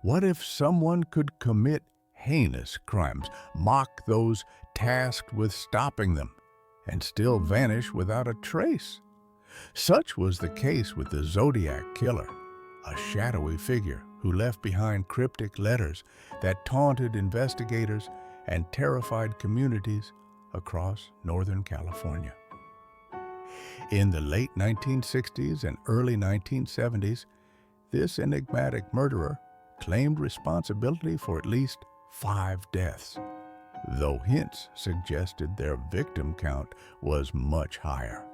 What if someone could commit heinous crimes, mock those tasked with stopping them, and still vanish without a trace? Such was the case with the Zodiac Killer, a shadowy figure who left behind cryptic letters that taunted investigators and terrified communities across Northern California. In the late 1960s and early 1970s, this enigmatic murderer claimed responsibility for at least 5 deaths, though hints suggested their victim count was much higher.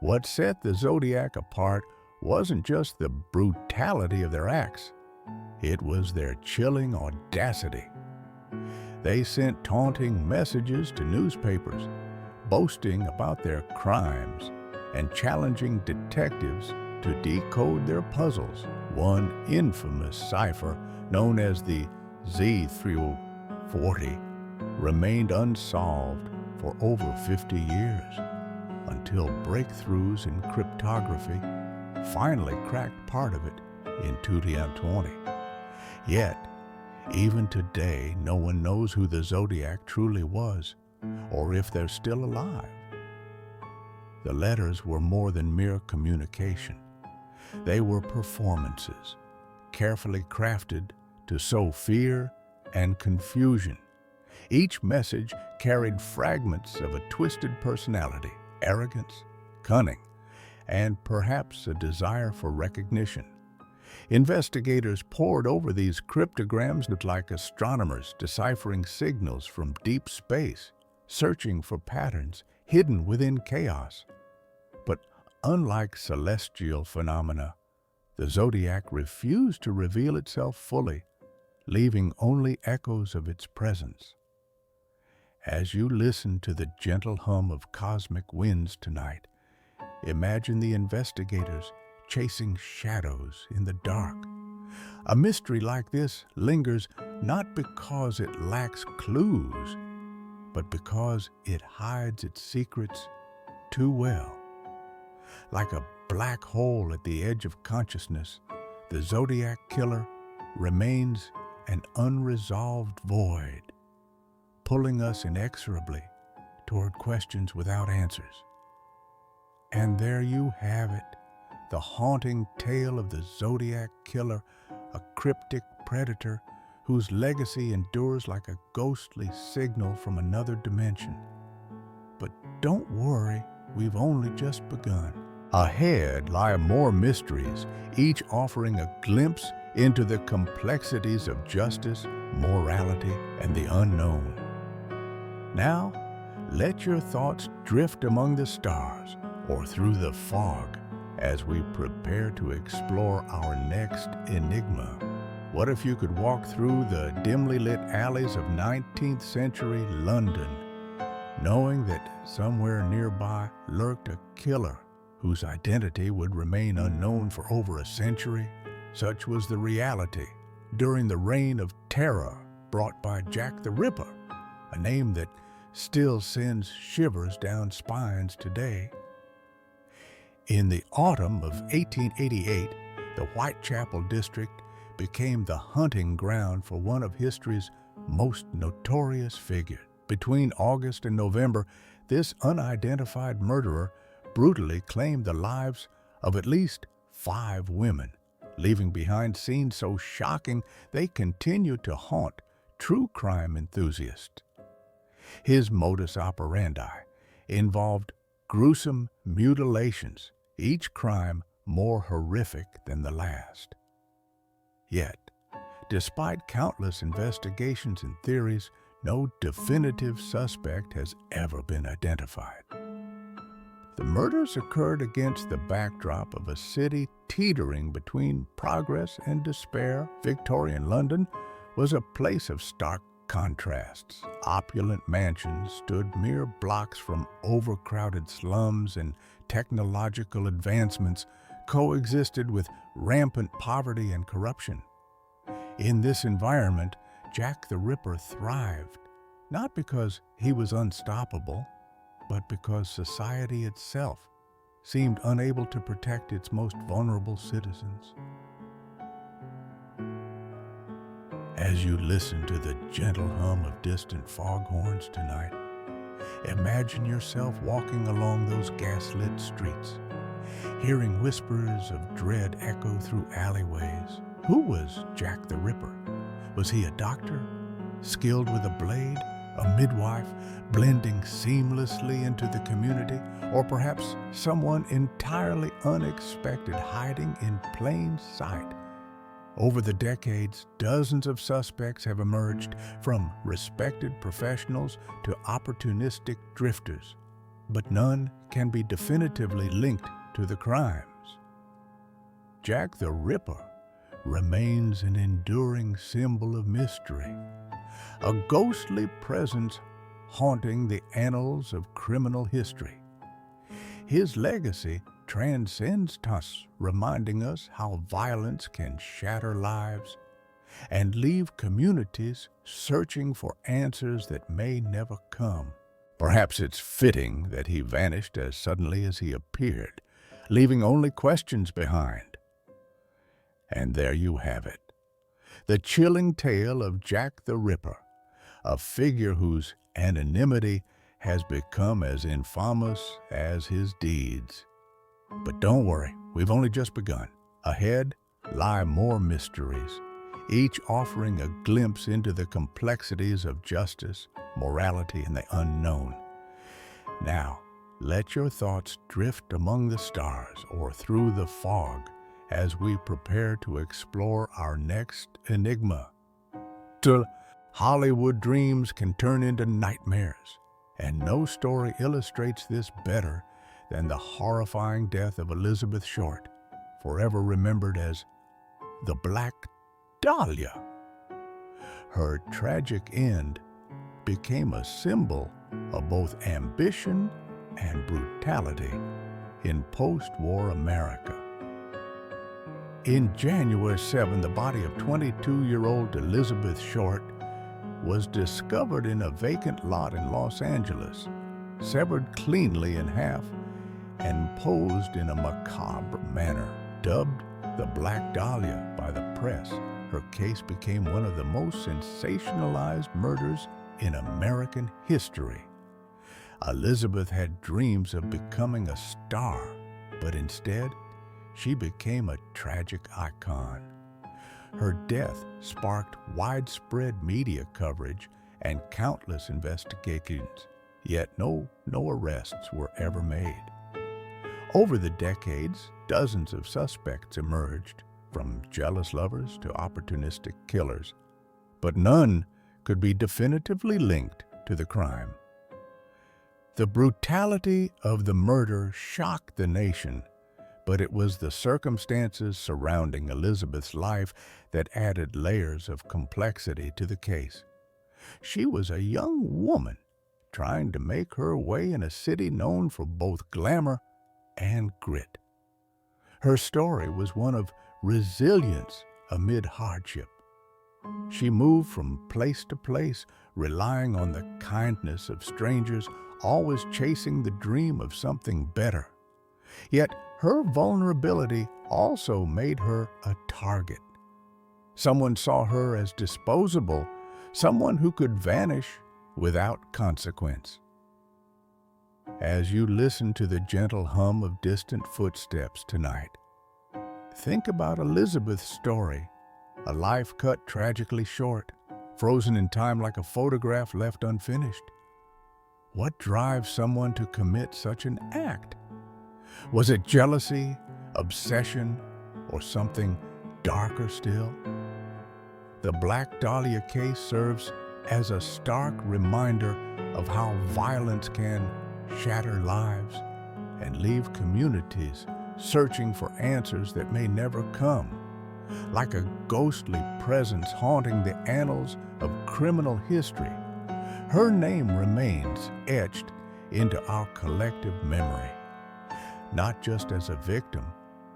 What set the Zodiac apart wasn't just the brutality of their acts, it was their chilling audacity. They sent taunting messages to newspapers, boasting about their crimes and challenging detectives to decode their puzzles. One infamous cipher, known as the Z-40, remained unsolved for over 50 years, until breakthroughs in cryptography finally cracked part of it in 2020. Yet, even today, no one knows who the Zodiac truly was, or if they're still alive. The letters were more than mere communication. They were performances, carefully crafted to sow fear and confusion. Each message carried fragments of a twisted personality, arrogance, cunning, and perhaps a desire for recognition. Investigators pored over these cryptograms like astronomers deciphering signals from deep space, searching for patterns hidden within chaos. But unlike celestial phenomena, the Zodiac refused to reveal itself fully, leaving only echoes of its presence. As you listen to the gentle hum of cosmic winds tonight, imagine the investigators chasing shadows in the dark. A mystery like this lingers not because it lacks clues, but because it hides its secrets too well. Like a black hole at the edge of consciousness, the Zodiac Killer remains an unresolved void, pulling us inexorably toward questions without answers. And there you have it, the haunting tale of the Zodiac Killer, a cryptic predator whose legacy endures like a ghostly signal from another dimension. But don't worry, we've only just begun. Ahead lie more mysteries, each offering a glimpse into the complexities of justice, morality, and the unknown. Now, let your thoughts drift among the stars or through the fog as we prepare to explore our next enigma. What if you could walk through the dimly lit alleys of 19th century London, knowing that somewhere nearby lurked a killer whose identity would remain unknown for over a century? Such was the reality during the reign of terror brought by Jack the Ripper, a name that still sends shivers down spines today. In the autumn of 1888, the Whitechapel district became the hunting ground for one of history's most notorious figures. Between August and November, this unidentified murderer brutally claimed the lives of at least 5 women, leaving behind scenes so shocking they continue to haunt true crime enthusiasts. His modus operandi involved gruesome mutilations, each crime more horrific than the last. Yet, despite countless investigations and theories, no definitive suspect has ever been identified. The murders occurred against the backdrop of a city teetering between progress and despair. Victorian London was a place of stark contrasts. Opulent mansions stood mere blocks from overcrowded slums, and technological advancements coexisted with rampant poverty and corruption. In this environment, Jack the Ripper thrived, not because he was unstoppable, but because society itself seemed unable to protect its most vulnerable citizens. As you listen to the gentle hum of distant foghorns tonight, imagine yourself walking along those gaslit streets, hearing whispers of dread echo through alleyways. Who was Jack the Ripper? Was he a doctor, skilled with a blade, a midwife, blending seamlessly into the community, or perhaps someone entirely unexpected hiding in plain sight? Over the decades, dozens of suspects have emerged, from respected professionals to opportunistic drifters, but none can be definitively linked to the crimes. Jack the Ripper remains an enduring symbol of mystery, a ghostly presence haunting the annals of criminal history. His legacy transcends us, reminding us how violence can shatter lives and leave communities searching for answers that may never come. Perhaps it's fitting that he vanished as suddenly as he appeared, leaving only questions behind. And there you have it, the chilling tale of Jack the Ripper, a figure whose anonymity has become as infamous as his deeds. But don't worry, we've only just begun. Ahead lie more mysteries, each offering a glimpse into the complexities of justice, morality, and the unknown. Now, let your thoughts drift among the stars or through the fog as we prepare to explore our next enigma. Till Hollywood dreams can turn into nightmares, and no story illustrates this better than the horrifying death of Elizabeth Short, forever remembered as the Black Dahlia. Her tragic end became a symbol of both ambition and brutality in post-war America. In January 7, the body of 22-year-old Elizabeth Short was discovered in a vacant lot in Los Angeles, severed cleanly in half and posed in a macabre manner. Dubbed the Black Dahlia by the press, her case became one of the most sensationalized murders in American history. Elizabeth had dreams of becoming a star, but instead, she became a tragic icon. Her death sparked widespread media coverage and countless investigations, yet no arrests were ever made. Over the decades, dozens of suspects emerged, from jealous lovers to opportunistic killers, but none could be definitively linked to the crime. The brutality of the murder shocked the nation, but it was the circumstances surrounding Elizabeth's life that added layers of complexity to the case. She was a young woman trying to make her way in a city known for both glamour and grit. Her story was one of resilience amid hardship. She moved from place to place, relying on the kindness of strangers, always chasing the dream of something better. Yet her vulnerability also made her a target. Someone saw her as disposable, someone who could vanish without consequence. As you listen to the gentle hum of distant footsteps tonight, think about Elizabeth's story, a life cut tragically short, frozen in time like a photograph left unfinished. What drives someone to commit such an act? Was it jealousy, obsession, or something darker still? The Black Dahlia case serves as a stark reminder of how violence can shatter lives and leave communities searching for answers that may never come. Like a ghostly presence haunting the annals of criminal history, her name remains etched into our collective memory, not just as a victim,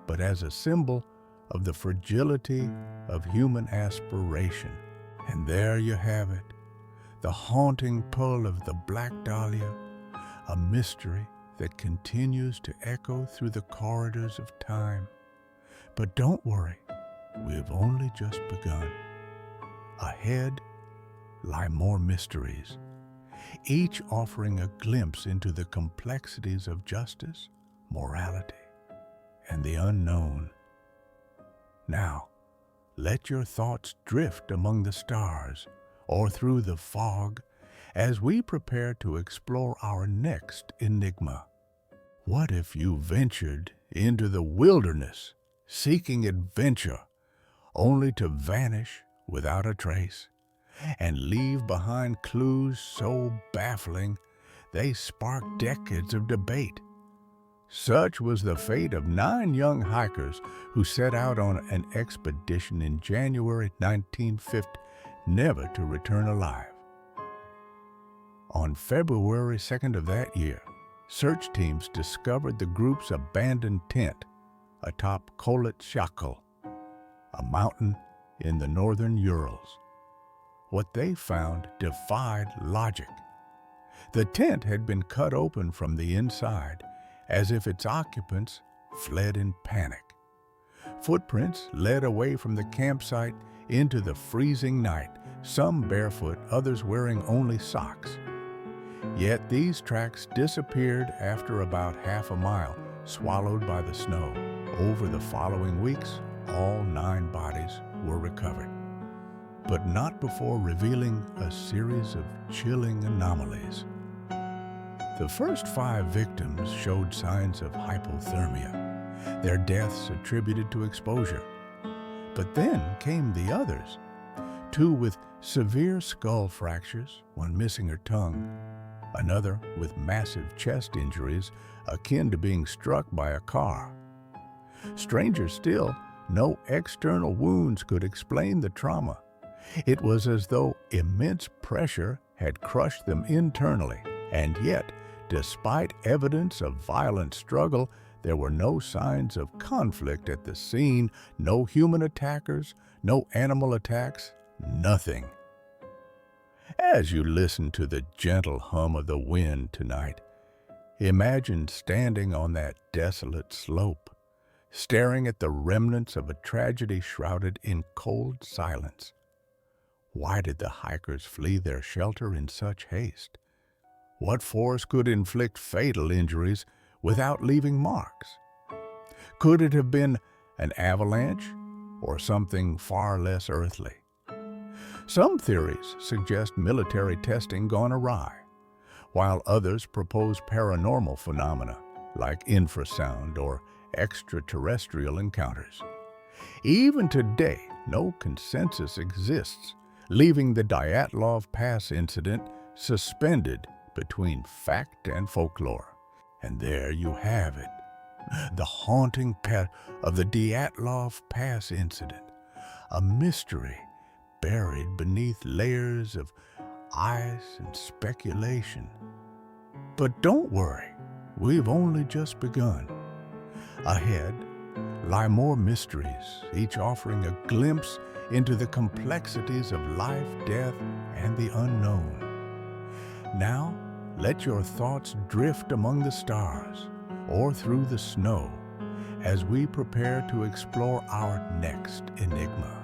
but as a symbol of the fragility of human aspiration. And there you have it, the haunting pull of the Black Dahlia, a mystery that continues to echo through the corridors of time. But don't worry, we've only just begun. Ahead ahead lie more mysteries, each offering a glimpse into the complexities of justice, morality, and the unknown. Now, let your thoughts drift among the stars or through the fog as we prepare to explore our next enigma. What if you ventured into the wilderness seeking adventure only to vanish without a trace and leave behind clues so baffling they spark decades of debate? Such was the fate of 9 young hikers who set out on an expedition in January 1950, never to return alive. On February 2nd of that year, search teams discovered the group's abandoned tent atop Kholat Shakal, a mountain in the northern Urals. What they found defied logic. The tent had been cut open from the inside, as if its occupants fled in panic. Footprints led away from the campsite into the freezing night, some barefoot, others wearing only socks. Yet these tracks disappeared after about half a mile, swallowed by the snow. Over the following weeks, all 9 bodies were recovered, but not before revealing a series of chilling anomalies. The first 5 victims showed signs of hypothermia, their deaths attributed to exposure. But then came the others, 2 with severe skull fractures, one missing her tongue, another with massive chest injuries akin to being struck by a car. Stranger still, no external wounds could explain the trauma. It was as though immense pressure had crushed them internally, and yet, despite evidence of violent struggle, there were no signs of conflict at the scene, no human attackers, no animal attacks, nothing. As you listen to the gentle hum of the wind tonight, imagine standing on that desolate slope, staring at the remnants of a tragedy shrouded in cold silence. Why did the hikers flee their shelter in such haste? What force could inflict fatal injuries without leaving marks? Could it have been an avalanche or something far less earthly? Some theories suggest military testing gone awry, while others propose paranormal phenomena like infrasound or extraterrestrial encounters. Even today, no consensus exists, leaving the Dyatlov Pass Incident suspended between fact and folklore. And there you have it, the haunting pet of the Dyatlov Pass Incident, a mystery buried beneath layers of ice and speculation. But don't worry, we've only just begun. Ahead lie more mysteries, each offering a glimpse into the complexities of life, death, and the unknown. Now, let your thoughts drift among the stars or through the snow as we prepare to explore our next enigma.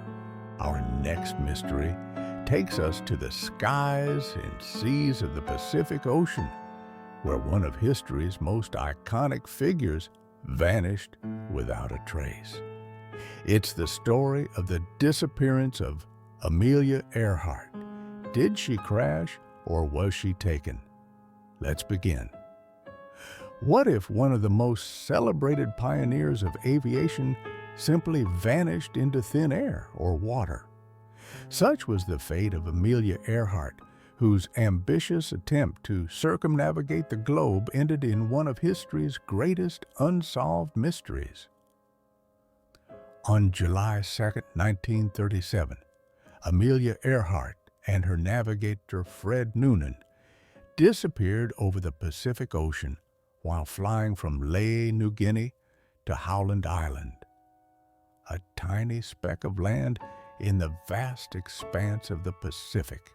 Our next mystery takes us to the skies and seas of the Pacific Ocean, where one of history's most iconic figures vanished without a trace. It's the story of the disappearance of Amelia Earhart. Did she crash or was she taken? Let's begin. What if one of the most celebrated pioneers of aviation simply vanished into thin air or water? Such was the fate of Amelia Earhart, whose ambitious attempt to circumnavigate the globe ended in one of history's greatest unsolved mysteries. On July 2, 1937, Amelia Earhart and her navigator Fred Noonan disappeared over the Pacific Ocean while flying from Lae, New Guinea to Howland Island, a tiny speck of land in the vast expanse of the Pacific.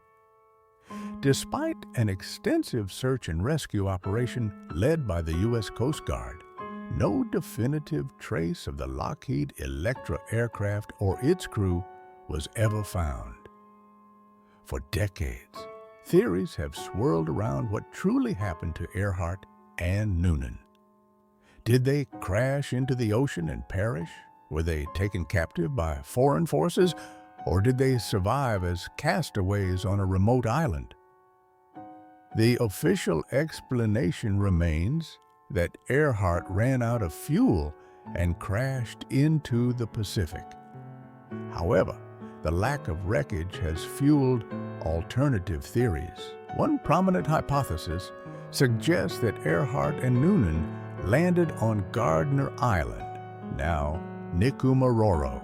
Despite an extensive search and rescue operation led by the U.S. Coast Guard, no definitive trace of the Lockheed Electra aircraft or its crew was ever found. For decades, theories have swirled around what truly happened to Earhart and Noonan. Did they crash into the ocean and perish? Were they taken captive by foreign forces, or did they survive as castaways on a remote island? The official explanation remains that Earhart ran out of fuel and crashed into the Pacific. However, the lack of wreckage has fueled alternative theories. One prominent hypothesis suggests that Earhart and Noonan landed on Gardner Island, now Nikumaroro,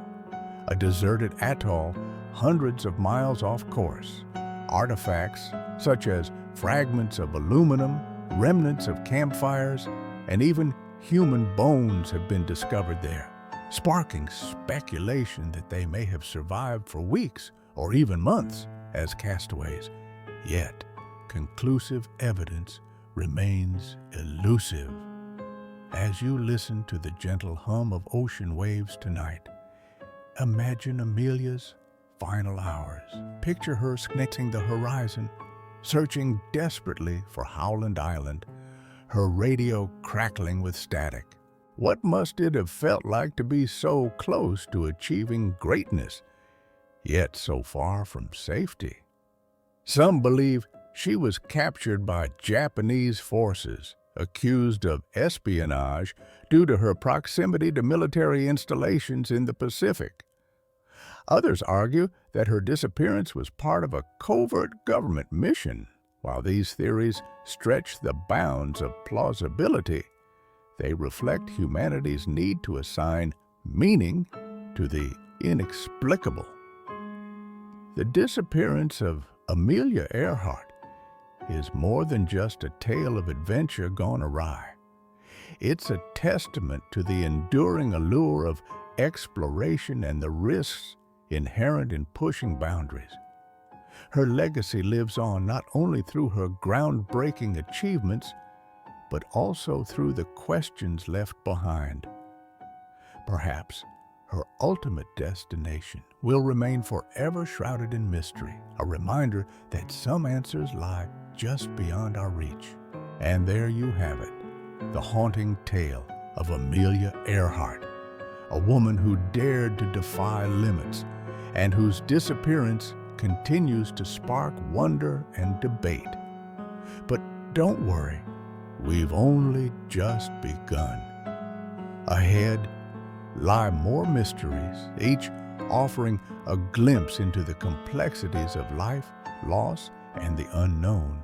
a deserted atoll hundreds of miles off course. Artifacts such as fragments of aluminum, remnants of campfires, and even human bones have been discovered there, sparking speculation that they may have survived for weeks or even months as castaways. Yet, conclusive evidence remains elusive. As you listen to the gentle hum of ocean waves tonight, imagine Amelia's final hours. Picture her squinting the horizon, searching desperately for Howland Island, her radio crackling with static. What must it have felt like to be so close to achieving greatness, yet so far from safety? Some believe she was captured by Japanese forces, accused of espionage due to her proximity to military installations in the Pacific. Others argue that her disappearance was part of a covert government mission. While these theories stretch the bounds of plausibility, they reflect humanity's need to assign meaning to the inexplicable. The disappearance of Amelia Earhart is more than just a tale of adventure gone awry. It's a testament to the enduring allure of exploration and the risks inherent in pushing boundaries. Her legacy lives on not only through her groundbreaking achievements, but also through the questions left behind. Perhaps her ultimate destination will remain forever shrouded in mystery, a reminder that some answers lie just beyond our reach. And there you have it, the haunting tale of Amelia Earhart, a woman who dared to defy limits and whose disappearance continues to spark wonder and debate. But don't worry, we've only just begun. Ahead lie more mysteries, each offering a glimpse into the complexities of life, loss, and the unknown.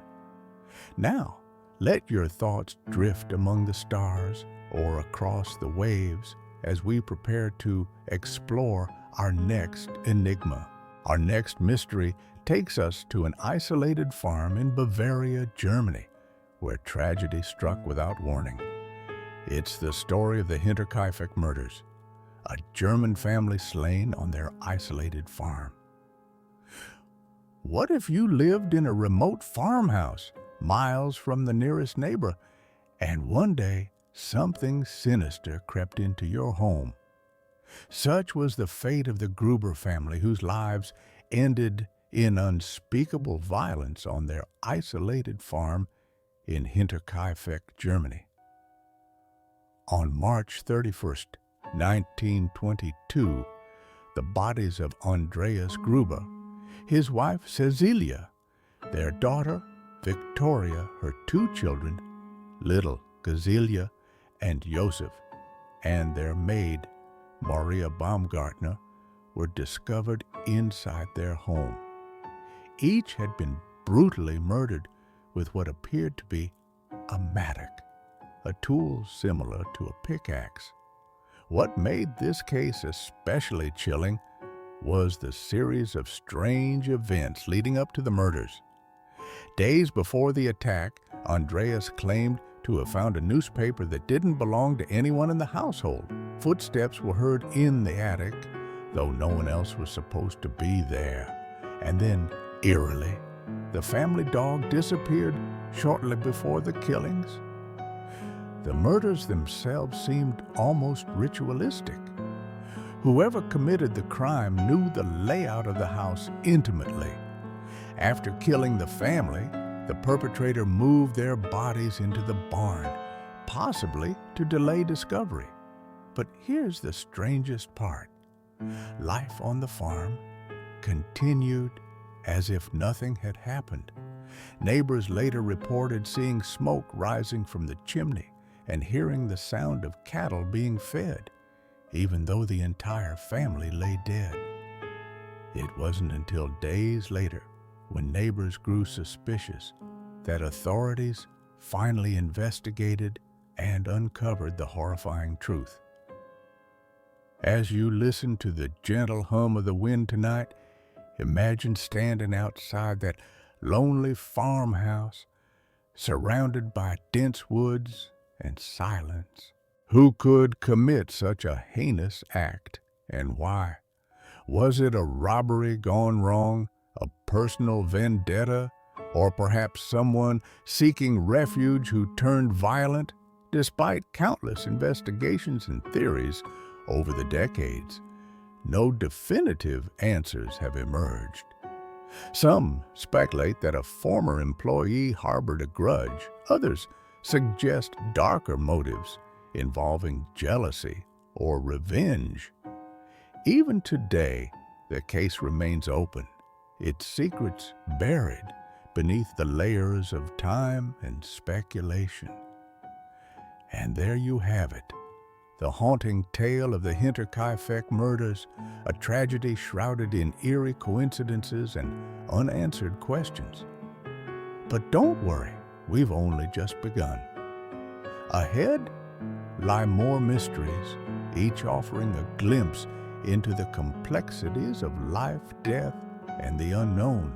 Now, let your thoughts drift among the stars or across the waves as we prepare to explore our next enigma. Our next mystery takes us to an isolated farm in Bavaria, Germany, where tragedy struck without warning. It's the story of the Hinterkaifeck Murders, a German family slain on their isolated farm. What if you lived in a remote farmhouse, miles from the nearest neighbor, and one day something sinister crept into your home? Such was the fate of the Gruber family, whose lives ended in unspeakable violence on their isolated farm in Hinterkaifeck, Germany. On March 31st, 1922, the bodies of Andreas Gruber, his wife Cecilia, their daughter Victoria, her two children, little Gazelia and Joseph, and their maid Maria Baumgartner, were discovered inside their home. Each had been brutally murdered with what appeared to be a mattock, a tool similar to a pickaxe. What made this case especially chilling was the series of strange events leading up to the murders. Days before the attack, Andreas claimed to have found a newspaper that didn't belong to anyone in the household. Footsteps were heard in the attic, though no one else was supposed to be there. And then, eerily, the family dog disappeared shortly before the killings. The murders themselves seemed almost ritualistic. Whoever committed the crime knew the layout of the house intimately, After killing the family, the perpetrator moved their bodies into the barn, possibly to delay discovery. But here's the strangest part. Life on the farm continued as if nothing had happened. Neighbors later reported seeing smoke rising from the chimney and hearing the sound of cattle being fed, even though the entire family lay dead. It wasn't until days later, when neighbors grew suspicious, that authorities finally investigated and uncovered the horrifying truth. As you listen to the gentle hum of the wind tonight, imagine standing outside that lonely farmhouse, surrounded by dense woods and silence. Who could commit such a heinous act, and why? Was it a robbery gone wrong, a personal vendetta, or perhaps someone seeking refuge who turned violent? Despite countless investigations and theories over the decades, no definitive answers have emerged. Some speculate that a former employee harbored a grudge. Others suggest darker motives involving jealousy or revenge. Even today, the case remains open, its secrets buried beneath the layers of time and speculation. And there you have it, the haunting tale of the Hinterkaifeck Murders, a tragedy shrouded in eerie coincidences and unanswered questions. But don't worry, we've only just begun. Ahead lie more mysteries, each offering a glimpse into the complexities of life, death, and the unknown.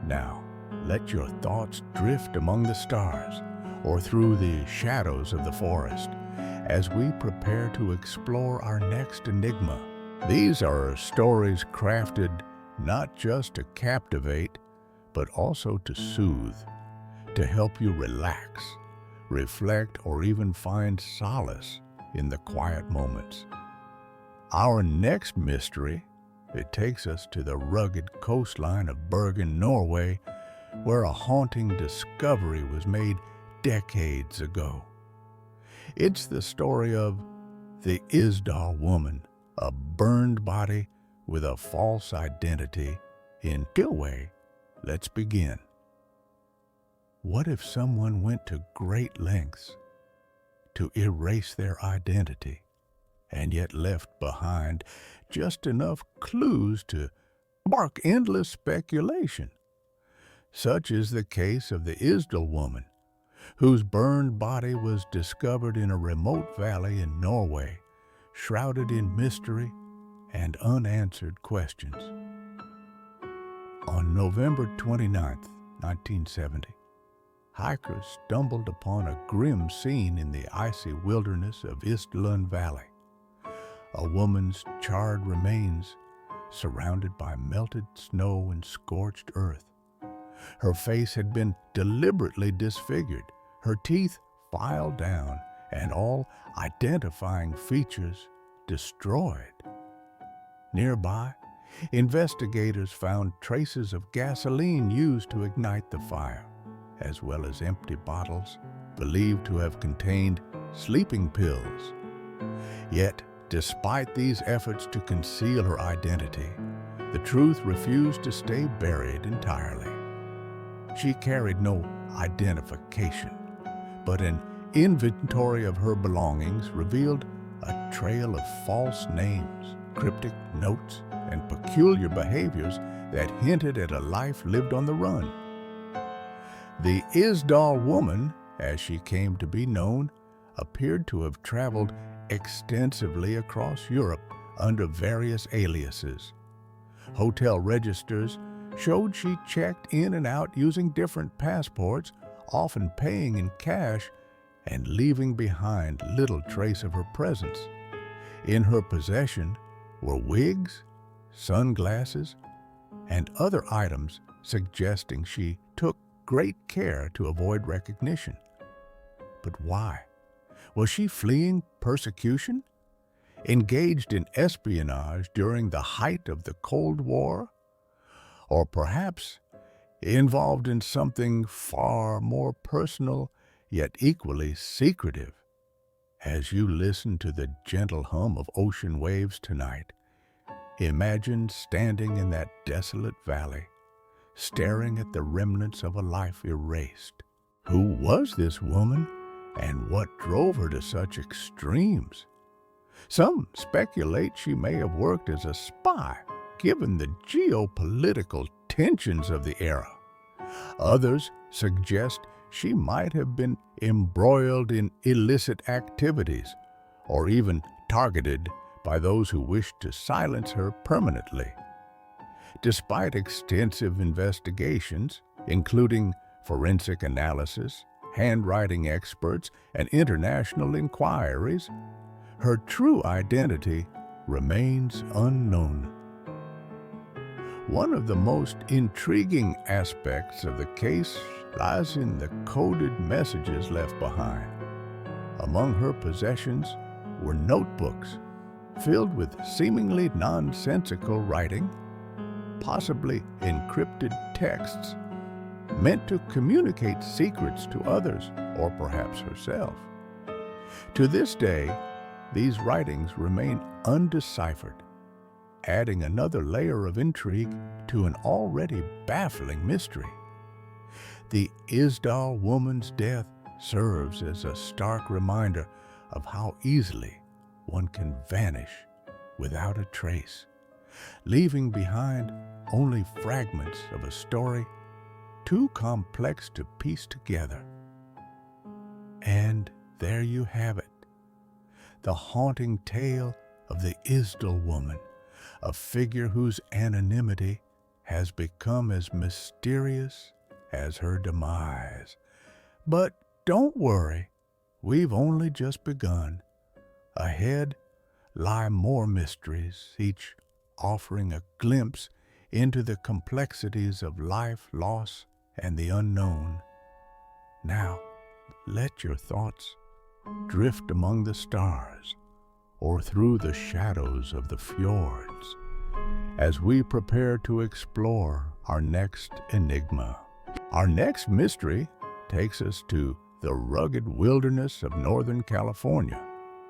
Now, let your thoughts drift among the stars or through the shadows of the forest as we prepare to explore our next enigma. These are stories crafted not just to captivate, but also to soothe, to help you relax, reflect, or even find solace in the quiet moments. Our next mystery, it takes us to the rugged coastline of Bergen, Norway, where a haunting discovery was made decades ago. It's the story of the Isdal Woman, a burned body with a false identity in Norway. Let's begin. What if someone went to great lengths to erase their identity and yet left behind just enough clues to spark endless speculation? Such is the case of the Isdal Woman, whose burned body was discovered in a remote valley in Norway, shrouded in mystery and unanswered questions. On November 29, 1970, hikers stumbled upon a grim scene in the icy wilderness of Isdalen Valley. A woman's charred remains surrounded by melted snow and scorched earth. Her face had been deliberately disfigured, her teeth filed down, and all identifying features destroyed. Nearby, investigators found traces of gasoline used to ignite the fire, as well as empty bottles believed to have contained sleeping pills. Yet, despite these efforts to conceal her identity, the truth refused to stay buried entirely. She carried no identification, but an inventory of her belongings revealed a trail of false names, cryptic notes, and peculiar behaviors that hinted at a life lived on the run. The Isdal Woman, as she came to be known, appeared to have traveled extensively across Europe under various aliases. Hotel registers showed she checked in and out using different passports, often paying in cash and leaving behind little trace of her presence. In her possession were wigs, sunglasses, and other items suggesting she took great care to avoid recognition. But why? Was she fleeing persecution? Engaged in espionage during the height of the Cold War? Or perhaps involved in something far more personal yet equally secretive. As you listen to the gentle hum of ocean waves tonight, imagine standing in that desolate valley, staring at the remnants of a life erased. Who was this woman, and what drove her to such extremes? Some speculate she may have worked as a spy, given the geopolitical tensions of the era. Others suggest she might have been embroiled in illicit activities, or even targeted by those who wished to silence her permanently. Despite extensive investigations, including forensic analysis, handwriting experts, and international inquiries, her true identity remains unknown. One of the most intriguing aspects of the case lies in the coded messages left behind. Among her possessions were notebooks filled with seemingly nonsensical writing, possibly encrypted texts meant to communicate secrets to others or perhaps herself. To this day, these writings remain undeciphered, adding another layer of intrigue to an already baffling mystery. The Isdal Woman's death serves as a stark reminder of how easily one can vanish without a trace, leaving behind only fragments of a story too complex to piece together. And there you have it, the haunting tale of the Isdal Woman, a figure whose anonymity has become as mysterious as her demise. But don't worry, we've only just begun. Ahead lie more mysteries, each offering a glimpse into the complexities of life, loss, and the unknown. Now, let your thoughts drift among the stars or through the shadows of the fjords as we prepare to explore our next enigma. Our next mystery takes us to the rugged wilderness of Northern California,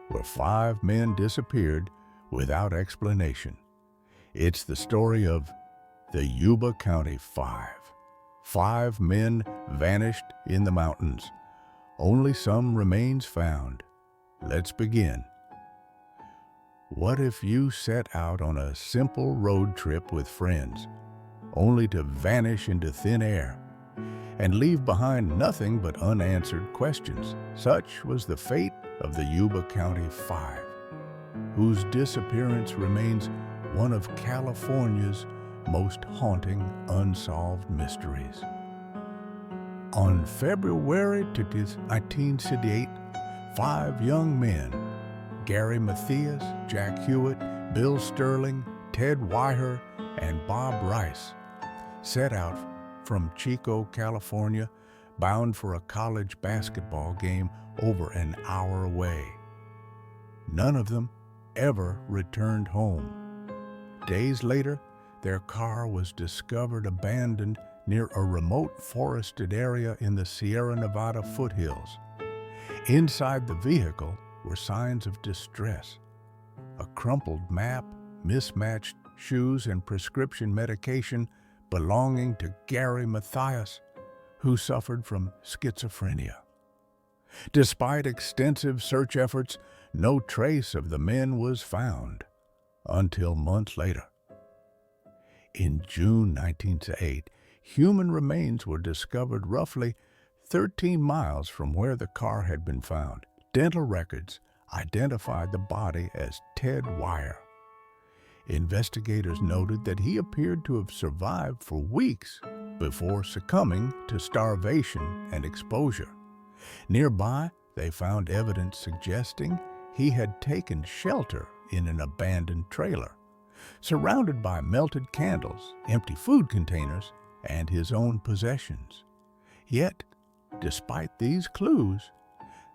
where 5 men disappeared without explanation. It's the story of the Yuba County Five. 5 men vanished in the mountains. Only some remains found. Let's begin. What if you set out on a simple road trip with friends, only to vanish into thin air and leave behind nothing but unanswered questions? Such was the fate of the Yuba County Five, whose disappearance remains one of California's most haunting unsolved mysteries. On February 1978, 5 young men, Gary Matthias, Jack Hewitt, Bill Sterling, Ted Weiher, and Bob Rice, set out from Chico, California, bound for a college basketball game over an hour away. None of them ever returned home. Days later, their car was discovered abandoned near a remote forested area in the Sierra Nevada foothills. Inside the vehicle were signs of distress: a crumpled map, mismatched shoes, and prescription medication belonging to Gary Matthias, who suffered from schizophrenia. Despite extensive search efforts, no trace of the men was found until months later. In June 1908, human remains were discovered roughly 13 miles from where the car had been found. Dental records identified the body as Ted Weiher. Investigators noted that he appeared to have survived for weeks before succumbing to starvation and exposure. Nearby, they found evidence suggesting he had taken shelter in an abandoned trailer, surrounded by melted candles, empty food containers, and his own possessions. Yet, despite these clues,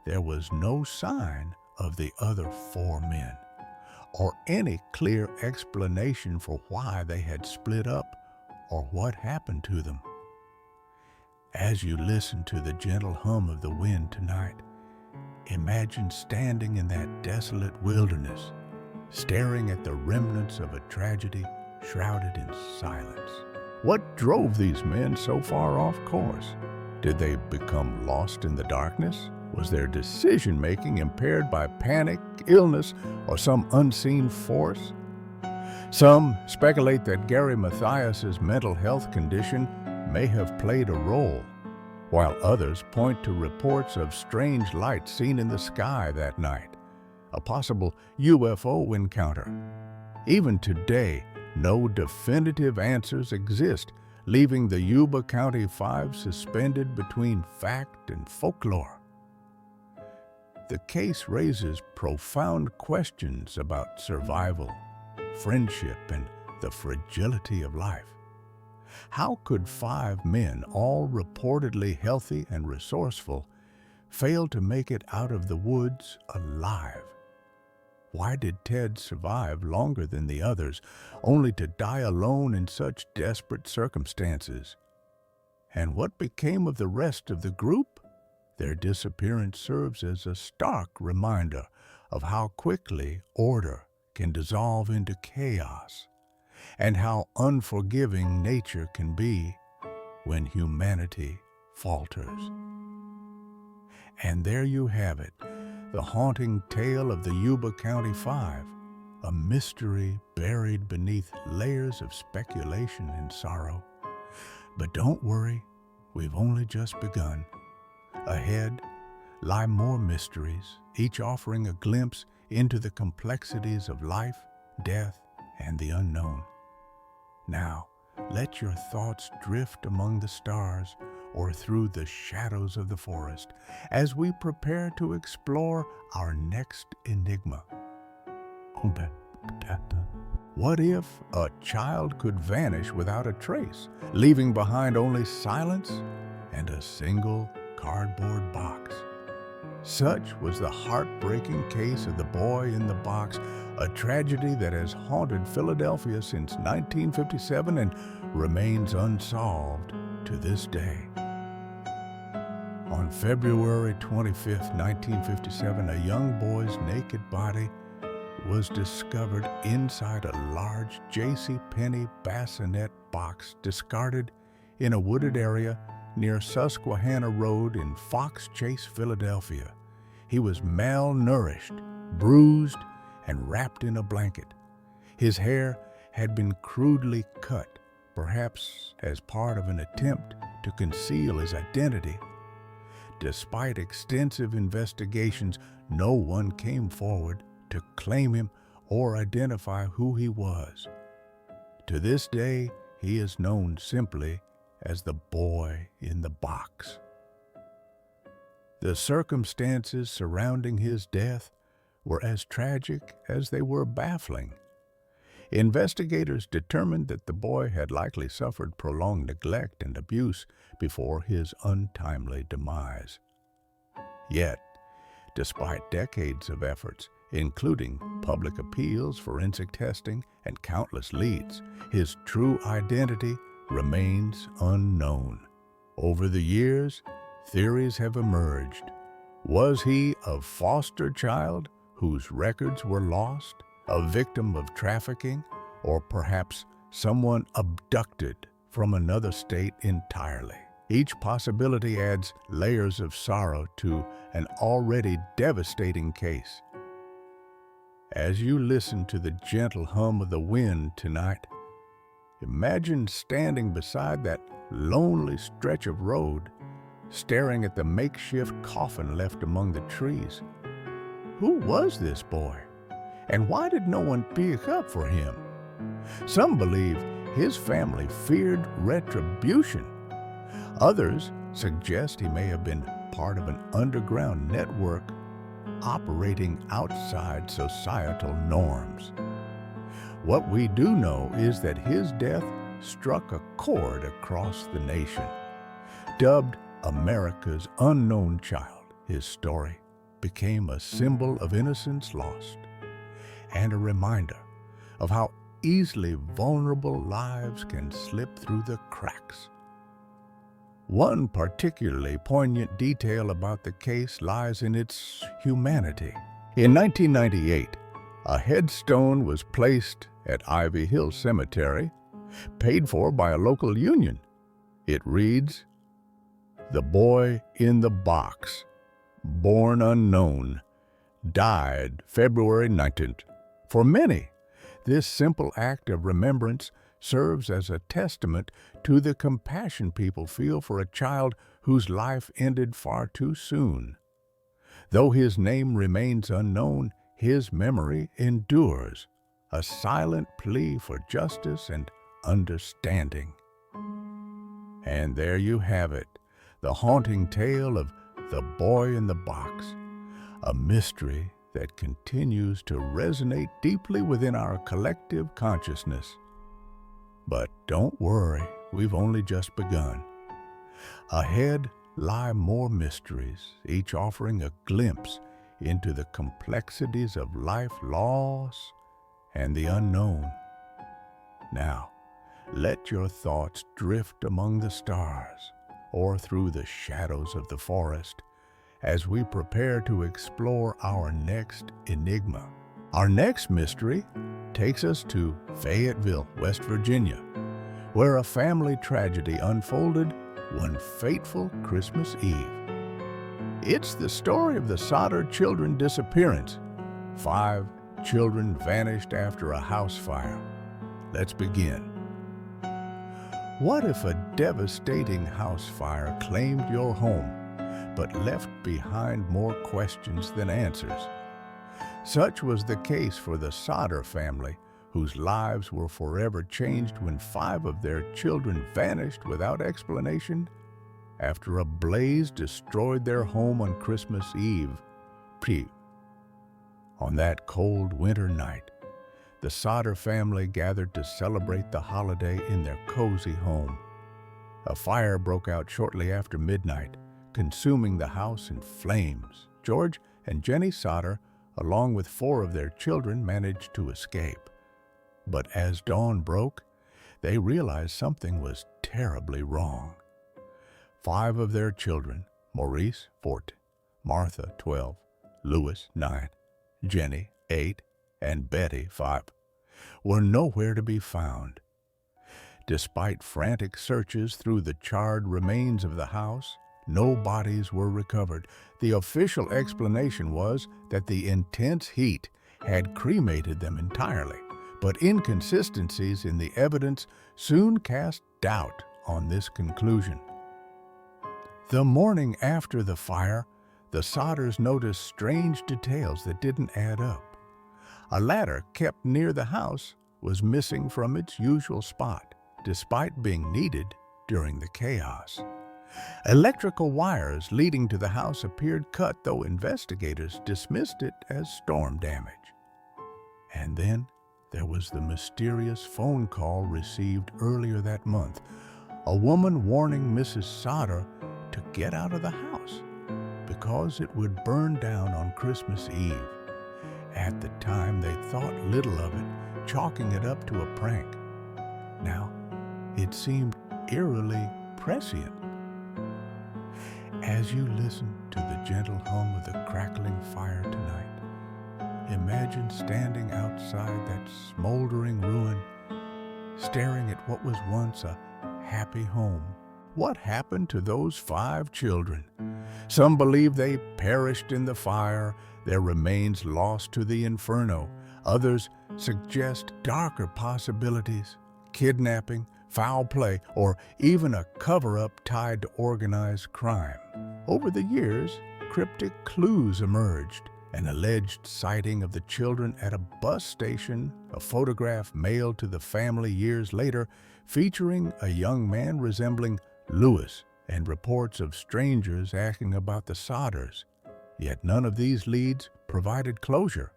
there was no sign of the other 4 men, or any clear explanation for why they had split up or what happened to them. As you listen to the gentle hum of the wind tonight, imagine standing in that desolate wilderness, staring at the remnants of a tragedy shrouded in silence. What drove these men so far off course? Did they become lost in the darkness? Was their decision-making impaired by panic, illness, or some unseen force? Some speculate that Gary Mathias's mental health condition may have played a role, while others point to reports of strange lights seen in the sky that night, a possible UFO encounter. Even today, no definitive answers exist, leaving the Yuba County Five suspended between fact and folklore. The case raises profound questions about survival, friendship, and the fragility of life. How could 5 men, all reportedly healthy and resourceful, fail to make it out of the woods alive? Why did Ted survive longer than the others, only to die alone in such desperate circumstances? And what became of the rest of the group? Their disappearance serves as a stark reminder of how quickly order can dissolve into chaos, and how unforgiving nature can be when humanity falters. And there you have it, the haunting tale of the Yuba County Five, a mystery buried beneath layers of speculation and sorrow. But don't worry, we've only just begun. Ahead lie more mysteries, each offering a glimpse into the complexities of life, death, and the unknown. Now, let your thoughts drift among the stars or through the shadows of the forest as we prepare to explore our next enigma. What if a child could vanish without a trace, leaving behind only silence and a single cardboard box? Such was the heartbreaking case of the boy in the box, a tragedy that has haunted Philadelphia since 1957 and remains unsolved to this day. On February 25, 1957, a young boy's naked body was discovered inside a large JCPenney bassinet box discarded in a wooded area near Susquehanna Road in Fox Chase, Philadelphia. He was malnourished, bruised, and wrapped in a blanket. His hair had been crudely cut, perhaps as part of an attempt to conceal his identity. Despite extensive investigations, no one came forward to claim him or identify who he was. To this day, he is known simply as the boy in the box. The circumstances surrounding his death were as tragic as they were baffling. Investigators determined that the boy had likely suffered prolonged neglect and abuse before his untimely demise. Yet, despite decades of efforts, including public appeals, forensic testing, and countless leads, his true identity remains unknown. Over the years, theories have emerged. Was he a foster child whose records were lost, a victim of trafficking, or perhaps someone abducted from another state entirely? Each possibility adds layers of sorrow to an already devastating case. As you listen to the gentle hum of the wind tonight, imagine standing beside that lonely stretch of road, staring at the makeshift coffin left among the trees. Who was this boy? And why did no one pick up for him? Some believe his family feared retribution. Others suggest he may have been part of an underground network operating outside societal norms. What we do know is that his death struck a chord across the nation. Dubbed America's unknown child, his story became a symbol of innocence lost and a reminder of how easily vulnerable lives can slip through the cracks. One particularly poignant detail about the case lies in its humanity. In 1998, a headstone was placed at Ivy Hill Cemetery, paid for by a local union. It reads, "The boy in the box, born unknown, died February 19th. For many, this simple act of remembrance serves as a testament to the compassion people feel for a child whose life ended far too soon. Though his name remains unknown, his memory endures, a silent plea for justice and understanding." And there you have it, the haunting tale of the boy in the box, a mystery that continues to resonate deeply within our collective consciousness. But don't worry, we've only just begun. Ahead lie more mysteries, each offering a glimpse into the complexities of life loss and the unknown. Now, let your thoughts drift among the stars or through the shadows of the forest as we prepare to explore our next enigma. Our next mystery takes us to Fayetteville, West Virginia, where a family tragedy unfolded one fateful Christmas Eve. It's the story of the Sodder children disappearance. 5 children vanished after a house fire. Let's begin. What if a devastating house fire claimed your home, but left behind more questions than answers? Such was the case for the Sodder family, whose lives were forever changed when 5 of their children vanished without explanation after a blaze destroyed their home on Christmas Eve. On that cold winter night, the Sodder family gathered to celebrate the holiday in their cozy home. A fire broke out shortly after midnight, consuming the house in flames. George and Jenny Sodder, along with 4 of their children, managed to escape. But as dawn broke, they realized something was terribly wrong. 5 of their children, Maurice, 14, Martha, 12, Louis, 9, Jenny, 8, and Betty, 5, were nowhere to be found. Despite frantic searches through the charred remains of the house, no bodies were recovered. The official explanation was that the intense heat had cremated them entirely, but inconsistencies in the evidence soon cast doubt on this conclusion. The morning after the fire, the Sodders noticed strange details that didn't add up. A ladder kept near the house was missing from its usual spot, despite being needed during the chaos. Electrical wires leading to the house appeared cut, though investigators dismissed it as storm damage. And then there was the mysterious phone call received earlier that month, a woman warning Mrs. Sodder to get out of the house because it would burn down on Christmas Eve. At the time, they thought little of it, chalking it up to a prank. Now, it seemed eerily prescient. As you listen to the gentle hum of the crackling fire tonight, imagine standing outside that smoldering ruin, staring at what was once a happy home. What happened to those 5 children? Some believe they perished in the fire, their remains lost to the inferno. Others suggest darker possibilities: kidnapping, foul play, or even a cover-up tied to organized crime. Over the years, cryptic clues emerged: an alleged sighting of the children at a bus station, a photograph mailed to the family years later featuring a young man resembling Louis, and reports of strangers asking about the Sodders. Yet none of these leads provided closure.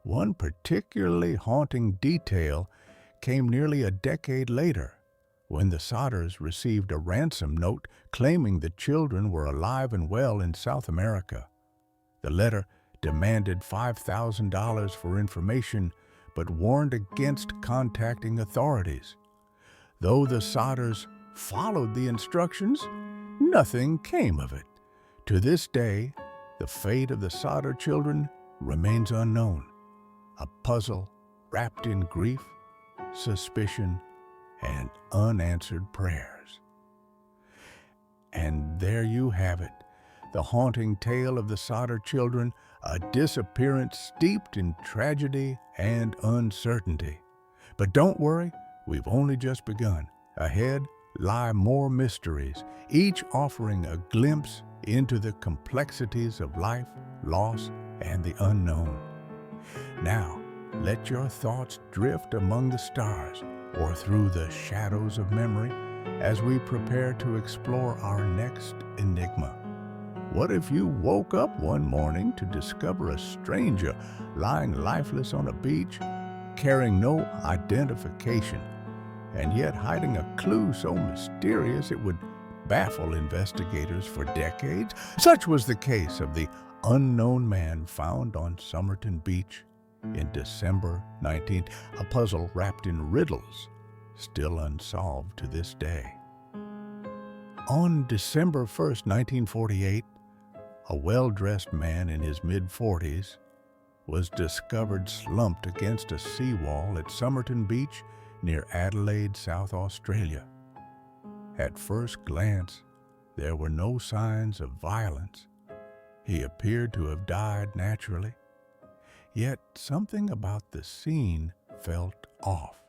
One particularly haunting detail came nearly a decade later, when the Sodders received a ransom note claiming the children were alive and well in South America. The letter demanded $5,000 for information, but warned against contacting authorities. Though the Sodders followed the instructions, nothing came of it. To this day, the fate of the Sodder children remains unknown, a puzzle wrapped in grief, suspicion, and unanswered prayers. And there you have it, the haunting tale of the Sodder children, a disappearance steeped in tragedy and uncertainty. But don't worry, we've only just begun. Ahead lie more mysteries, each offering a glimpse into the complexities of life, loss, and the unknown. Now, let your thoughts drift among the stars or through the shadows of memory as we prepare to explore our next enigma. What if you woke up one morning to discover a stranger lying lifeless on a beach, carrying no identification, and yet hiding a clue so mysterious it would baffle investigators for decades? Such was the case of the unknown man found on Somerton Beach in December 19th, a puzzle wrapped in riddles still unsolved to this day. On December 1st, 1948, a well-dressed man in his mid-40s was discovered slumped against a seawall at Somerton Beach near Adelaide, South Australia. At first glance, there were no signs of violence. He appeared to have died naturally. Yet something about the scene felt off.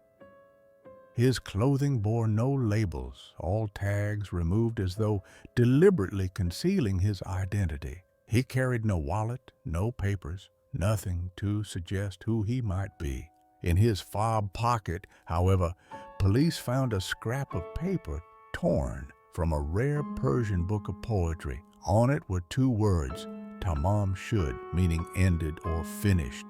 His clothing bore no labels, all tags removed as though deliberately concealing his identity. He carried no wallet, no papers, nothing to suggest who he might be. In his fob pocket, however, police found a scrap of paper torn from a rare Persian book of poetry. On it were two words, Tamam Shud, meaning ended or finished.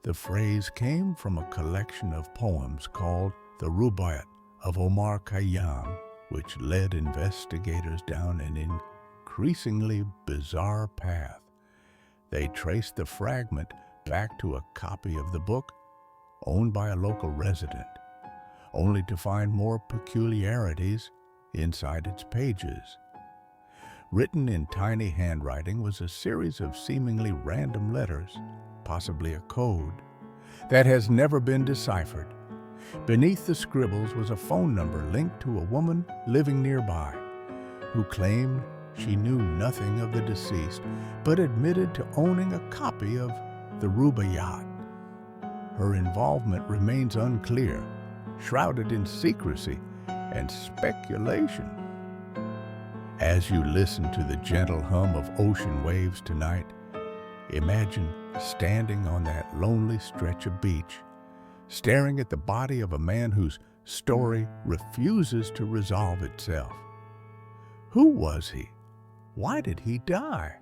The phrase came from a collection of poems called the Rubaiyat of Omar Khayyam, which led investigators down an increasingly bizarre path. They traced the fragment back to a copy of the book owned by a local resident, only to find more peculiarities inside its pages. Written in tiny handwriting was a series of seemingly random letters, possibly a code, that has never been deciphered. Beneath the scribbles was a phone number linked to a woman living nearby, who claimed she knew nothing of the deceased, but admitted to owning a copy of the Rubaiyat. Her involvement remains unclear, shrouded in secrecy and speculation. As you listen to the gentle hum of ocean waves tonight, imagine standing on that lonely stretch of beach, staring at the body of a man whose story refuses to resolve itself. Who was he? Why did he die?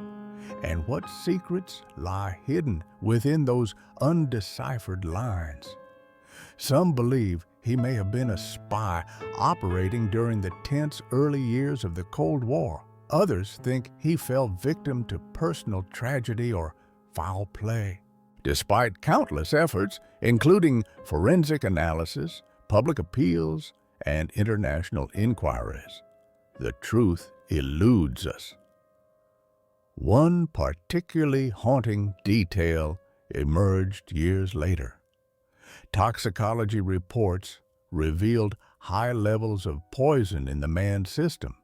And what secrets lie hidden within those undeciphered lines? Some believe he may have been a spy operating during the tense early years of the Cold War. Others think he fell victim to personal tragedy or foul play. Despite countless efforts, including forensic analysis, public appeals, and international inquiries, the truth eludes us. One particularly haunting detail emerged years later. Toxicology reports revealed high levels of poison in the man's system,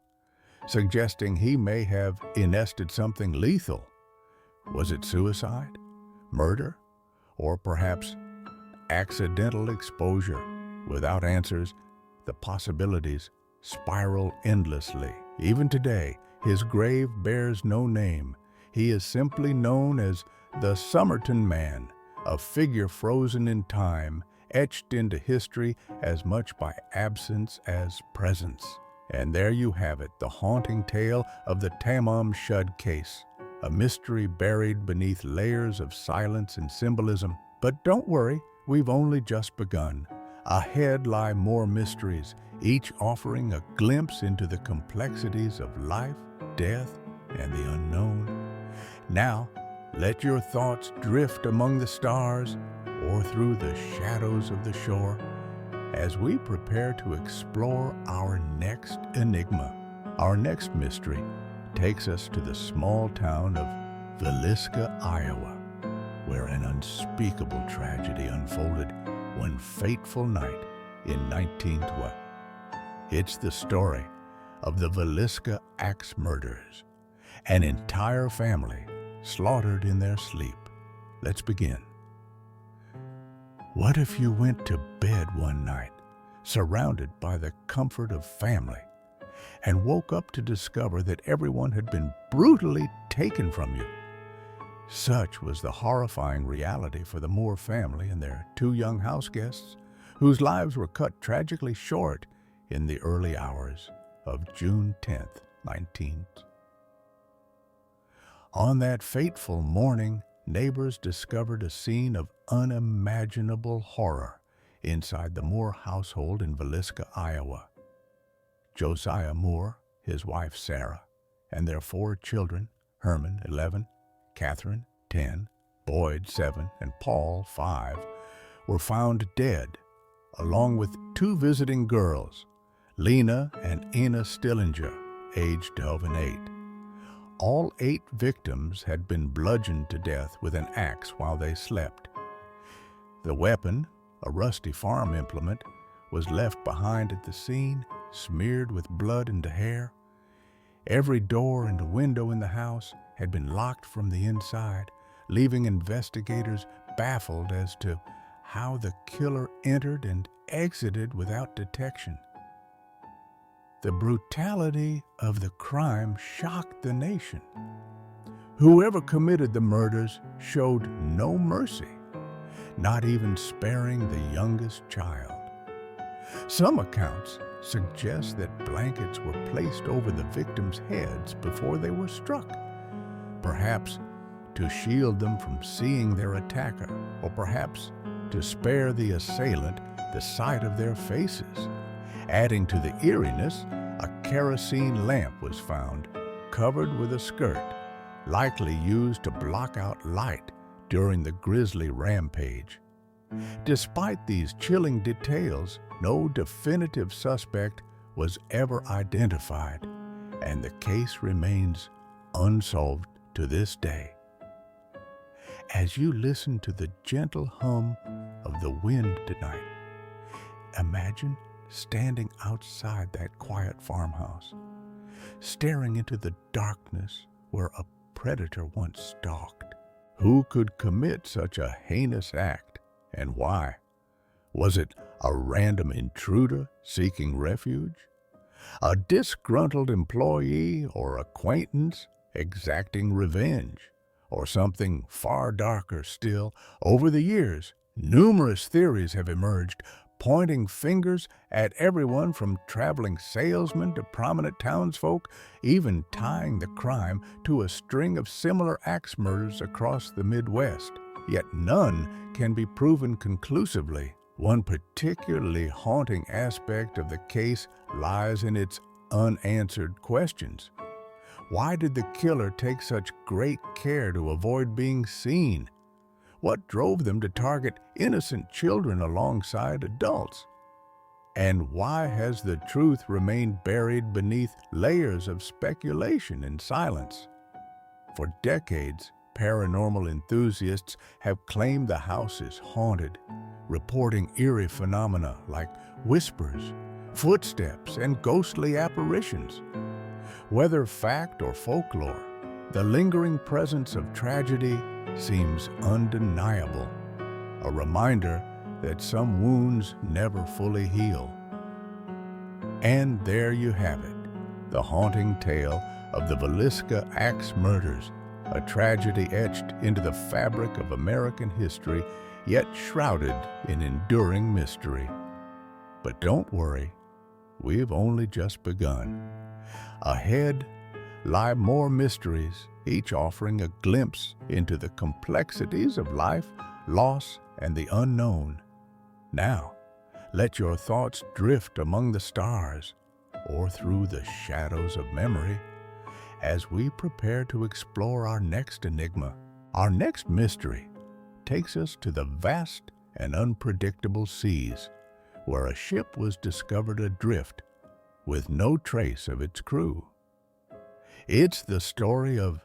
suggesting he may have ingested something lethal. Was it suicide, murder, or perhaps accidental exposure? Without answers, the possibilities spiral endlessly. Even today, his grave bears no name. He is simply known as the Somerton Man, a figure frozen in time, etched into history as much by absence as presence. And there you have it, the haunting tale of the Tamam Shud Case, a mystery buried beneath layers of silence and symbolism. But don't worry, we've only just begun. Ahead lie more mysteries, each offering a glimpse into the complexities of life, death, and the unknown. Now, let your thoughts drift among the stars or through the shadows of the shore as we prepare to explore our next enigma. Our next mystery takes us to the small town of Villisca, Iowa, where an unspeakable tragedy unfolded one fateful night in 1912. It's the story of the Villisca Axe Murders, an entire family slaughtered in their sleep. Let's begin. What if you went to bed one night, surrounded by the comfort of family, and woke up to discover that everyone had been brutally taken from you? Such was the horrifying reality for the Moore family and their two young house guests, whose lives were cut tragically short in the early hours of June 10th, 19. On that fateful morning, neighbors discovered a scene of unimaginable horror inside the Moore household in Villisca, Iowa. Josiah Moore, his wife Sarah, and their 4 children, Herman, 11, Catherine, 10, Boyd, 7, and Paul, 5, were found dead, along with 2 visiting girls, Lena and Ina Stillinger, aged 12 and 8. All 8 victims had been bludgeoned to death with an axe while they slept. The weapon, a rusty farm implement, was left behind at the scene, smeared with blood and hair. Every door and window in the house had been locked from the inside, leaving investigators baffled as to how the killer entered and exited without detection. The brutality of the crime shocked the nation. Whoever committed the murders showed no mercy, not even sparing the youngest child. Some accounts suggest that blankets were placed over the victims' heads before they were struck, perhaps to shield them from seeing their attacker, or perhaps to spare the assailant the sight of their faces. Adding to the eeriness, a kerosene lamp was found, covered with a skirt, likely used to block out light during the grisly rampage. Despite these chilling details, no definitive suspect was ever identified, and the case remains unsolved to this day. As you listen to the gentle hum of the wind tonight, imagine standing outside that quiet farmhouse, staring into the darkness where a predator once stalked. Who could commit such a heinous act, and why? Was it a random intruder seeking refuge? A disgruntled employee or acquaintance exacting revenge? Or something far darker still? Over the years, numerous theories have emerged, pointing fingers at everyone from traveling salesmen to prominent townsfolk, even tying the crime to a string of similar axe murders across the Midwest. Yet none can be proven conclusively. One particularly haunting aspect of the case lies in its unanswered questions. Why did the killer take such great care to avoid being seen? What drove them to target innocent children alongside adults? And why has the truth remained buried beneath layers of speculation and silence? For decades, paranormal enthusiasts have claimed the house is haunted, reporting eerie phenomena like whispers, footsteps, and ghostly apparitions. Whether fact or folklore, the lingering presence of tragedy seems undeniable, a reminder that some wounds never fully heal. And there you have it, the haunting tale of the Villisca Axe Murders, a tragedy etched into the fabric of American history, yet shrouded in enduring mystery. But don't worry, we've only just begun. Ahead lie more mysteries, each offering a glimpse into the complexities of life, loss, and the unknown. Now, let your thoughts drift among the stars or through the shadows of memory as we prepare to explore our next enigma. Our next mystery takes us to the vast and unpredictable seas, where a ship was discovered adrift with no trace of its crew. It's the story of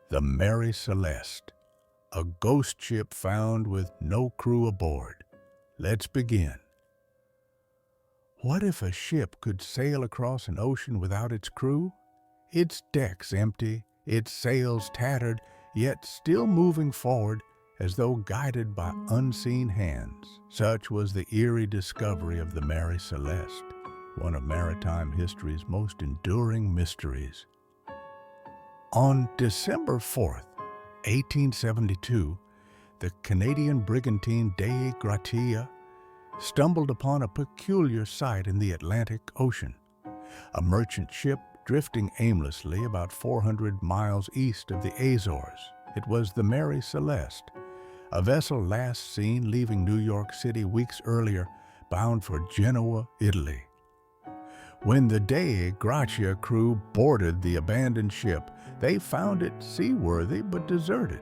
the Mary Celeste, a ghost ship found with no crew aboard. Let's begin. What if a ship could sail across an ocean without its crew? Its decks empty, its sails tattered, yet still moving forward as though guided by unseen hands. Such was the eerie discovery of the Mary Celeste, one of maritime history's most enduring mysteries. On December 4th, 1872, the Canadian brigantine Dei Gratia stumbled upon a peculiar sight in the Atlantic Ocean. A merchant ship drifting aimlessly about 400 miles east of the Azores. It was the Mary Celeste, a vessel last seen leaving New York City weeks earlier, bound for Genoa, Italy. When the Dei Gratia crew boarded the abandoned ship, they found it seaworthy but deserted.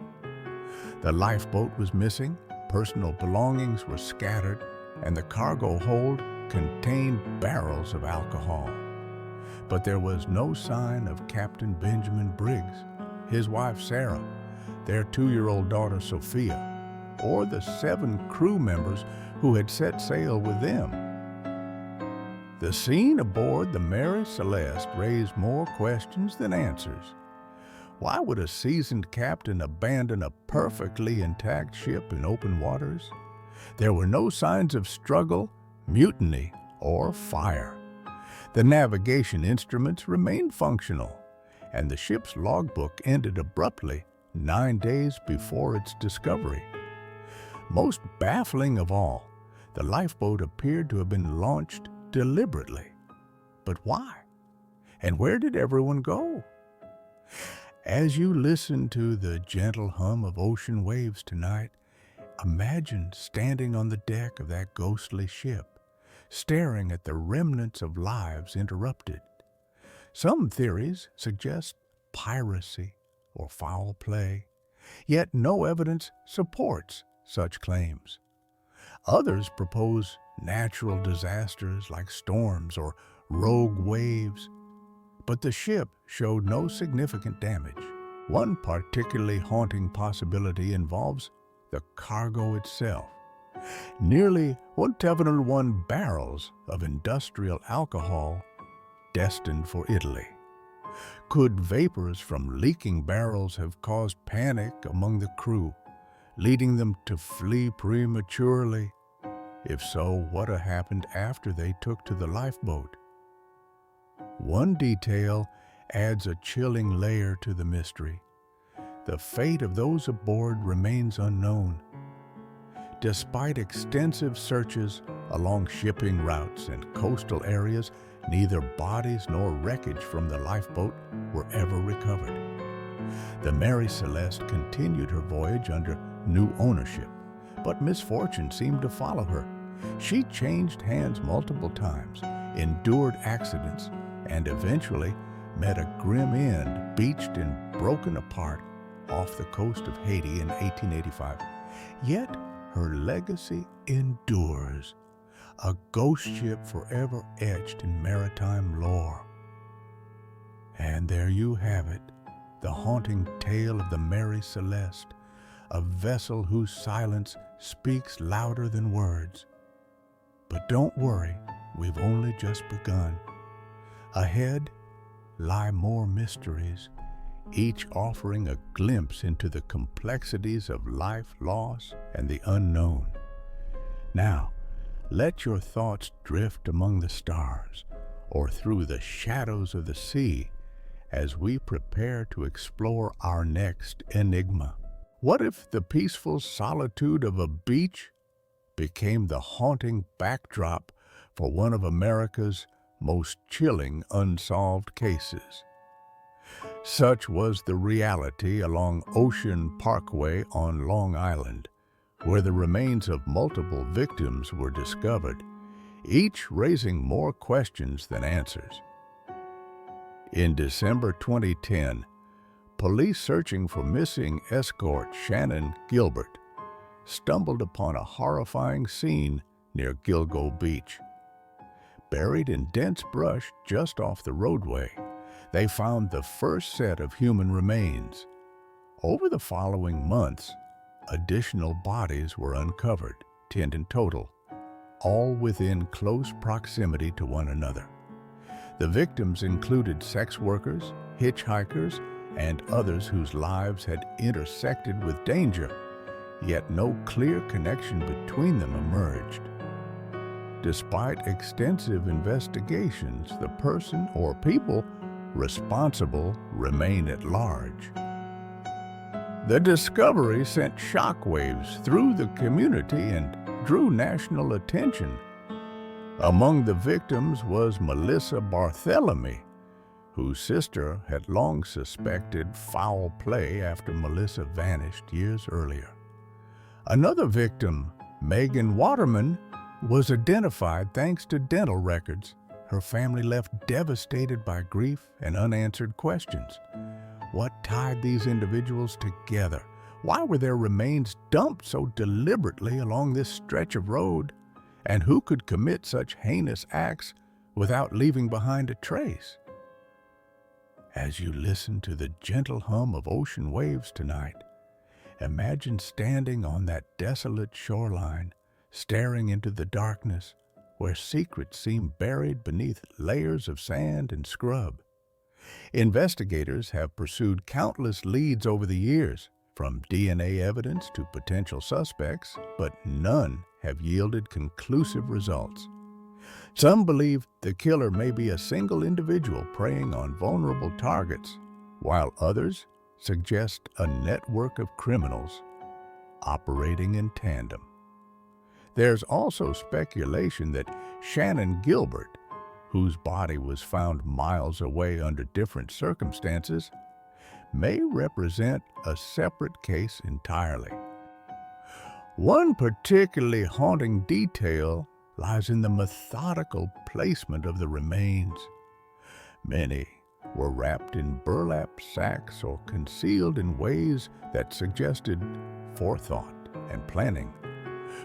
The lifeboat was missing, personal belongings were scattered, and the cargo hold contained barrels of alcohol. But there was no sign of Captain Benjamin Briggs, his wife Sarah, their 2-year-old daughter Sophia, or the 7 crew members who had set sail with them. The scene aboard the Mary Celeste raised more questions than answers. Why would a seasoned captain abandon a perfectly intact ship in open waters? There were no signs of struggle, mutiny, or fire. The navigation instruments remained functional, and the ship's logbook ended abruptly 9 days before its discovery. Most baffling of all, the lifeboat appeared to have been launched deliberately. But why? And where did everyone go? As you listen to the gentle hum of ocean waves tonight, imagine standing on the deck of that ghostly ship, staring at the remnants of lives interrupted. Some theories suggest piracy or foul play, yet no evidence supports such claims. Others propose natural disasters like storms or rogue waves, but the ship showed no significant damage. One particularly haunting possibility involves the cargo itself. Nearly 101 barrels of industrial alcohol destined for Italy. Could vapors from leaking barrels have caused panic among the crew, leading them to flee prematurely? If so, what happened after they took to the lifeboat? One detail adds a chilling layer to the mystery. The fate of those aboard remains unknown. Despite extensive searches along shipping routes and coastal areas, neither bodies nor wreckage from the lifeboat were ever recovered. The Mary Celeste continued her voyage under new ownership, but misfortune seemed to follow her. She changed hands multiple times, endured accidents, and eventually met a grim end, beached and broken apart off the coast of Haiti in 1885. Yet her legacy endures, a ghost ship forever etched in maritime lore. And there you have it, the haunting tale of the Mary Celeste, a vessel whose silence speaks louder than words. But don't worry, we've only just begun. Ahead lie more mysteries, each offering a glimpse into the complexities of life, loss, and the unknown. Now, let your thoughts drift among the stars or through the shadows of the sea as we prepare to explore our next enigma. What if the peaceful solitude of a beach became the haunting backdrop for one of America's most chilling unsolved cases? Such was the reality along Ocean Parkway on Long Island, where the remains of multiple victims were discovered, each raising more questions than answers. In December 2010, police searching for missing escort Shannon Gilbert stumbled upon a horrifying scene near Gilgo Beach. Buried in dense brush just off the roadway, they found the first set of human remains. Over the following months, additional bodies were uncovered, 10 in total, all within close proximity to one another. The victims included sex workers, hitchhikers, and others whose lives had intersected with danger, yet no clear connection between them emerged. Despite extensive investigations, the person or people responsible remain at large. The discovery sent shockwaves through the community and drew national attention. Among the victims was Melissa Barthélemy, whose sister had long suspected foul play after Melissa vanished years earlier. Another victim, Megan Waterman, was identified thanks to dental records. Her family left devastated by grief and unanswered questions. What tied these individuals together? Why were their remains dumped so deliberately along this stretch of road? And who could commit such heinous acts without leaving behind a trace? As you listen to the gentle hum of ocean waves tonight, imagine standing on that desolate shoreline, staring into the darkness where secrets seem buried beneath layers of sand and scrub. Investigators have pursued countless leads over the years, from DNA evidence to potential suspects, but none have yielded conclusive results. Some believe the killer may be a single individual preying on vulnerable targets, while others suggest a network of criminals operating in tandem. There's also speculation that Shannon Gilbert, whose body was found miles away under different circumstances, may represent a separate case entirely. One particularly haunting detail lies in the methodical placement of the remains. Many were wrapped in burlap sacks or concealed in ways that suggested forethought and planning.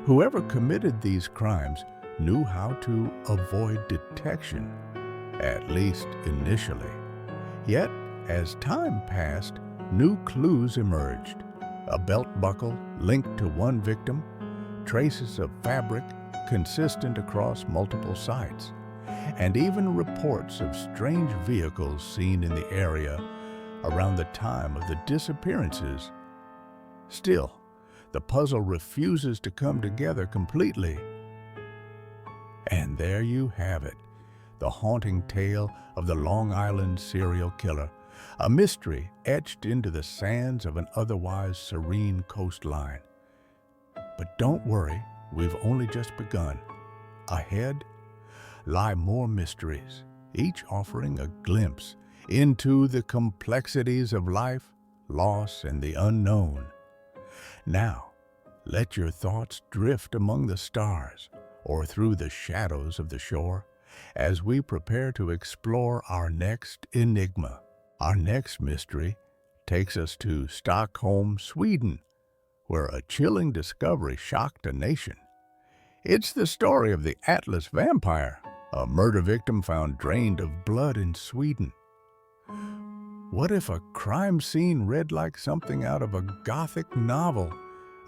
Whoever committed these crimes knew how to avoid detection, at least initially. Yet, as time passed, new clues emerged. A belt buckle linked to one victim, traces of fabric consistent across multiple sites, and even reports of strange vehicles seen in the area around the time of the disappearances. Still, the puzzle refuses to come together completely. And there you have it, the haunting tale of the Long Island serial killer, a mystery etched into the sands of an otherwise serene coastline. But don't worry, we've only just begun. Ahead lie more mysteries, each offering a glimpse into the complexities of life, loss, and the unknown. Now, let your thoughts drift among the stars or through the shadows of the shore as we prepare to explore our next enigma. Our next mystery takes us to Stockholm, Sweden, where a chilling discovery shocked a nation. It's the story of the Atlas vampire, a murder victim found drained of blood in Sweden. What if a crime scene read like something out of a Gothic novel?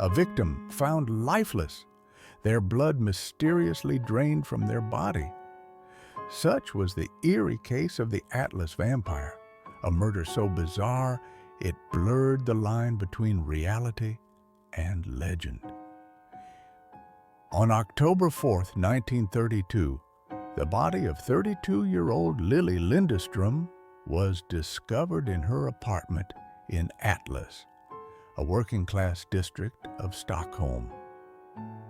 A victim found lifeless, their blood mysteriously drained from their body. Such was the eerie case of the Atlas vampire, a murder so bizarre it blurred the line between reality and legend. On October 4th, 1932, the body of 32-year-old Lily Lindestrom was discovered in her apartment in Atlas, a working-class district of Stockholm.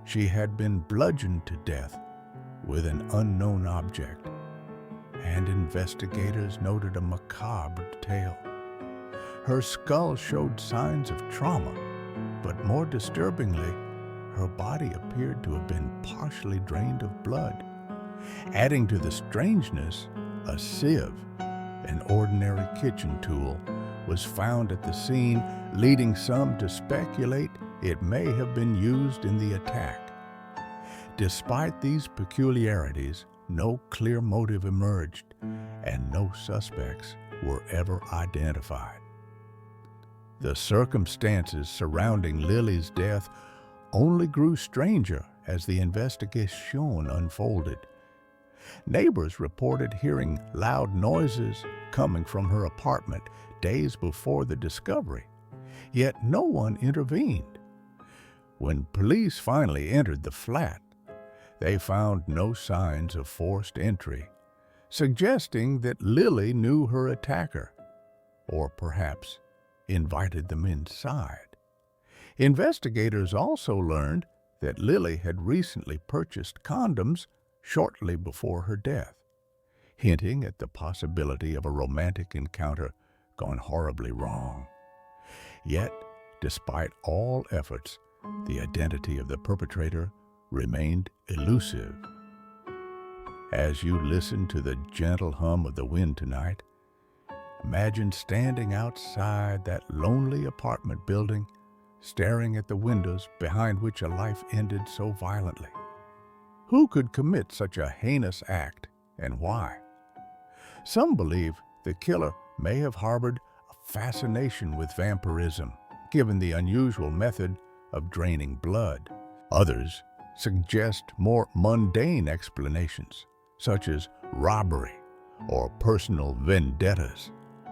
She had been bludgeoned to death with an unknown object, and investigators noted a macabre detail. Her skull showed signs of trauma, but more disturbingly, her body appeared to have been partially drained of blood. Adding to the strangeness, a sieve, an ordinary kitchen tool, was found at the scene, leading some to speculate it may have been used in the attack. Despite these peculiarities, no clear motive emerged, and no suspects were ever identified. The circumstances surrounding Lily's death only grew stranger as the investigation unfolded. Neighbors reported hearing loud noises coming from her apartment days before the discovery, yet no one intervened. When police finally entered the flat, they found no signs of forced entry, suggesting that Lily knew her attacker, or perhaps invited them inside. Investigators also learned that Lily had recently purchased condoms shortly before her death, hinting at the possibility of a romantic encounter gone horribly wrong. Yet, despite all efforts, the identity of the perpetrator remained elusive. As you listen to the gentle hum of the wind tonight, imagine standing outside that lonely apartment building, staring at the windows behind which a life ended so violently. Who could commit such a heinous act, and why? Some believe the killer may have harbored a fascination with vampirism, given the unusual method of draining blood. Others suggest more mundane explanations, such as robbery or personal vendettas.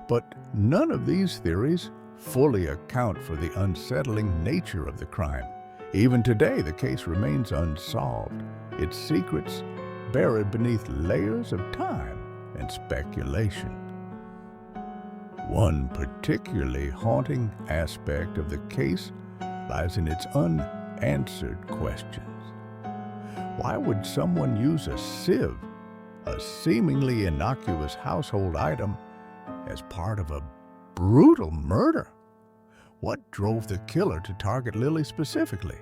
But none of these theories fully account for the unsettling nature of the crime. Even today, the case remains unsolved, its secrets buried beneath layers of time and speculation. One particularly haunting aspect of the case lies in its unanswered questions. Why would someone use a sieve, a seemingly innocuous household item, as part of a brutal murder? What drove the killer to target Lily specifically?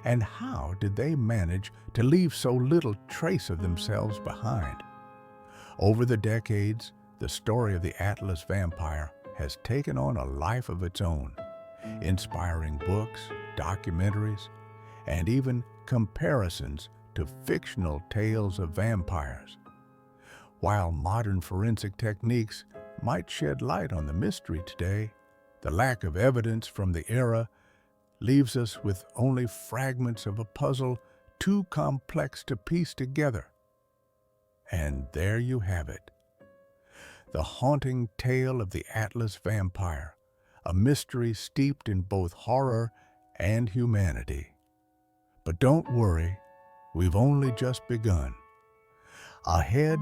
And how did they manage to leave so little trace of themselves behind? Over the decades, the story of the Atlas vampire has taken on a life of its own, inspiring books, documentaries, and even comparisons to fictional tales of vampires. While modern forensic techniques might shed light on the mystery today, the lack of evidence from the era leaves us with only fragments of a puzzle too complex to piece together. And there you have it, the haunting tale of the Atlas vampire, a mystery steeped in both horror and humanity. But don't worry, we've only just begun. Ahead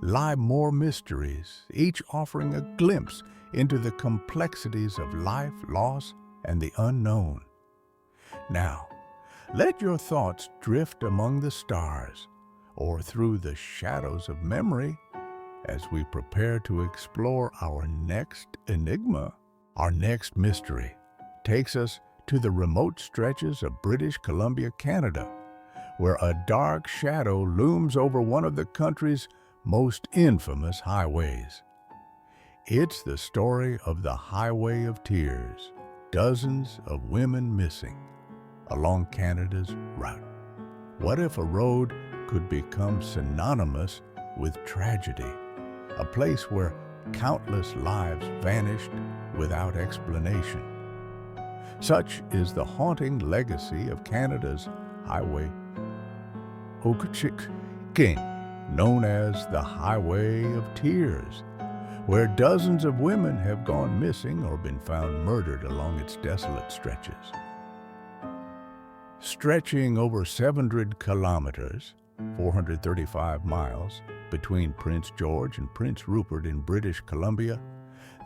lie more mysteries, each offering a glimpse into the complexities of life, loss, and the unknown. Now, let your thoughts drift among the stars or through the shadows of memory as we prepare to explore our next enigma. Our next mystery takes us to the remote stretches of British Columbia, Canada, where a dark shadow looms over one of the country's most infamous highways. It's the story of the Highway of Tears, dozens of women missing along Canada's route. What if a road could become synonymous with tragedy, a place where countless lives vanished without explanation? Such is the haunting legacy of Canada's Highway King, known as the Highway of Tears, where dozens of women have gone missing or been found murdered along its desolate stretches. Stretching over 700 kilometers, 435 miles, between Prince George and Prince Rupert in British Columbia,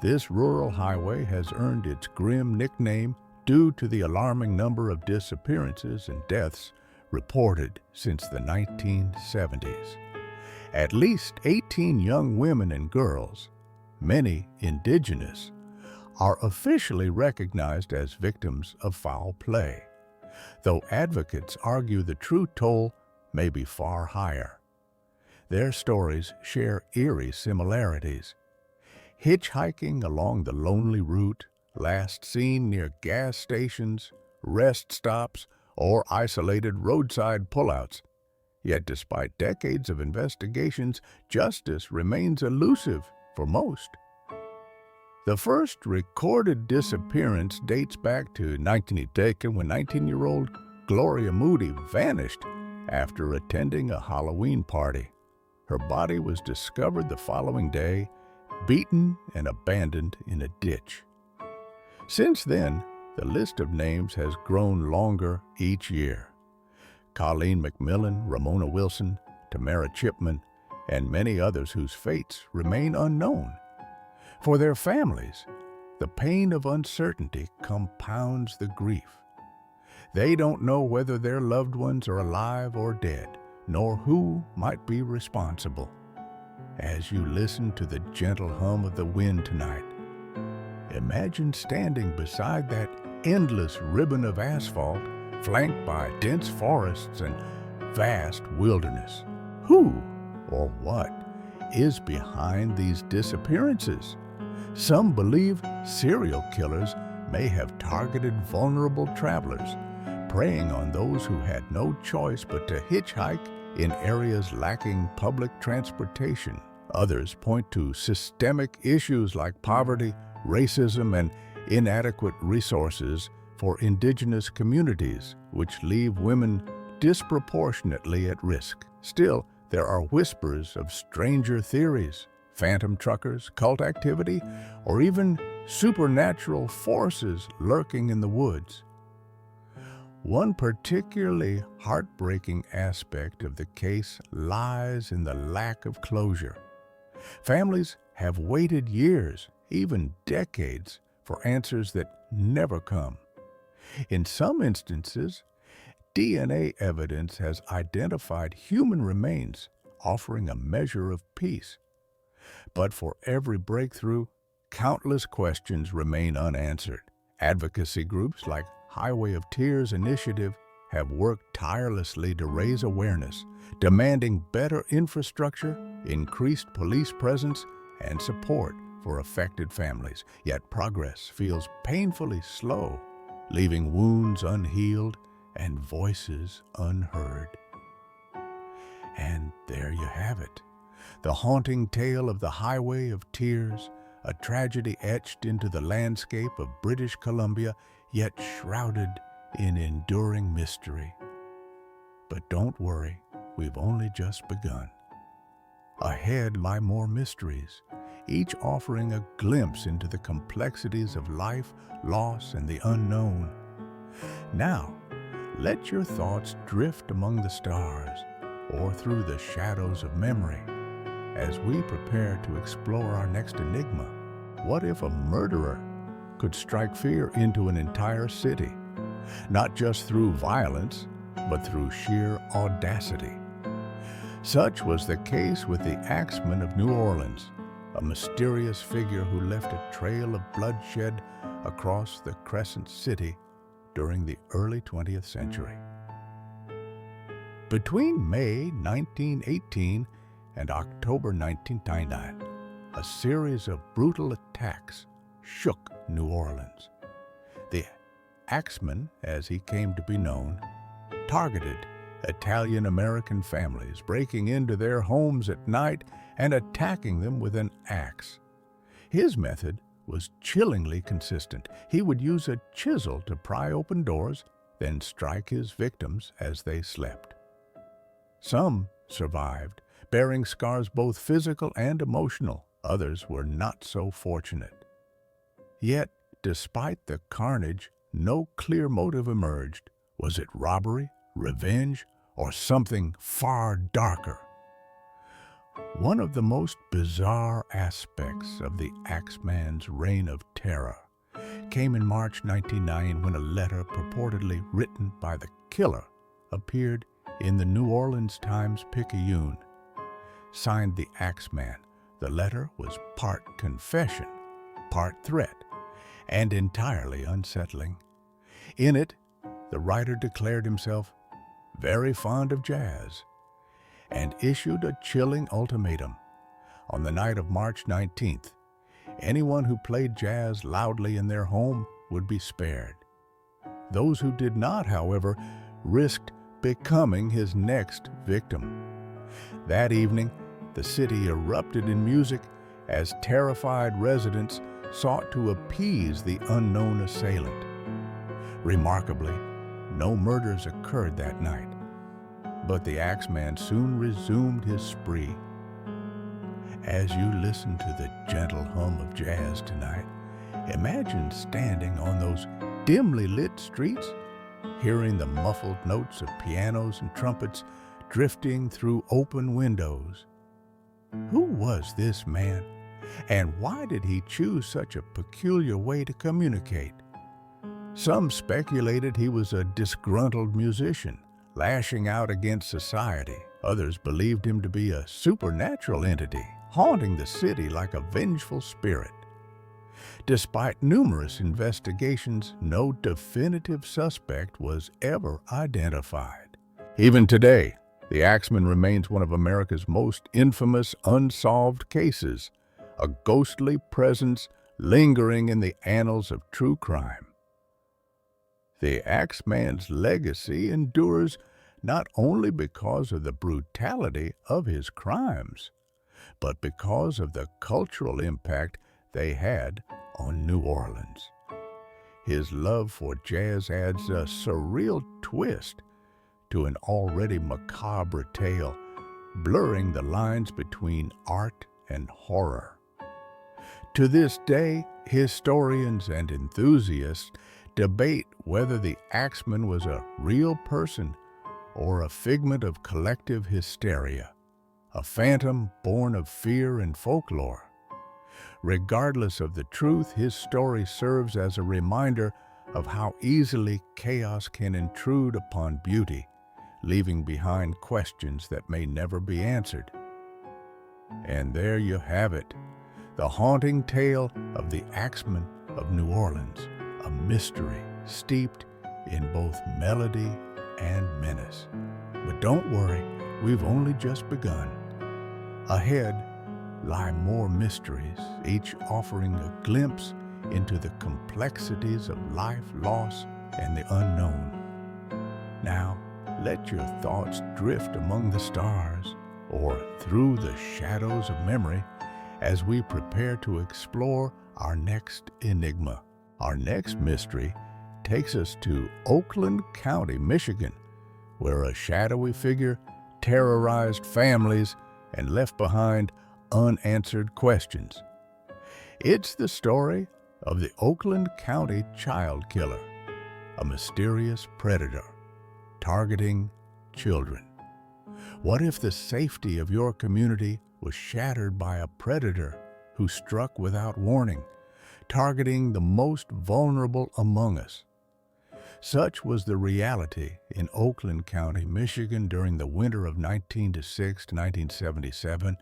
this rural highway has earned its grim nickname due to the alarming number of disappearances and deaths reported since the 1970s. At least 18 young women and girls, many indigenous, are officially recognized as victims of foul play, though advocates argue the true toll may be far higher. Their stories share eerie similarities. Hitchhiking along the lonely route, last seen near gas stations, rest stops, or isolated roadside pullouts, Yet despite decades of investigations, justice remains elusive for most. The first recorded disappearance dates back to 1980 when 19-year-old Gloria Moody vanished after attending a Halloween party. Her body was discovered the following day, beaten and abandoned in a ditch. Since then, the list of names has grown longer each year. Colleen McMillan, Ramona Wilson, Tamara Chipman, and many others whose fates remain unknown. For their families, the pain of uncertainty compounds the grief. They don't know whether their loved ones are alive or dead, nor who might be responsible. As you listen to the gentle hum of the wind tonight, imagine standing beside that endless ribbon of asphalt, flanked by dense forests and vast wilderness. Who or what is behind these disappearances? Some believe serial killers may have targeted vulnerable travelers, preying on those who had no choice but to hitchhike in areas lacking public transportation. Others point to systemic issues like poverty, racism, and inadequate resources for indigenous communities, which leave women disproportionately at risk. Still, there are whispers of stranger theories, phantom truckers, cult activity, or even supernatural forces lurking in the woods. One particularly heartbreaking aspect of the case lies in the lack of closure. Families have waited years, even decades, for answers that never come. In some instances, DNA evidence has identified human remains, offering a measure of peace. But for every breakthrough, countless questions remain unanswered. Advocacy groups like Highway of Tears Initiative have worked tirelessly to raise awareness, demanding better infrastructure, increased police presence, and support for affected families. Yet progress feels painfully slow, leaving wounds unhealed and voices unheard. And there you have it, the haunting tale of the Highway of Tears, a tragedy etched into the landscape of British Columbia, yet shrouded in enduring mystery. But don't worry, we've only just begun. Ahead lie more mysteries, each offering a glimpse into the complexities of life, loss, and the unknown. Now, let your thoughts drift among the stars or through the shadows of memory as we prepare to explore our next enigma. What if a murderer could strike fear into an entire city, not just through violence, but through sheer audacity? Such was the case with the Axeman of New Orleans, a mysterious figure who left a trail of bloodshed across the Crescent City during the early 20th century. Between May 1918 and October 1999, a series of brutal attacks shook New Orleans. The Axeman, as he came to be known, targeted Italian-American families, breaking into their homes at night and attacking them with an axe. His method was chillingly consistent. He would use a chisel to pry open doors, then strike his victims as they slept. Some survived, bearing scars both physical and emotional. Others were not so fortunate. Yet, despite the carnage, no clear motive emerged. Was it robbery, revenge, or something far darker? One of the most bizarre aspects of the Axeman's reign of terror came in March 1909 when a letter purportedly written by the killer appeared in the New Orleans Times-Picayune. Signed the Axeman, the letter was part confession, part threat, and entirely unsettling. In it, the writer declared himself very fond of jazz and issued a chilling ultimatum. On the night of March 19th, anyone who played jazz loudly in their home would be spared. Those who did not, however, risked becoming his next victim. That evening, the city erupted in music as terrified residents sought to appease the unknown assailant. Remarkably, no murders occurred that night, but the Axeman soon resumed his spree. As you listen to the gentle hum of jazz tonight, imagine standing on those dimly lit streets, hearing the muffled notes of pianos and trumpets drifting through open windows. Who was this man, and why did he choose such a peculiar way to communicate? Some speculated he was a disgruntled musician, lashing out against society. Others believed him to be a supernatural entity, haunting the city like a vengeful spirit. Despite numerous investigations, no definitive suspect was ever identified. Even today, the Axeman remains one of America's most infamous unsolved cases, a ghostly presence lingering in the annals of true crime. The Axeman's legacy endures not only because of the brutality of his crimes, but because of the cultural impact they had on New Orleans. His love for jazz adds a surreal twist to an already macabre tale, blurring the lines between art and horror. To this day, historians and enthusiasts debate whether the Axeman was a real person or a figment of collective hysteria, a phantom born of fear and folklore. Regardless of the truth, his story serves as a reminder of how easily chaos can intrude upon beauty, leaving behind questions that may never be answered. And there you have it, the haunting tale of the Axeman of New Orleans, a mystery steeped in both melody and menace. But don't worry, we've only just begun. Ahead lie more mysteries, each offering a glimpse into the complexities of life, loss, and the unknown. Now, let your thoughts drift among the stars or through the shadows of memory as we prepare to explore our next enigma. Our next mystery takes us to Oakland County, Michigan, where a shadowy figure terrorized families and left behind unanswered questions. It's the story of the Oakland County Child Killer, a mysterious predator targeting children. What if the safety of your community was shattered by a predator who struck without warning, targeting the most vulnerable among us? Such was the reality in Oakland County, Michigan during the winter of 1906 to 1977,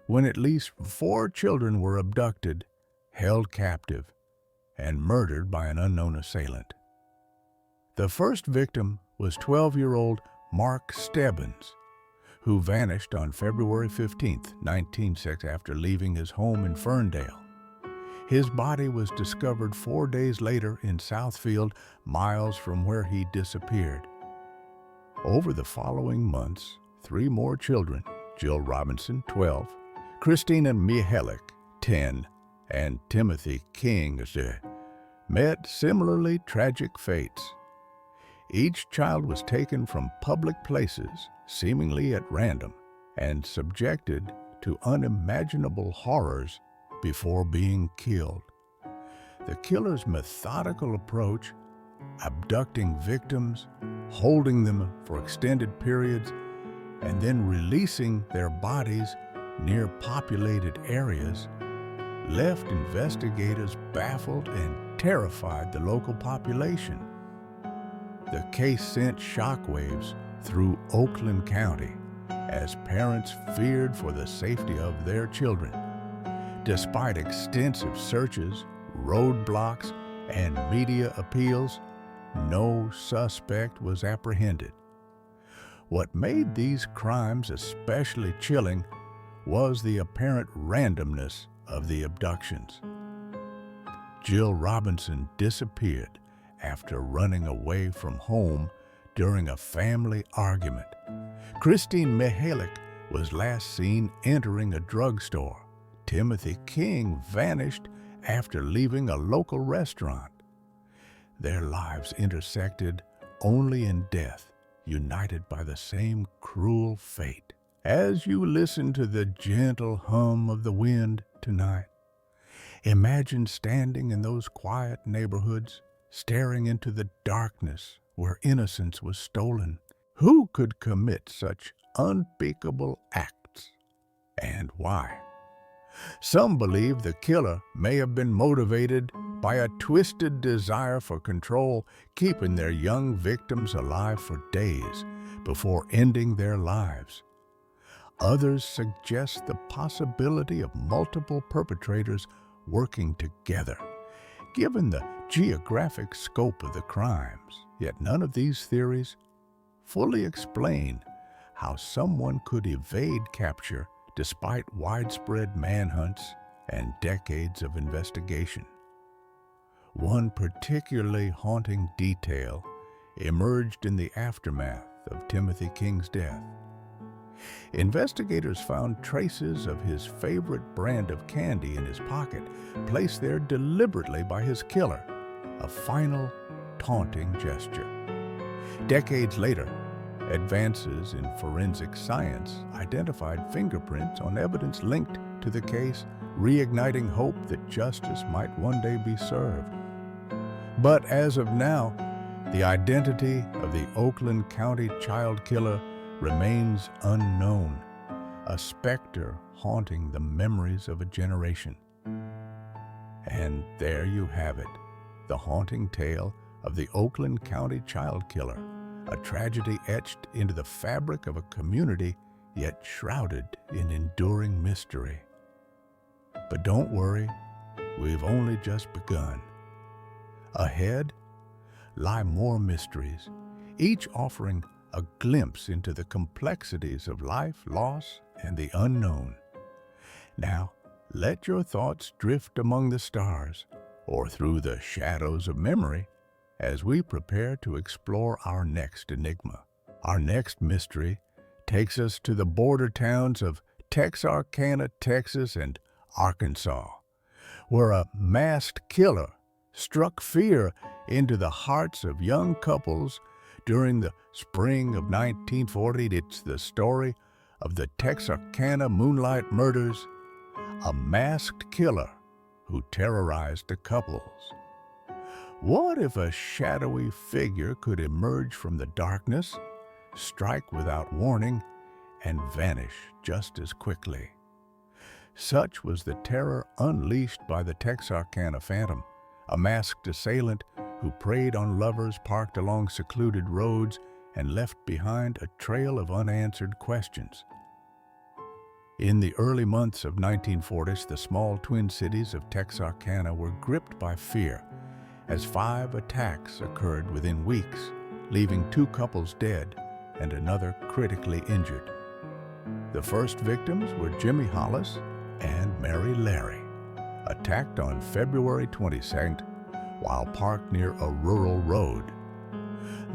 when at least 4 children were abducted, held captive, and murdered by an unknown assailant. The first victim was 12-year-old Mark Stebbins, who vanished on February 15, 1906, after leaving his home in Ferndale. His body was discovered 4 days later in Southfield, miles from where he disappeared. Over the following months, 3 more children, Jill Robinson, 12, Christina Mihalik, 10, and Timothy King, met similarly tragic fates. Each child was taken from public places, seemingly at random, and subjected to unimaginable horrors before being killed. The killer's methodical approach, abducting victims, holding them for extended periods, and then releasing their bodies near populated areas, left investigators baffled and terrified the local population. The case sent shockwaves through Oakland County as parents feared for the safety of their children. Despite extensive searches, roadblocks, and media appeals, no suspect was apprehended. What made these crimes especially chilling was the apparent randomness of the abductions. Jill Robinson disappeared after running away from home during a family argument. Christine Mihalik was last seen entering a drugstore. Timothy King vanished after leaving a local restaurant. Their lives intersected only in death, united by the same cruel fate. As you listen to the gentle hum of the wind tonight, imagine standing in those quiet neighborhoods, staring into the darkness where innocence was stolen. Who could commit such unspeakable acts, and why? Some believe the killer may have been motivated by a twisted desire for control, keeping their young victims alive for days before ending their lives. Others suggest the possibility of multiple perpetrators working together, given the geographic scope of the crimes. Yet none of these theories fully explain how someone could evade capture despite widespread manhunts and decades of investigation. One particularly haunting detail emerged in the aftermath of Timothy King's death. Investigators found traces of his favorite brand of candy in his pocket, placed there deliberately by his killer, a final taunting gesture. Decades later, advances in forensic science identified fingerprints on evidence linked to the case, reigniting hope that justice might one day be served. But as of now, the identity of the Oakland County Child Killer remains unknown, a specter haunting the memories of a generation. And there you have it, the haunting tale of the Oakland County Child Killer, a tragedy etched into the fabric of a community, yet shrouded in enduring mystery. But don't worry, we've only just begun. Ahead lie more mysteries, each offering a glimpse into the complexities of life, loss, and the unknown. Now, let your thoughts drift among the stars or through the shadows of memory as we prepare to explore our next enigma. Our next mystery takes us to the border towns of Texarkana, Texas, and Arkansas, where a masked killer struck fear into the hearts of young couples during the spring of 1940. It's the story of the Texarkana Moonlight Murders, a masked killer who terrorized the couples. What if a shadowy figure could emerge from the darkness, strike without warning, and vanish just as quickly? Such was the terror unleashed by the Texarkana Phantom, a masked assailant who preyed on lovers parked along secluded roads and left behind a trail of unanswered questions. In the early months of 1940s, the small twin cities of Texarkana were gripped by fear as 5 attacks occurred within weeks, leaving 2 couples dead and another critically injured. The first victims were Jimmy Hollis and Mary Larry, attacked on February 22nd while parked near a rural road.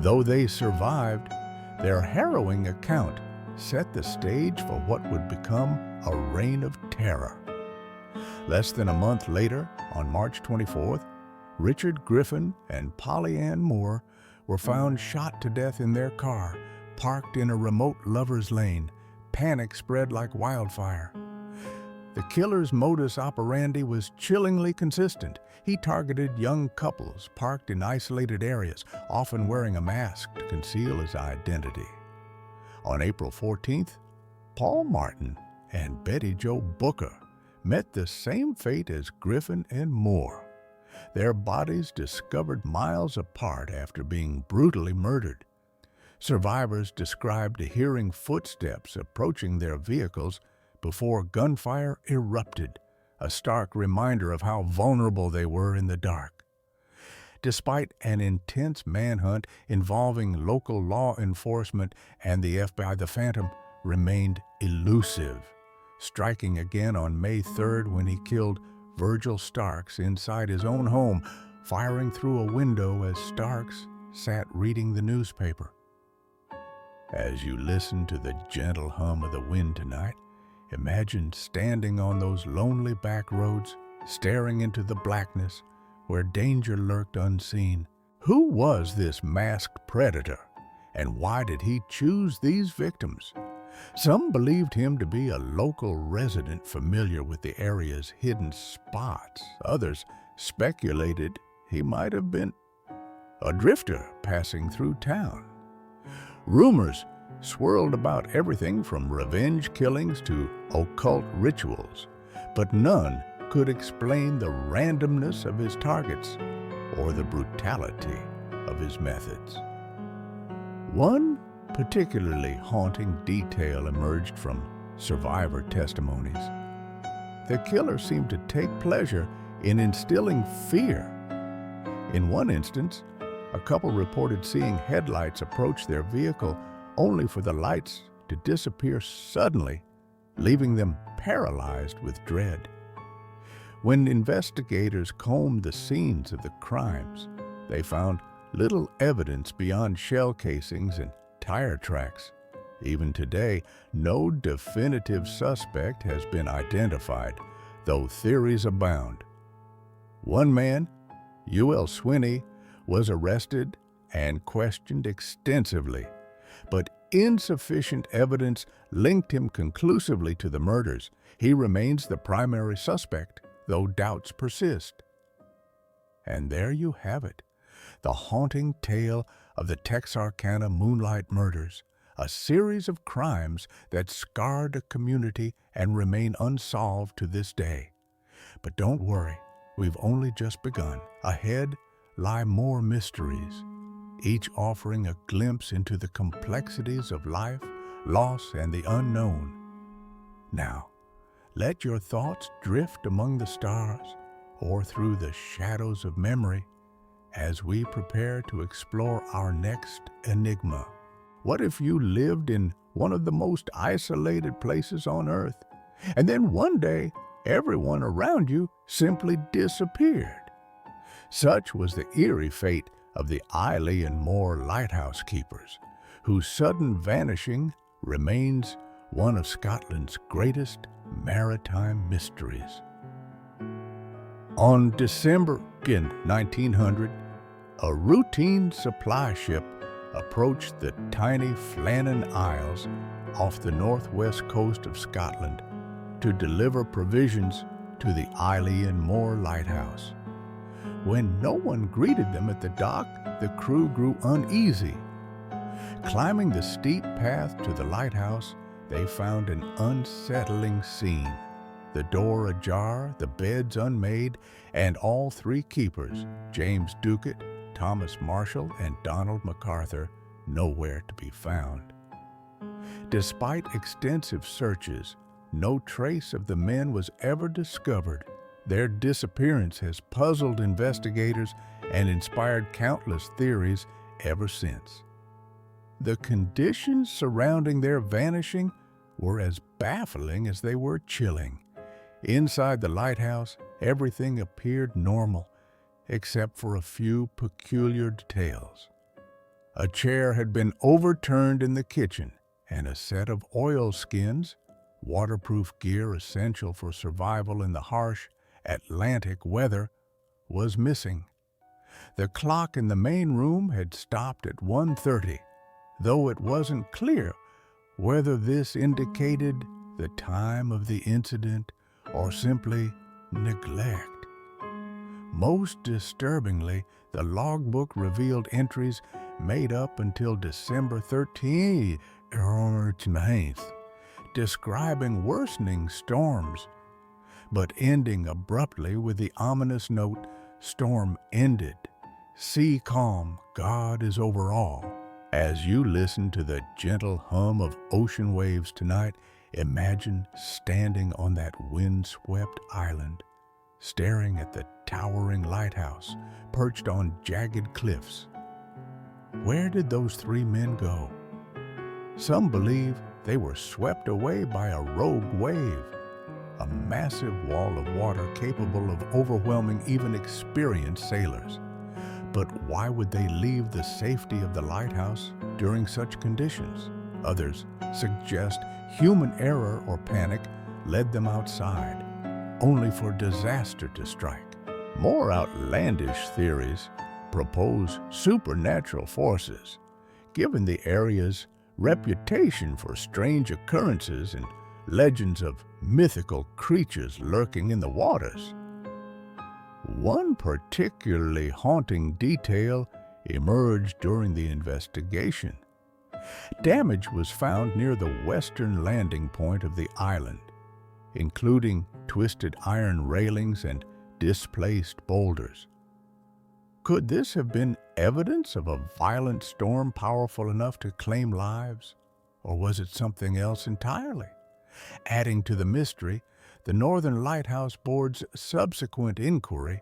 Though they survived, their harrowing account set the stage for what would become a reign of terror. Less than a month later, on March 24th, Richard Griffin and Eilean Mor were found shot to death in their car, parked in a remote lover's lane. Panic spread like wildfire. The killer's modus operandi was chillingly consistent. He targeted young couples parked in isolated areas, often wearing a mask to conceal his identity. On April 14th, Paul Martin and Betty Jo Booker met the same fate as Griffin and Mor. Their bodies discovered miles apart after being brutally murdered. Survivors described hearing footsteps approaching their vehicles before gunfire erupted, a stark reminder of how vulnerable they were in the dark. Despite an intense manhunt involving local law enforcement and the FBI, the Phantom remained elusive, striking again on May 3rd when he killed Virgil Starks inside his own home, firing through a window as Starks sat reading the newspaper. As you listen to the gentle hum of the wind tonight, imagine standing on those lonely back roads, staring into the blackness where danger lurked unseen. Who was this masked predator, and why did he choose these victims? Some believed him to be a local resident familiar with the area's hidden spots. Others speculated he might have been a drifter passing through town. Rumors swirled about everything from revenge killings to occult rituals, but none could explain the randomness of his targets or the brutality of his methods. One particularly haunting detail emerged from survivor testimonies. The killer seemed to take pleasure in instilling fear. In one instance, a couple reported seeing headlights approach their vehicle only for the lights to disappear suddenly, leaving them paralyzed with dread. When investigators combed the scenes of the crimes, they found little evidence beyond shell casings and tire tracks. Even today, no definitive suspect has been identified, though theories abound. One man, U.L. Swinney, was arrested and questioned extensively, but insufficient evidence linked him conclusively to the murders. He remains the primary suspect, though doubts persist. And there you have it, the haunting tale of the Texarkana Moonlight Murders, a series of crimes that scarred a community and remain unsolved to this day. But don't worry, we've only just begun. Ahead lie more mysteries, each offering a glimpse into the complexities of life, loss, and the unknown. Now, let your thoughts drift among the stars or through the shadows of memory as we prepare to explore our next enigma. What if you lived in one of the most isolated places on Earth, and then one day everyone around you simply disappeared? Such was the eerie fate of the Eilean Mor Lighthouse Keepers, whose sudden vanishing remains one of Scotland's greatest maritime mysteries. On December 1900, a routine supply ship approached the tiny Flannan Isles off the northwest coast of Scotland to deliver provisions to the Eilean Mor Lighthouse. When no one greeted them at the dock, the crew grew uneasy. Climbing the steep path to the lighthouse, they found an unsettling scene. The door ajar, the beds unmade, and all three keepers, James Ducat, Thomas Marshall, and Donald MacArthur, nowhere to be found. Despite extensive searches, no trace of the men was ever discovered. Their disappearance has puzzled investigators and inspired countless theories ever since. The conditions surrounding their vanishing were as baffling as they were chilling. Inside the lighthouse, everything appeared normal, except for a few peculiar details. A chair had been overturned in the kitchen, and a set of oilskins, waterproof gear essential for survival in the harsh Atlantic weather, was missing. The clock in the main room had stopped at 1:30, though it wasn't clear whether this indicated the time of the incident or simply neglect. Most disturbingly, the logbook revealed entries made up until December 13th, describing worsening storms, but ending abruptly with the ominous note, "Storm ended. Sea calm. God is over all." As you listen to the gentle hum of ocean waves tonight, imagine standing on that wind-swept island, staring at the towering lighthouse perched on jagged cliffs. Where did those three men go? Some believe they were swept away by a rogue wave, a massive wall of water capable of overwhelming even experienced sailors. But why would they leave the safety of the lighthouse during such conditions? Others suggest human error or panic led them outside, only for disaster to strike. More outlandish theories propose supernatural forces, given the area's reputation for strange occurrences and legends of mythical creatures lurking in the waters. One particularly haunting detail emerged during the investigation. Damage was found near the western landing point of the island, including twisted iron railings and displaced boulders. Could this have been evidence of a violent storm powerful enough to claim lives, or was it something else entirely? Adding to the mystery, the Northern Lighthouse Board's subsequent inquiry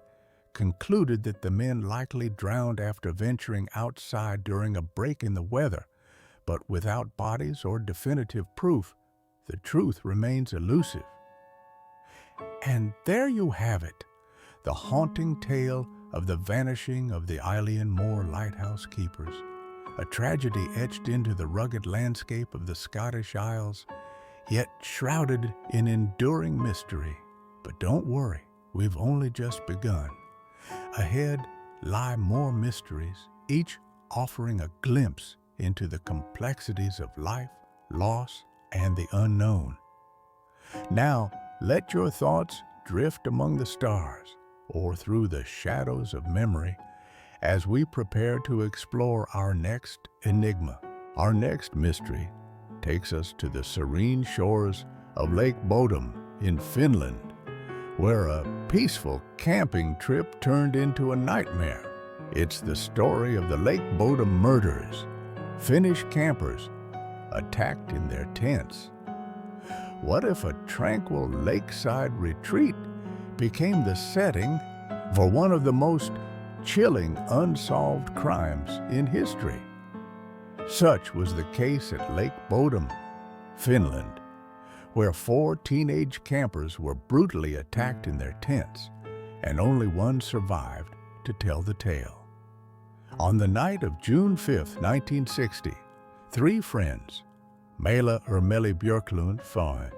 concluded that the men likely drowned after venturing outside during a break in the weather, but without bodies or definitive proof, the truth remains elusive. And there you have it, the haunting tale of the vanishing of the Eilean Mor Lighthouse Keepers, a tragedy etched into the rugged landscape of the Scottish Isles, yet shrouded in enduring mystery. But don't worry, we've only just begun. Ahead lie more mysteries, each offering a glimpse into the complexities of life, loss, and the unknown. Now, let your thoughts drift among the stars or through the shadows of memory as we prepare to explore our next enigma. Our next mystery takes us to the serene shores of Lake Bodom in Finland, where a peaceful camping trip turned into a nightmare. It's the story of the Lake Bodom Murders, Finnish campers attacked in their tents. What if a tranquil lakeside retreat became the setting for one of the most chilling unsolved crimes in history? Such was the case at Lake Bodom, Finland, where 4 teenage campers were brutally attacked in their tents, and only one survived to tell the tale. On the night of June 5, 1960, 3 friends, Mela Ermeli Björklund Faun,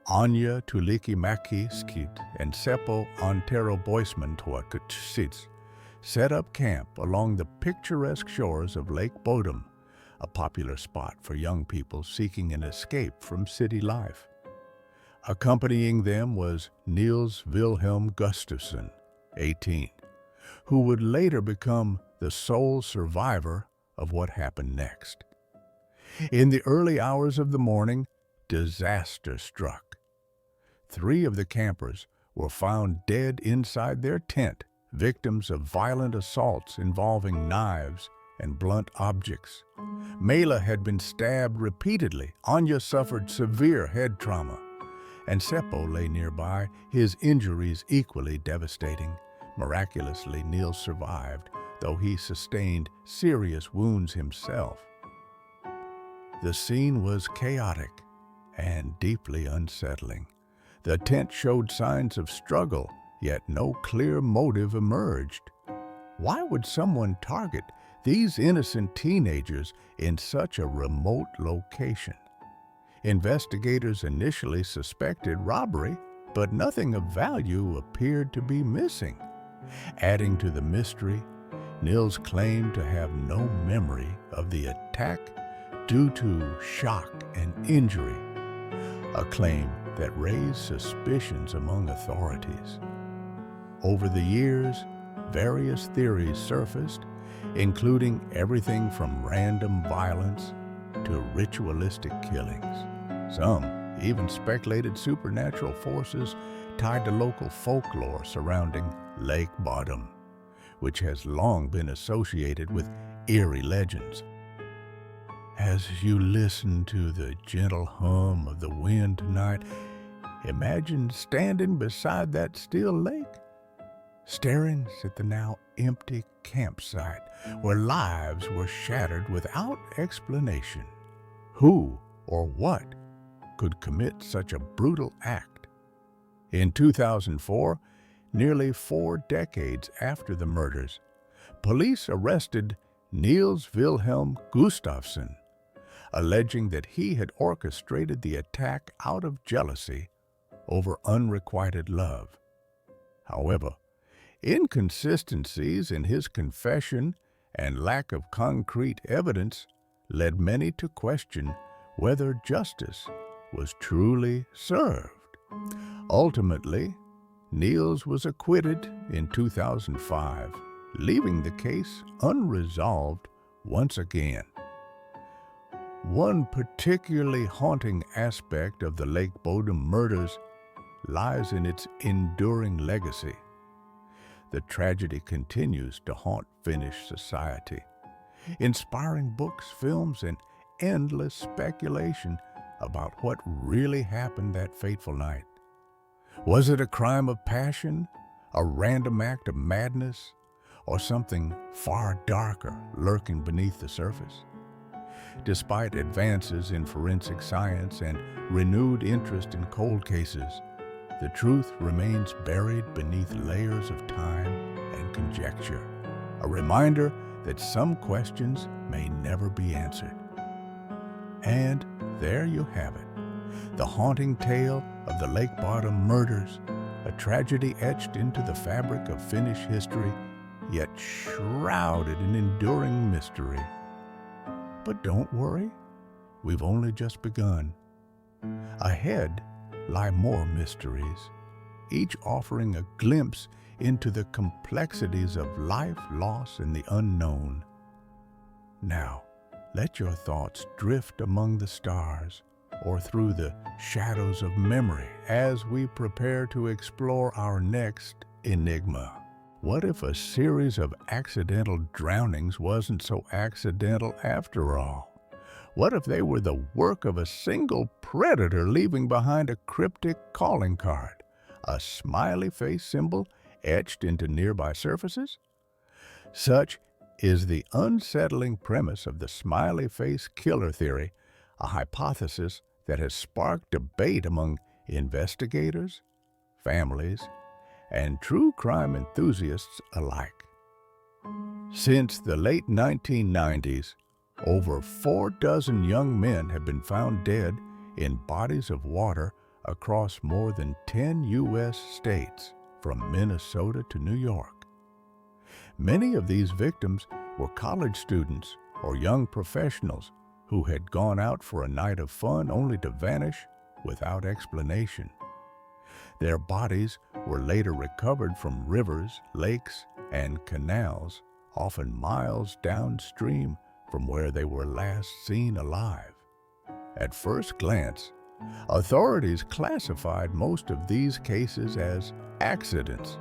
Anja Tulikimäki Skit, and Seppo Antero Boisman Tuakutsit, set up camp along the picturesque shores of Lake Bodom, a popular spot for young people seeking an escape from city life. Accompanying them was Niels Wilhelm Gustafsson, 18, who would later become the sole survivor of what happened next. In the early hours of the morning, disaster struck. 3 of the campers were found dead inside their tent, victims of violent assaults involving knives and blunt objects. Mela had been stabbed repeatedly. Anja suffered severe head trauma, and Seppo lay nearby, his injuries equally devastating. Miraculously, Niels survived, though he sustained serious wounds himself. The scene was chaotic and deeply unsettling. The tent showed signs of struggle, yet no clear motive emerged. Why would someone target these innocent teenagers in such a remote location? Investigators initially suspected robbery, but nothing of value appeared to be missing. Adding to the mystery, Niels claimed to have no memory of the attack due to shock and injury, a claim that raised suspicions among authorities. Over the years, various theories surfaced, including everything from random violence to ritualistic killings. Some even speculated supernatural forces tied to local folklore surrounding Lake Bodom, which has long been associated with eerie legends. As you listen to the gentle hum of the wind tonight, imagine standing beside that still lake, staring at the now empty campsite where lives were shattered without explanation. Who or what could commit such a brutal act? In 2004, nearly 4 decades after the murders, police arrested Niels Wilhelm Gustafsson, alleging that he had orchestrated the attack out of jealousy over unrequited love. However, inconsistencies in his confession and lack of concrete evidence led many to question whether justice was truly served. Ultimately, Niels was acquitted in 2005, leaving the case unresolved once again. One particularly haunting aspect of the Lake Bodom murders lies in its enduring legacy. The tragedy continues to haunt Finnish society, inspiring books, films, and endless speculation about what really happened that fateful night. Was it a crime of passion, a random act of madness, or something far darker lurking beneath the surface? Despite advances in forensic science and renewed interest in cold cases, the truth remains buried beneath layers of time and conjecture, a reminder that some questions may never be answered. And there you have it, the haunting tale of the Lake Bodom murders, a tragedy etched into the fabric of Finnish history, yet shrouded in enduring mystery. But don't worry, we've only just begun. Ahead lie more mysteries, each offering a glimpse into the complexities of life, loss, and the unknown. Now, let your thoughts drift among the stars or through the shadows of memory as we prepare to explore our next enigma. What if a series of accidental drownings wasn't so accidental after all? What if they were the work of a single predator leaving behind a cryptic calling card, a smiley face symbol etched into nearby surfaces? Such is the unsettling premise of the Smiley Face Killer Theory, a hypothesis that has sparked debate among investigators, families, and true crime enthusiasts alike. Since the late 1990s, over 4 dozen young men have been found dead in bodies of water across more than 10 U.S. states, from Minnesota to New York. Many of these victims were college students or young professionals who had gone out for a night of fun only to vanish without explanation. Their bodies were later recovered from rivers, lakes, and canals, often miles downstream from where they were last seen alive. At first glance, authorities classified most of these cases as accidents,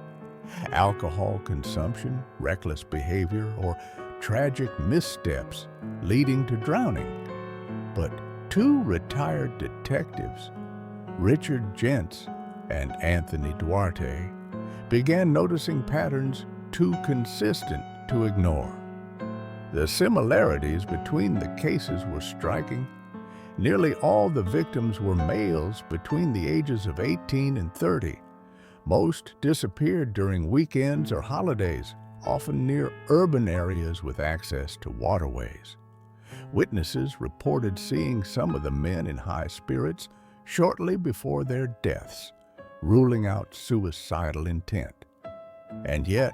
alcohol consumption, reckless behavior, or tragic missteps leading to drowning. But 2 retired detectives, Richard Gents and Anthony Duarte, began noticing patterns too consistent to ignore. The similarities between the cases were striking. Nearly all the victims were males between the ages of 18 and 30. Most disappeared during weekends or holidays, often near urban areas with access to waterways. Witnesses reported seeing some of the men in high spirits shortly before their deaths, ruling out suicidal intent. And yet,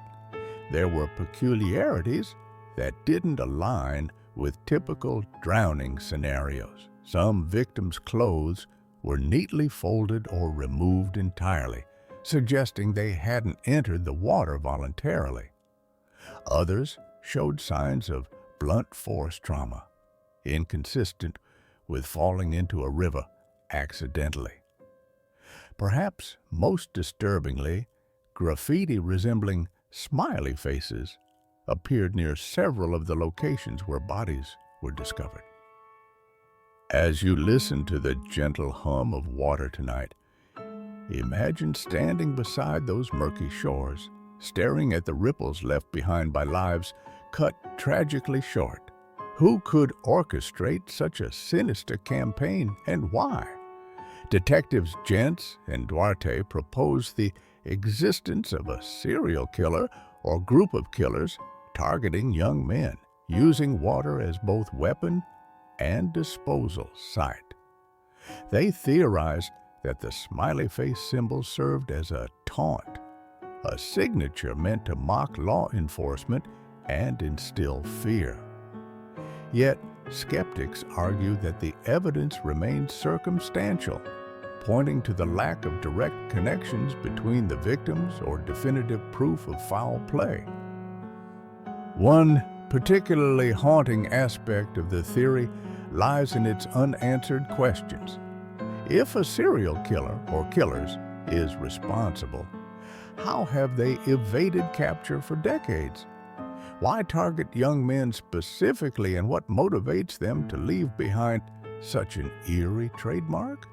there were peculiarities that didn't align with typical drowning scenarios. Some victims' clothes were neatly folded or removed entirely, suggesting they hadn't entered the water voluntarily. Others showed signs of blunt force trauma, inconsistent with falling into a river accidentally. Perhaps most disturbingly, graffiti resembling smiley faces appeared near several of the locations where bodies were discovered. As you listen to the gentle hum of water tonight, imagine standing beside those murky shores, staring at the ripples left behind by lives cut tragically short. Who could orchestrate such a sinister campaign, and why? Detectives Gents and Duarte proposed the existence of a serial killer or group of killers targeting young men, using water as both weapon and disposal site. They theorized that the smiley face symbol served as a taunt, a signature meant to mock law enforcement and instill fear. Yet, skeptics argue that the evidence remains circumstantial, pointing to the lack of direct connections between the victims or definitive proof of foul play. One particularly haunting aspect of the theory lies in its unanswered questions. If a serial killer or killers is responsible, how have they evaded capture for decades? Why target young men specifically, and what motivates them to leave behind such an eerie trademark?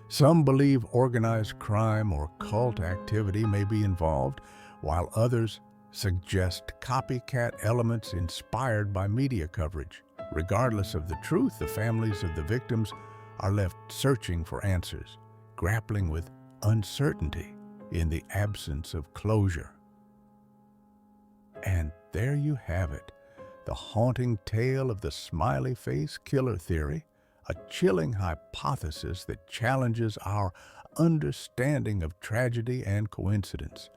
Some believe organized crime or cult activity may be involved, while others suggest copycat elements inspired by media coverage. Regardless of the truth, the families of the victims are left searching for answers, grappling with uncertainty in the absence of closure. And there you have it, the haunting tale of the Smiley Face Killer Theory, a chilling hypothesis that challenges our understanding of tragedy and coincidence.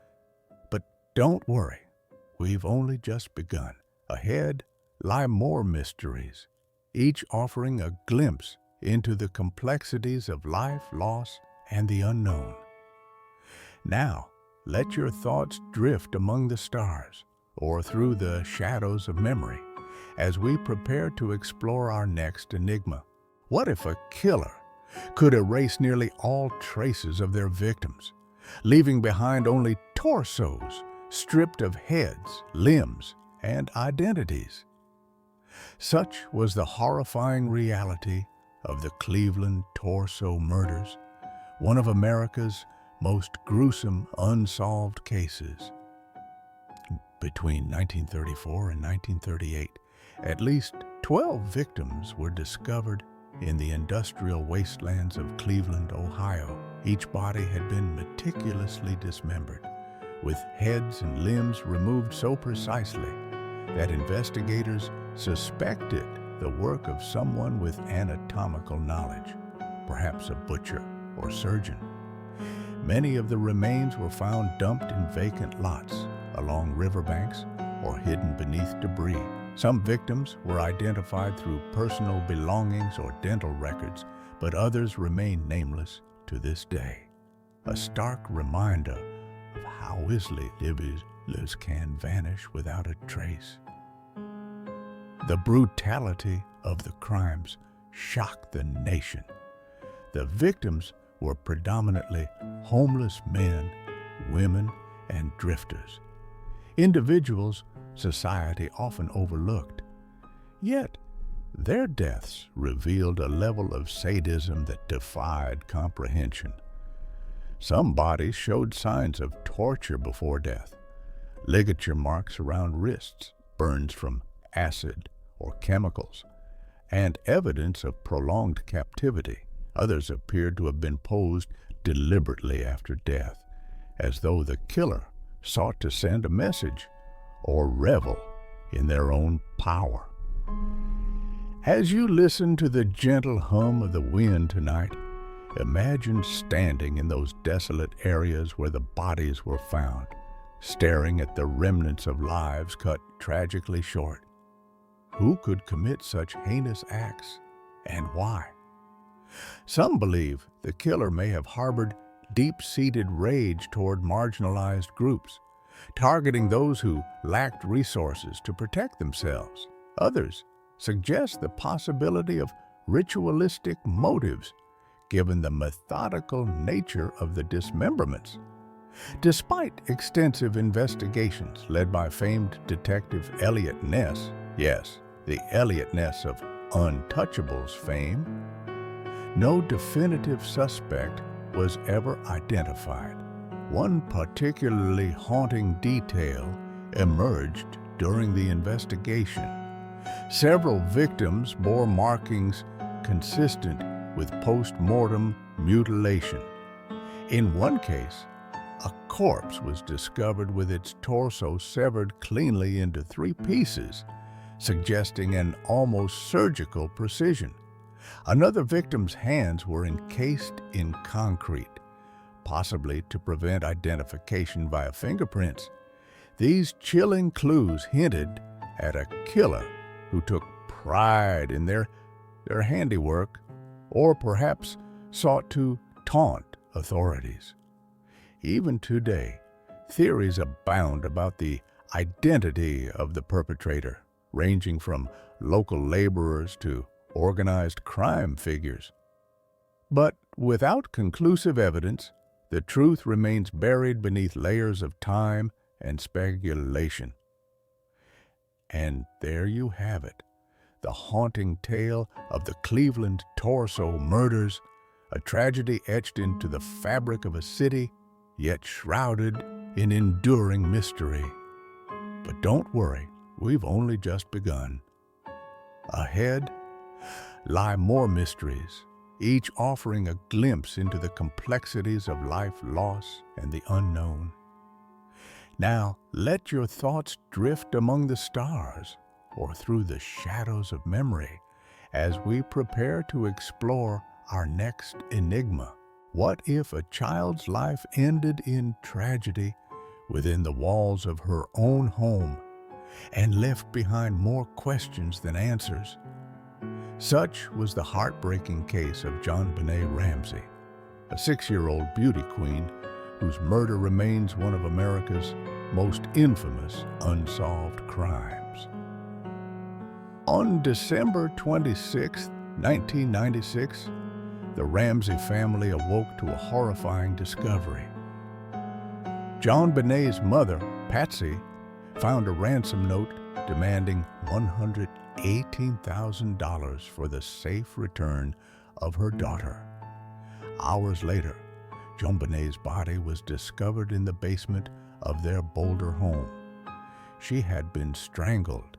But don't worry, we've only just begun. Ahead lie more mysteries, each offering a glimpse into the complexities of life, loss, and the unknown. Now, let your thoughts drift among the stars or through the shadows of memory as we prepare to explore our next enigma. What if a killer could erase nearly all traces of their victims, leaving behind only torsos stripped of heads, limbs, and identities? Such was the horrifying reality of the Cleveland Torso Murders, one of America's most gruesome unsolved cases. Between 1934 and 1938, at least 12 victims were discovered in the industrial wastelands of Cleveland, Ohio. Each body had been meticulously dismembered, with heads and limbs removed so precisely that investigators suspected the work of someone with anatomical knowledge, perhaps a butcher or surgeon. Many of the remains were found dumped in vacant lots, along riverbanks, or hidden beneath debris. Some victims were identified through personal belongings or dental records, but others remain nameless to this day. A stark reminder of how easily lives can vanish without a trace. The brutality of the crimes shocked the nation. The victims were predominantly homeless men, women, and drifters, individuals society often overlooked. Yet, their deaths revealed a level of sadism that defied comprehension. Some bodies showed signs of torture before death, ligature marks around wrists, burns from acid or chemicals, and evidence of prolonged captivity. Others appeared to have been posed deliberately after death, as though the killer sought to send a message or revel in their own power. As you listen to the gentle hum of the wind tonight, imagine standing in those desolate areas where the bodies were found, staring at the remnants of lives cut tragically short. Who could commit such heinous acts, and why? Some believe the killer may have harbored deep-seated rage toward marginalized groups, targeting those who lacked resources to protect themselves. Others suggest the possibility of ritualistic motives, given the methodical nature of the dismemberments. Despite extensive investigations led by famed detective Eliot Ness, yes, the Eliot Ness of Untouchables fame, no definitive suspect was ever identified. One particularly haunting detail emerged during the investigation. Several victims bore markings consistent with post-mortem mutilation. In one case, a corpse was discovered with its torso severed cleanly into 3 pieces, suggesting an almost surgical precision. Another victim's hands were encased in concrete, possibly to prevent identification via fingerprints. These chilling clues hinted at a killer who took pride in their handiwork, or perhaps sought to taunt authorities. Even today, theories abound about the identity of the perpetrator, ranging from local laborers to organized crime figures. But without conclusive evidence, the truth remains buried beneath layers of time and speculation. And there you have it, the haunting tale of the Cleveland Torso Murders, a tragedy etched into the fabric of a city, yet shrouded in enduring mystery. But don't worry, we've only just begun. Ahead lie more mysteries, each offering a glimpse into the complexities of life, loss, and the unknown. Now, let your thoughts drift among the stars or through the shadows of memory as we prepare to explore our next enigma. What if a child's life ended in tragedy within the walls of her own home and left behind more questions than answers? Such was the heartbreaking case of JonBenét Ramsey, a 6-year-old beauty queen whose murder remains one of America's most infamous unsolved crimes. On December 26, 1996, the Ramsey family awoke to a horrifying discovery. JonBenét's mother, Patsy, found a ransom note demanding $118,000 for the safe return of her daughter. Hours later, JonBenét's body was discovered in the basement of their Boulder home. She had been strangled,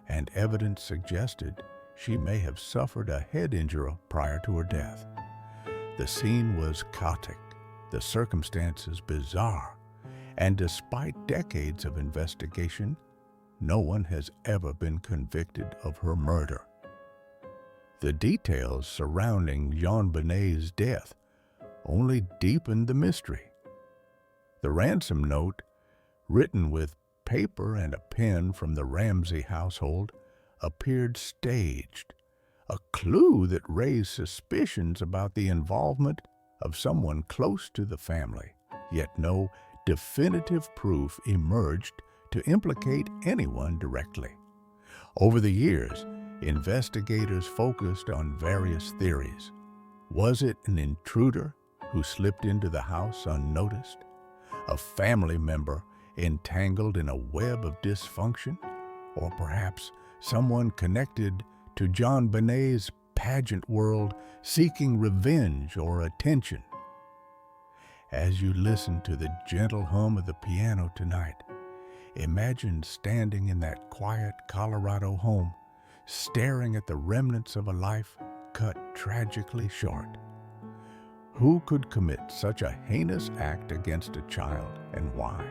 and evidence suggested she may have suffered a head injury prior to her death. The scene was chaotic, the circumstances bizarre, and despite decades of investigation, no one has ever been convicted of her murder. The details surrounding JonBenét's death only deepened the mystery. The ransom note, written with paper and a pen from the Ramsey household, appeared staged, a clue that raised suspicions about the involvement of someone close to the family, yet no definitive proof emerged to implicate anyone directly. Over the years, investigators focused on various theories. Was it an intruder who slipped into the house unnoticed? A family member entangled in a web of dysfunction? Or perhaps someone connected to JonBenét's pageant world seeking revenge or attention? As you listen to the gentle hum of the piano tonight, imagine standing in that quiet Colorado home, staring at the remnants of a life cut tragically short. Who could commit such a heinous act against a child, and why?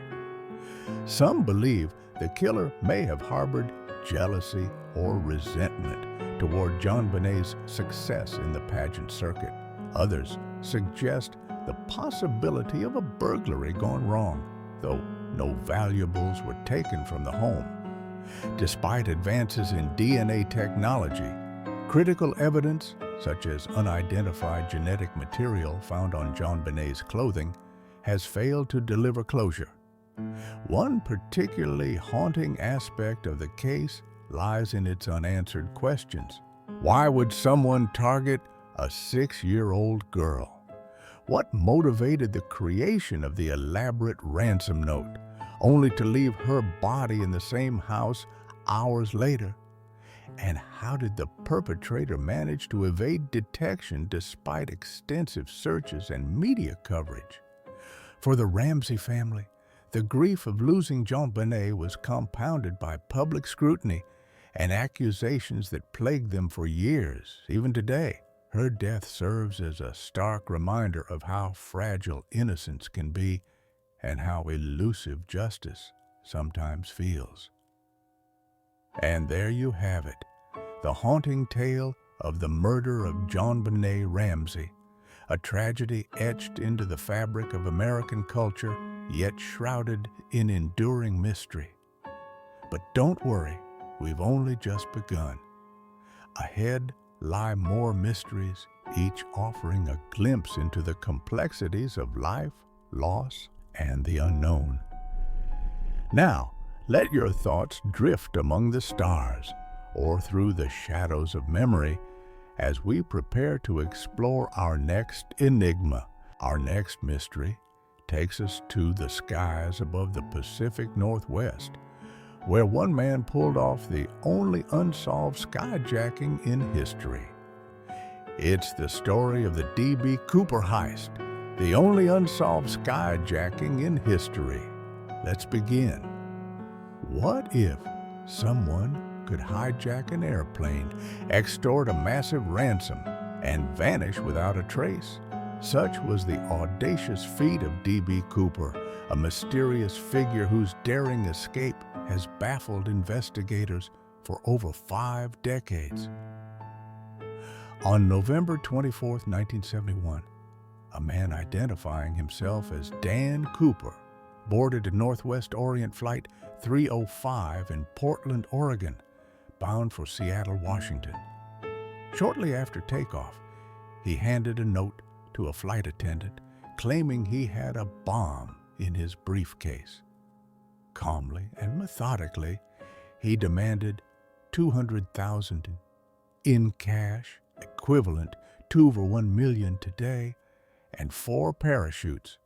Some believe the killer may have harbored jealousy or resentment toward JonBenét's success in the pageant circuit. Others suggest the possibility of a burglary gone wrong, though no valuables were taken from the home. Despite advances in DNA technology, critical evidence, such as unidentified genetic material found on JonBenét's clothing, has failed to deliver closure. One particularly haunting aspect of the case lies in its unanswered questions. Why would someone target a 6-year-old girl? What motivated the creation of the elaborate ransom note, only to leave her body in the same house hours later? And how did the perpetrator manage to evade detection despite extensive searches and media coverage? For the Ramsey family, the grief of losing JonBenét was compounded by public scrutiny and accusations that plagued them for years, even today. Her death serves as a stark reminder of how fragile innocence can be and how elusive justice sometimes feels. And there you have it, the haunting tale of the murder of JonBenét Ramsey, a tragedy etched into the fabric of American culture, yet shrouded in enduring mystery. But don't worry, we've only just begun. Ahead lie more mysteries, each offering a glimpse into the complexities of life, loss, and the unknown. Now, let your thoughts drift among the stars or through the shadows of memory as we prepare to explore our next enigma. Our next mystery takes us to the skies above the Pacific Northwest, where one man pulled off the only unsolved skyjacking in history. It's the story of the D.B. Cooper heist, the only unsolved skyjacking in history. Let's begin. What if someone could hijack an airplane, extort a massive ransom, and vanish without a trace? Such was the audacious feat of D.B. Cooper, a mysterious figure whose daring escape has baffled investigators for over 5 decades. On November 24, 1971, a man identifying himself as Dan Cooper boarded a Northwest Orient Flight 305 in Portland, Oregon, bound for Seattle, Washington. Shortly after takeoff, he handed a note to a flight attendant claiming he had a bomb in his briefcase. Calmly and methodically, he demanded $200,000 in cash, equivalent to over $1 million today, and 4 parachutes.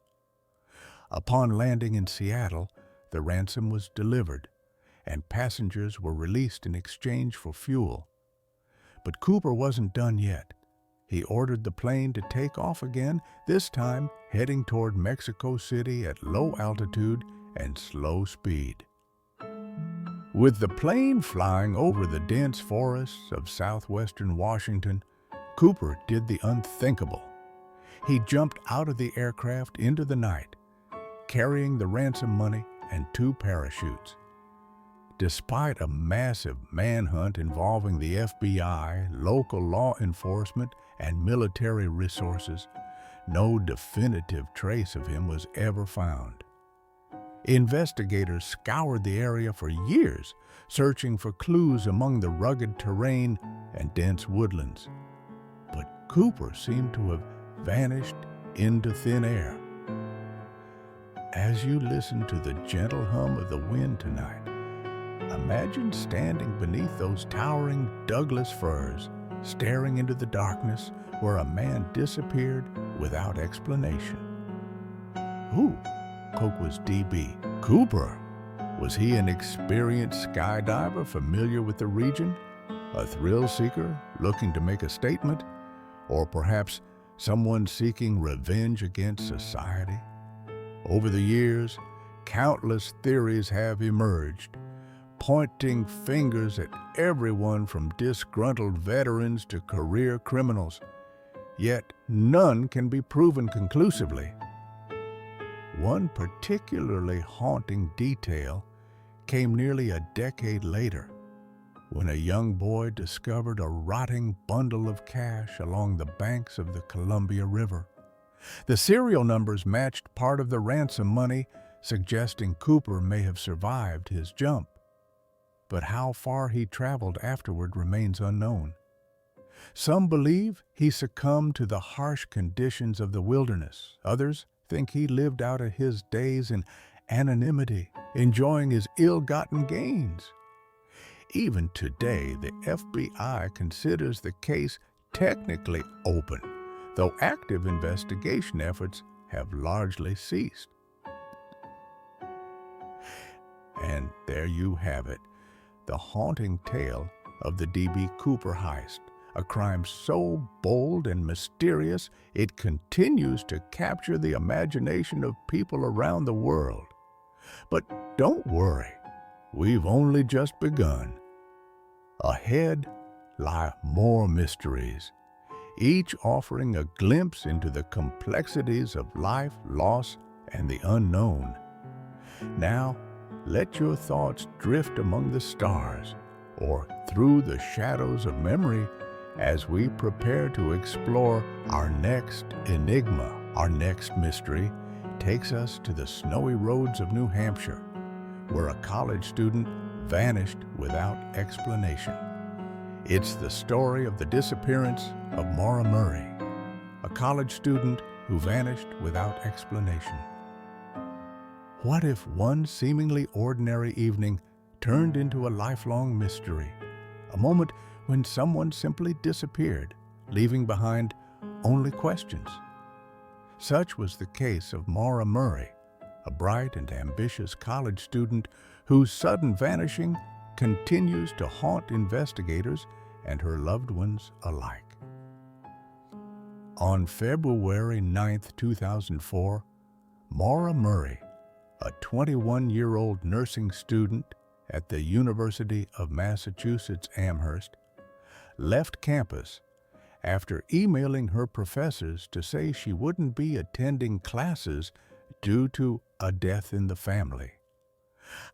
Upon landing in Seattle, the ransom was delivered, and passengers were released in exchange for fuel. But Cooper wasn't done yet. He ordered the plane to take off again, this time heading toward Mexico City at low altitude and slow speed. With the plane flying over the dense forests of southwestern Washington, Cooper did the unthinkable. He jumped out of the aircraft into the night, carrying the ransom money and 2 parachutes. Despite a massive manhunt involving the FBI, local law enforcement, and military resources, no definitive trace of him was ever found. Investigators scoured the area for years, searching for clues among the rugged terrain and dense woodlands. But Cooper seemed to have vanished into thin air. As you listen to the gentle hum of the wind tonight, imagine standing beneath those towering Douglas firs, staring into the darkness where a man disappeared without explanation. Who was D.B. Cooper? Was he an experienced skydiver familiar with the region, a thrill seeker looking to make a statement, or perhaps someone seeking revenge against society? Over the years, countless theories have emerged, pointing fingers at everyone from disgruntled veterans to career criminals. Yet none can be proven conclusively. One particularly haunting detail came nearly a decade later, when a young boy discovered a rotting bundle of cash along the banks of the Columbia River. The serial numbers matched part of the ransom money, suggesting Cooper may have survived his jump. But how far he traveled afterward remains unknown. Some believe he succumbed to the harsh conditions of the wilderness. Others think he lived out his days in anonymity, enjoying his ill-gotten gains. Even today, the FBI considers the case technically open, though active investigation efforts have largely ceased. And there you have it, the haunting tale of the D.B. Cooper heist, a crime so bold and mysterious it continues to capture the imagination of people around the world. But don't worry, we've only just begun. Ahead lie more mysteries, each offering a glimpse into the complexities of life, loss, and the unknown. Now, let your thoughts drift among the stars or through the shadows of memory as we prepare to explore our next enigma. Our next mystery takes us to the snowy roads of New Hampshire, where a college student vanished without explanation. It's the story of the disappearance of Maura Murray, a college student who vanished without explanation. What if one seemingly ordinary evening turned into a lifelong mystery, a moment when someone simply disappeared, leaving behind only questions? Such was the case of Maura Murray, a bright and ambitious college student whose sudden vanishing continues to haunt investigators and her loved ones alike. On February 9, 2004, Maura Murray, a 21-year-old nursing student at the University of Massachusetts Amherst, left campus after emailing her professors to say she wouldn't be attending classes due to a death in the family.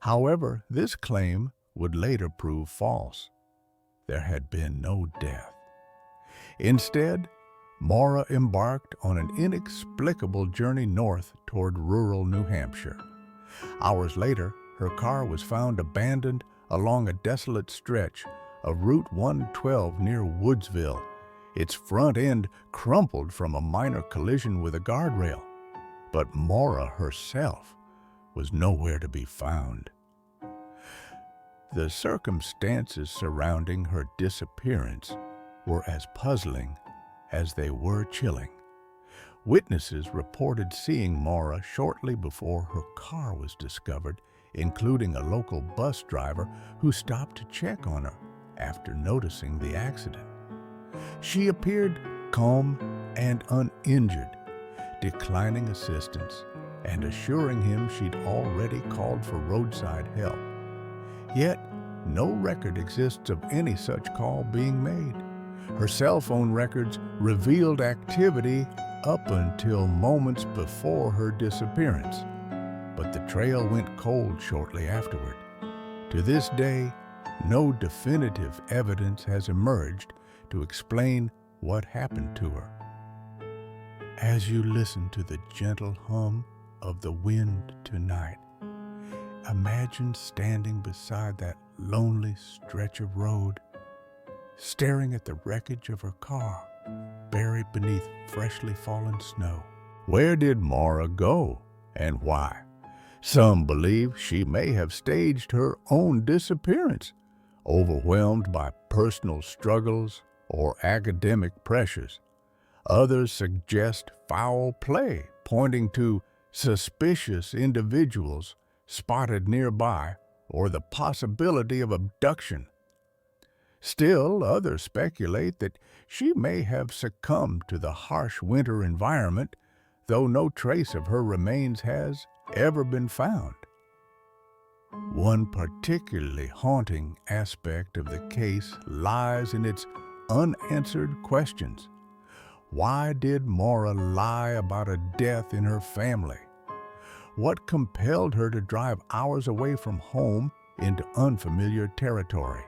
However, this claim would later prove false. There had been no death. Instead, Maura embarked on an inexplicable journey north toward rural New Hampshire. Hours later, her car was found abandoned along a desolate stretch of Route 112 near Woodsville, its front end crumpled from a minor collision with a guardrail. But Maura herself was nowhere to be found. The circumstances surrounding her disappearance were as puzzling as they were chilling. Witnesses reported seeing Maura shortly before her car was discovered, including a local bus driver who stopped to check on her after noticing the accident. She appeared calm and uninjured, declining assistance and assuring him she'd already called for roadside help. Yet, no record exists of any such call being made. Her cell phone records revealed activity up until moments before her disappearance, but the trail went cold shortly afterward. To this day, no definitive evidence has emerged to explain what happened to her. As you listen to the gentle hum of the wind tonight, imagine standing beside that lonely stretch of road, staring at the wreckage of her car, buried beneath freshly fallen snow. Where did Maura go, and why? Some believe she may have staged her own disappearance, overwhelmed by personal struggles or academic pressures. Others suggest foul play, pointing to suspicious individuals spotted nearby or the possibility of abduction. Still, others speculate that she may have succumbed to the harsh winter environment, though no trace of her remains has ever been found. One particularly haunting aspect of the case lies in its unanswered questions. Why did Maura lie about a death in her family? What compelled her to drive hours away from home into unfamiliar territory?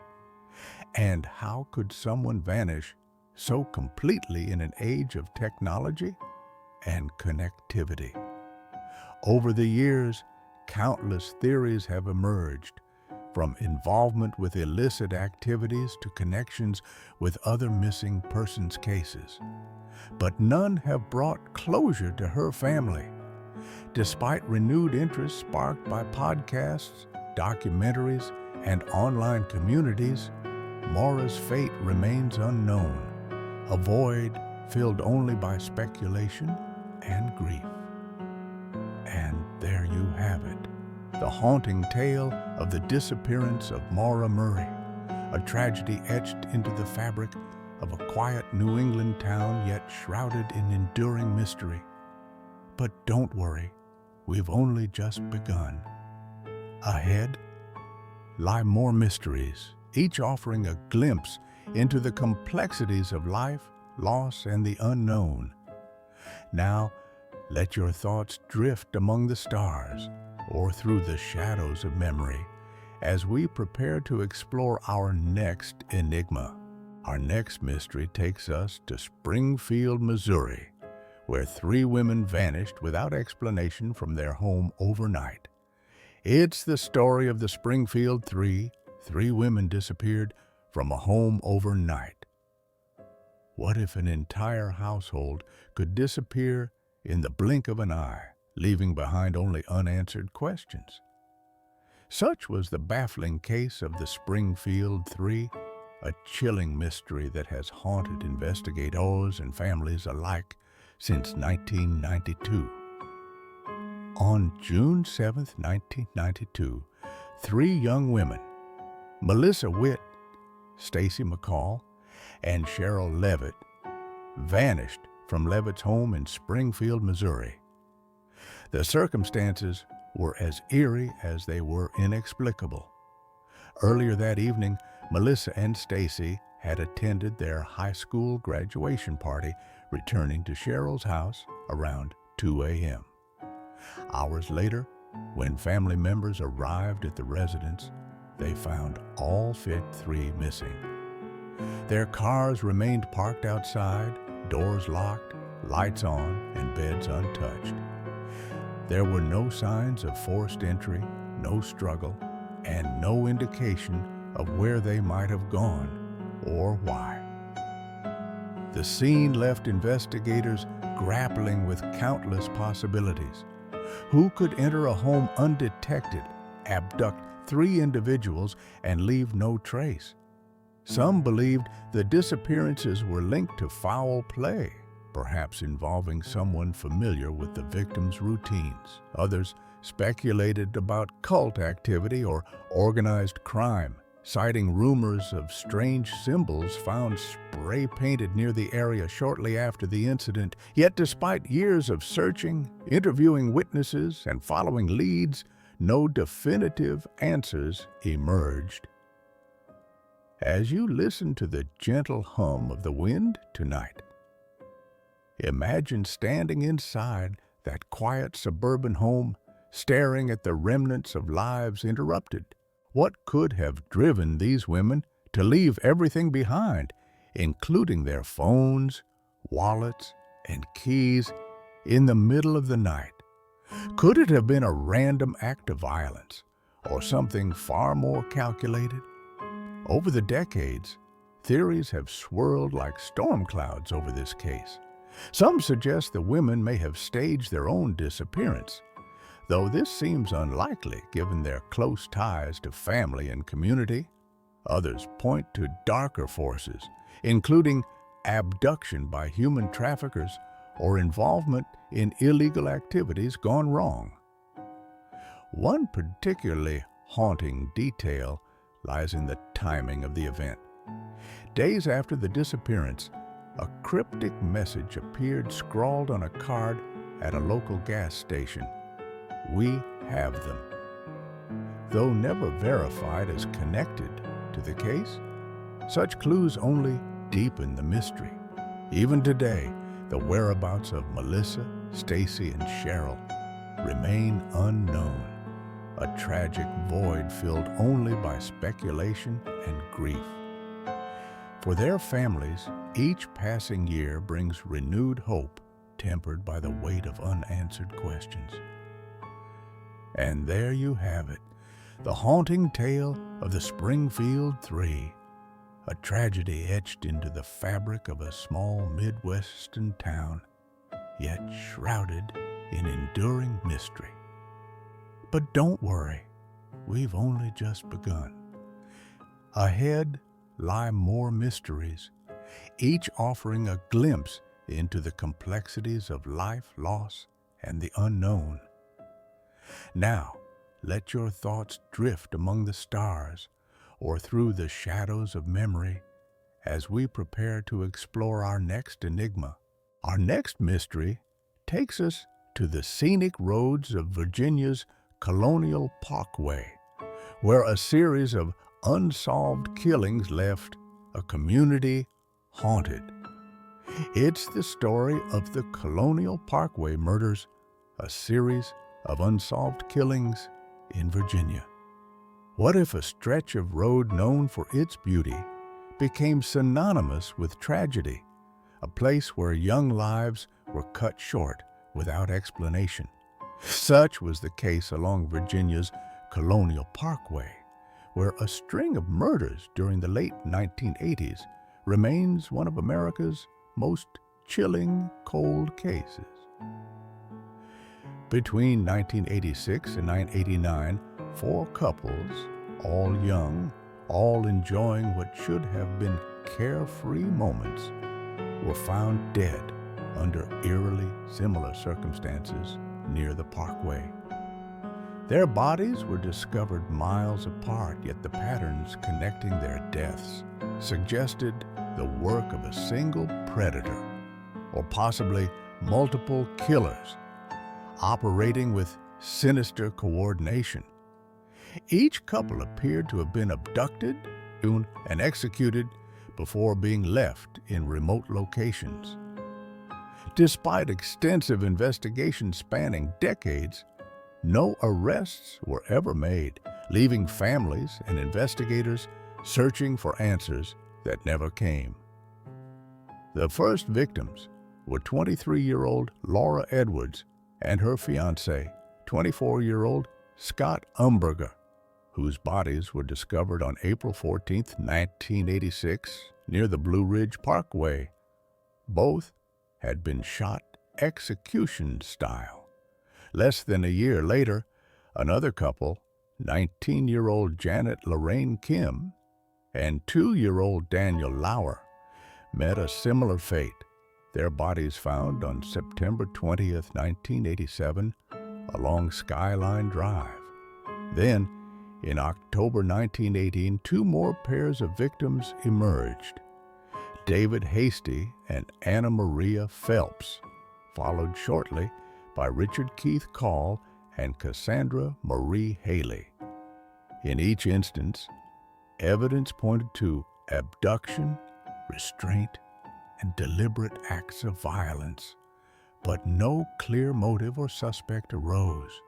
And how could someone vanish so completely in an age of technology and connectivity? Over the years, countless theories have emerged, from involvement with illicit activities to connections with other missing persons cases. But none have brought closure to her family. Despite renewed interest sparked by podcasts, documentaries, and online communities, Maura's fate remains unknown, a void filled only by speculation and grief. And there you have it, the haunting tale of the disappearance of Maura Murray, a tragedy etched into the fabric of a quiet New England town yet shrouded in enduring mystery. But don't worry, we've only just begun. Ahead lie more mysteries, each offering a glimpse into the complexities of life, loss, and the unknown. Now, let your thoughts drift among the stars or through the shadows of memory as we prepare to explore our next enigma. Our next mystery takes us to Springfield, Missouri, where 3 women vanished without explanation from their home overnight. It's the story of the Springfield Three. 3 women disappeared from a home overnight. What if an entire household could disappear in the blink of an eye, leaving behind only unanswered questions? Such was the baffling case of the Springfield Three, a chilling mystery that has haunted investigators and families alike since 1992. On June 7, 1992, 3 young women, Melissa Witt, Stacy McCall, and Cheryl Levitt, vanished from Levitt's home in Springfield, Missouri. The circumstances were as eerie as they were inexplicable. Earlier that evening, Melissa and Stacy had attended their high school graduation party, returning to Cheryl's house around 2 a.m. Hours later, when family members arrived at the residence, they found all 3 missing. Their cars remained parked outside, doors locked, lights on, and beds untouched. There were no signs of forced entry, no struggle, and no indication of where they might have gone or why. The scene left investigators grappling with countless possibilities. Who could enter a home undetected, abduct 3 individuals, and leave no trace? Some believed the disappearances were linked to foul play, perhaps involving someone familiar with the victim's routines. Others speculated about cult activity or organized crime, citing rumors of strange symbols found spray-painted near the area shortly after the incident. Yet despite years of searching, interviewing witnesses, and following leads, no definitive answers emerged. As you listen to the gentle hum of the wind tonight, imagine standing inside that quiet suburban home, staring at the remnants of lives interrupted. What could have driven these women to leave everything behind, including their phones, wallets, and keys, in the middle of the night? Could it have been a random act of violence, or something far more calculated? Over the decades, theories have swirled like storm clouds over this case. Some suggest the women may have staged their own disappearance, though this seems unlikely given their close ties to family and community. Others point to darker forces, including abduction by human traffickers or involvement in illegal activities gone wrong. One particularly haunting detail lies in the timing of the event. Days after the disappearance, a cryptic message appeared scrawled on a card at a local gas station. "We have them." Though never verified as connected to the case, such clues only deepen the mystery. Even today, the whereabouts of Melissa, Stacy, and Cheryl remain unknown, a tragic void filled only by speculation and grief. For their families, each passing year brings renewed hope, tempered by the weight of unanswered questions. And there you have it, the haunting tale of the Springfield Three, a tragedy etched into the fabric of a small Midwestern town, yet shrouded in enduring mystery. But don't worry, we've only just begun. Ahead lie more mysteries, each offering a glimpse into the complexities of life, loss, and the unknown. Now, let your thoughts drift among the stars or through the shadows of memory as we prepare to explore our next enigma. Our next mystery takes us to the scenic roads of Virginia's Colonial Parkway, where a series of unsolved killings left a community haunted. It's the story of the Colonial Parkway Murders, a series of unsolved killings in Virginia. What if a stretch of road known for its beauty became synonymous with tragedy, a place where young lives were cut short without explanation? Such was the case along Virginia's Colonial Parkway, where a string of murders during the late 1980s remains one of America's most chilling cold cases. Between 1986 and 1989, 4 couples, all young, all enjoying what should have been carefree moments, were found dead under eerily similar circumstances near the parkway. Their bodies were discovered miles apart, yet the patterns connecting their deaths suggested the work of a single predator, or possibly multiple killers, operating with sinister coordination. Each couple appeared to have been abducted and executed before being left in remote locations. Despite extensive investigations spanning decades, no arrests were ever made, leaving families and investigators searching for answers that never came. The first victims were 23-year-old Laura Edwards and her fiancé, 24-year-old Scott Umberger, whose bodies were discovered on April 14, 1986, near the Blue Ridge Parkway. Both had been shot execution style. Less than a year later, another couple, 19-year-old Janet Lorraine Kim and 2-year-old Daniel Lauer, met a similar fate. Their bodies found on September 20, 1987, along Skyline Drive. Then, in October 1918, 2 more pairs of victims emerged. David Hasty and Anna Maria Phelps, followed shortly by Richard Keith Call and Cassandra Marie Haley. In each instance, evidence pointed to abduction, restraint, and deliberate acts of violence, but no clear motive or suspect arose.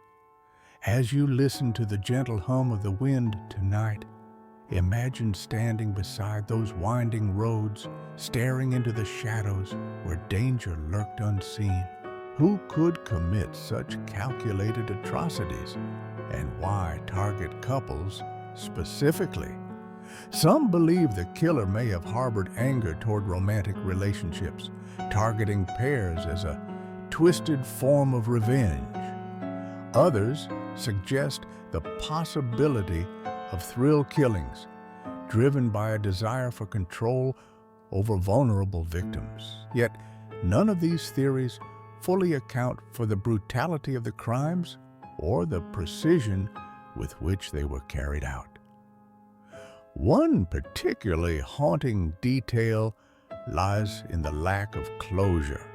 As you listen to the gentle hum of the wind tonight, imagine standing beside those winding roads, staring into the shadows where danger lurked unseen. Who could commit such calculated atrocities, and why target couples specifically? Some believe the killer may have harbored anger toward romantic relationships, targeting pairs as a twisted form of revenge. Others suggest the possibility of thrill killings, driven by a desire for control over vulnerable victims. Yet, none of these theories fully account for the brutality of the crimes or the precision with which they were carried out. One particularly haunting detail lies in the lack of closure.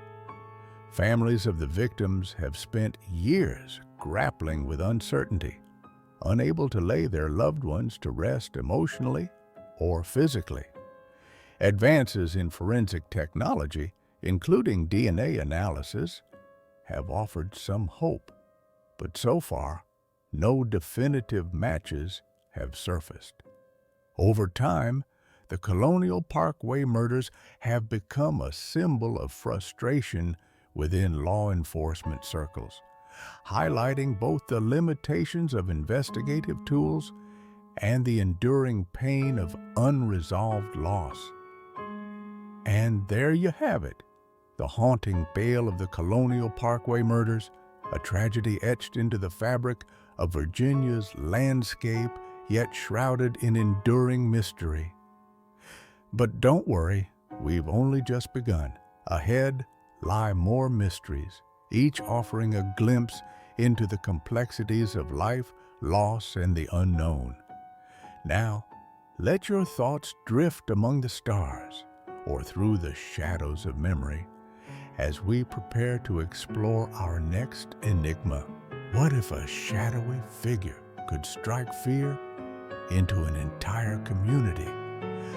Families of the victims have spent years grappling with uncertainty, unable to lay their loved ones to rest emotionally or physically. Advances in forensic technology, including DNA analysis, have offered some hope, but so far, no definitive matches have surfaced. Over time, the Colonial Parkway murders have become a symbol of frustration within law enforcement circles, highlighting both the limitations of investigative tools and the enduring pain of unresolved loss. And there you have it, the haunting tale of the Colonial Parkway murders, a tragedy etched into the fabric of Virginia's landscape, yet shrouded in enduring mystery. But don't worry, we've only just begun. Ahead lie more mysteries, each offering a glimpse into the complexities of life, loss, and the unknown. Now, let your thoughts drift among the stars or through the shadows of memory as we prepare to explore our next enigma. What if a shadowy figure could strike fear into an entire community,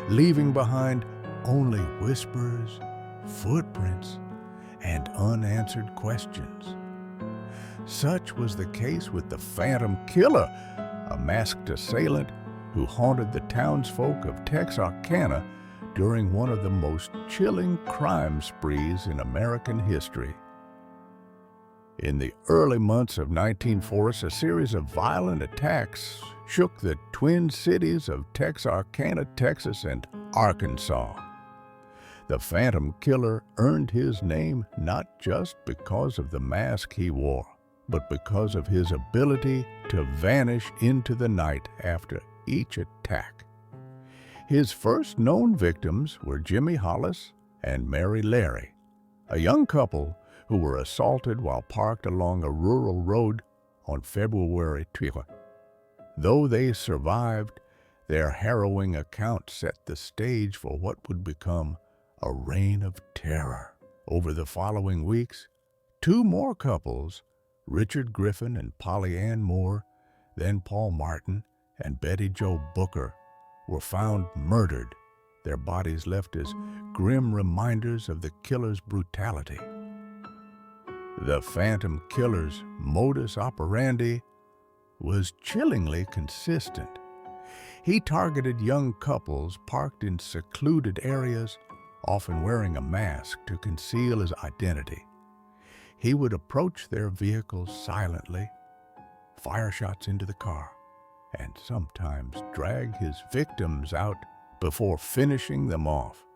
leaving behind only whispers, footprints, and unanswered questions? Such was the case with the Phantom Killer, a masked assailant who haunted the townsfolk of Texarkana during one of the most chilling crime sprees in American history. In the early months of 1940, a series of violent attacks shook the twin cities of Texarkana, Texas, and Arkansas. The Phantom Killer earned his name not just because of the mask he wore, but because of his ability to vanish into the night after each attack. His first known victims were Jimmy Hollis and Mary Larry, a young couple who were assaulted while parked along a rural road on February 12. Though they survived, their harrowing account set the stage for what would become a reign of terror. Over the following weeks, two more couples, Richard Griffin and Polly Ann Moore, then Paul Martin and Betty Jo Booker, were found murdered, their bodies left as grim reminders of the killer's brutality. The Phantom Killer's modus operandi was chillingly consistent. He targeted young couples parked in secluded areas, often wearing a mask to conceal his identity. He would approach their vehicles silently, fire shots into the car, and sometimes drag his victims out before finishing them off.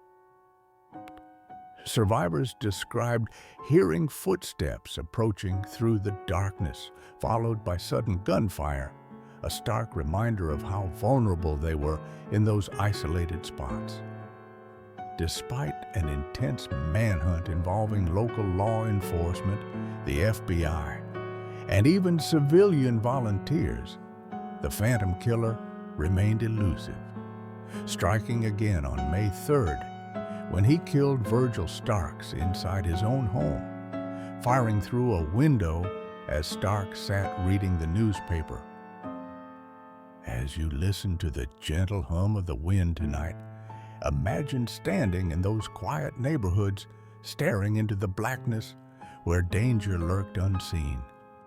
Survivors described hearing footsteps approaching through the darkness, followed by sudden gunfire, a stark reminder of how vulnerable they were in those isolated spots. Despite an intense manhunt involving local law enforcement, the FBI, and even civilian volunteers, the Phantom Killer remained elusive, striking again on May 3rd when he killed Virgil Starks inside his own home, firing through a window as Stark sat reading the newspaper. As you listen to the gentle hum of the wind tonight, imagine standing in those quiet neighborhoods, staring into the blackness where danger lurked unseen.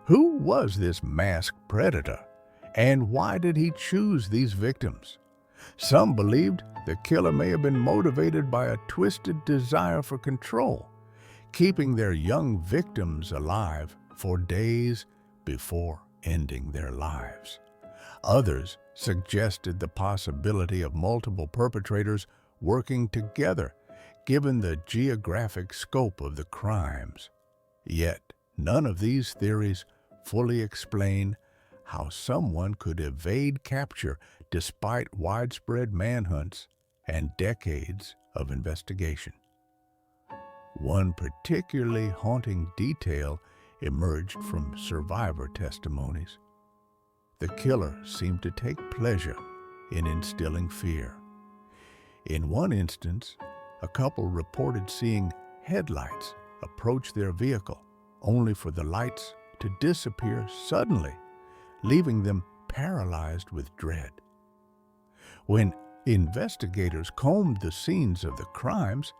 Who was this masked predator, and why did he choose these victims? Some believed the killer may have been motivated by a twisted desire for control, keeping their young victims alive for days before ending their lives. Others suggested the possibility of multiple perpetrators working together, given the geographic scope of the crimes. Yet, none of these theories fully explain how someone could evade capture despite widespread manhunts and decades of investigation. One particularly haunting detail emerged from survivor testimonies. The killer seemed to take pleasure in instilling fear. In one instance, a couple reported seeing headlights approach their vehicle, only for the lights to disappear suddenly, leaving them paralyzed with dread. When investigators combed the scenes of the crimes,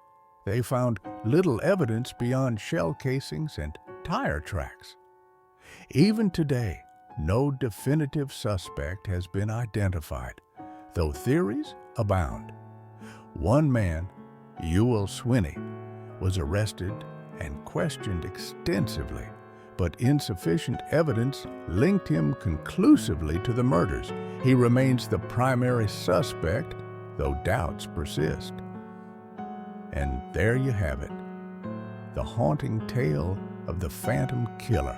they found little evidence beyond shell casings and tire tracks. Even today, no definitive suspect has been identified, though theories abound. One man, Ewell Swinney, was arrested and questioned extensively, but insufficient evidence linked him conclusively to the murders. He remains the primary suspect, though doubts persist. And there you have it, the haunting tale of the Phantom Killer,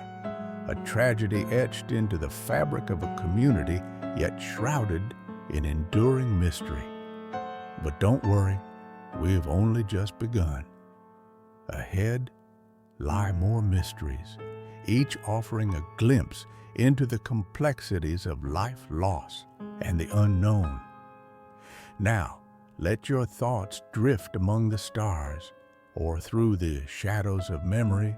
a tragedy etched into the fabric of a community, yet shrouded in enduring mystery. But don't worry, we've only just begun. Ahead lie more mysteries, each offering a glimpse into the complexities of life loss and the unknown. Now, let your thoughts drift among the stars or through the shadows of memory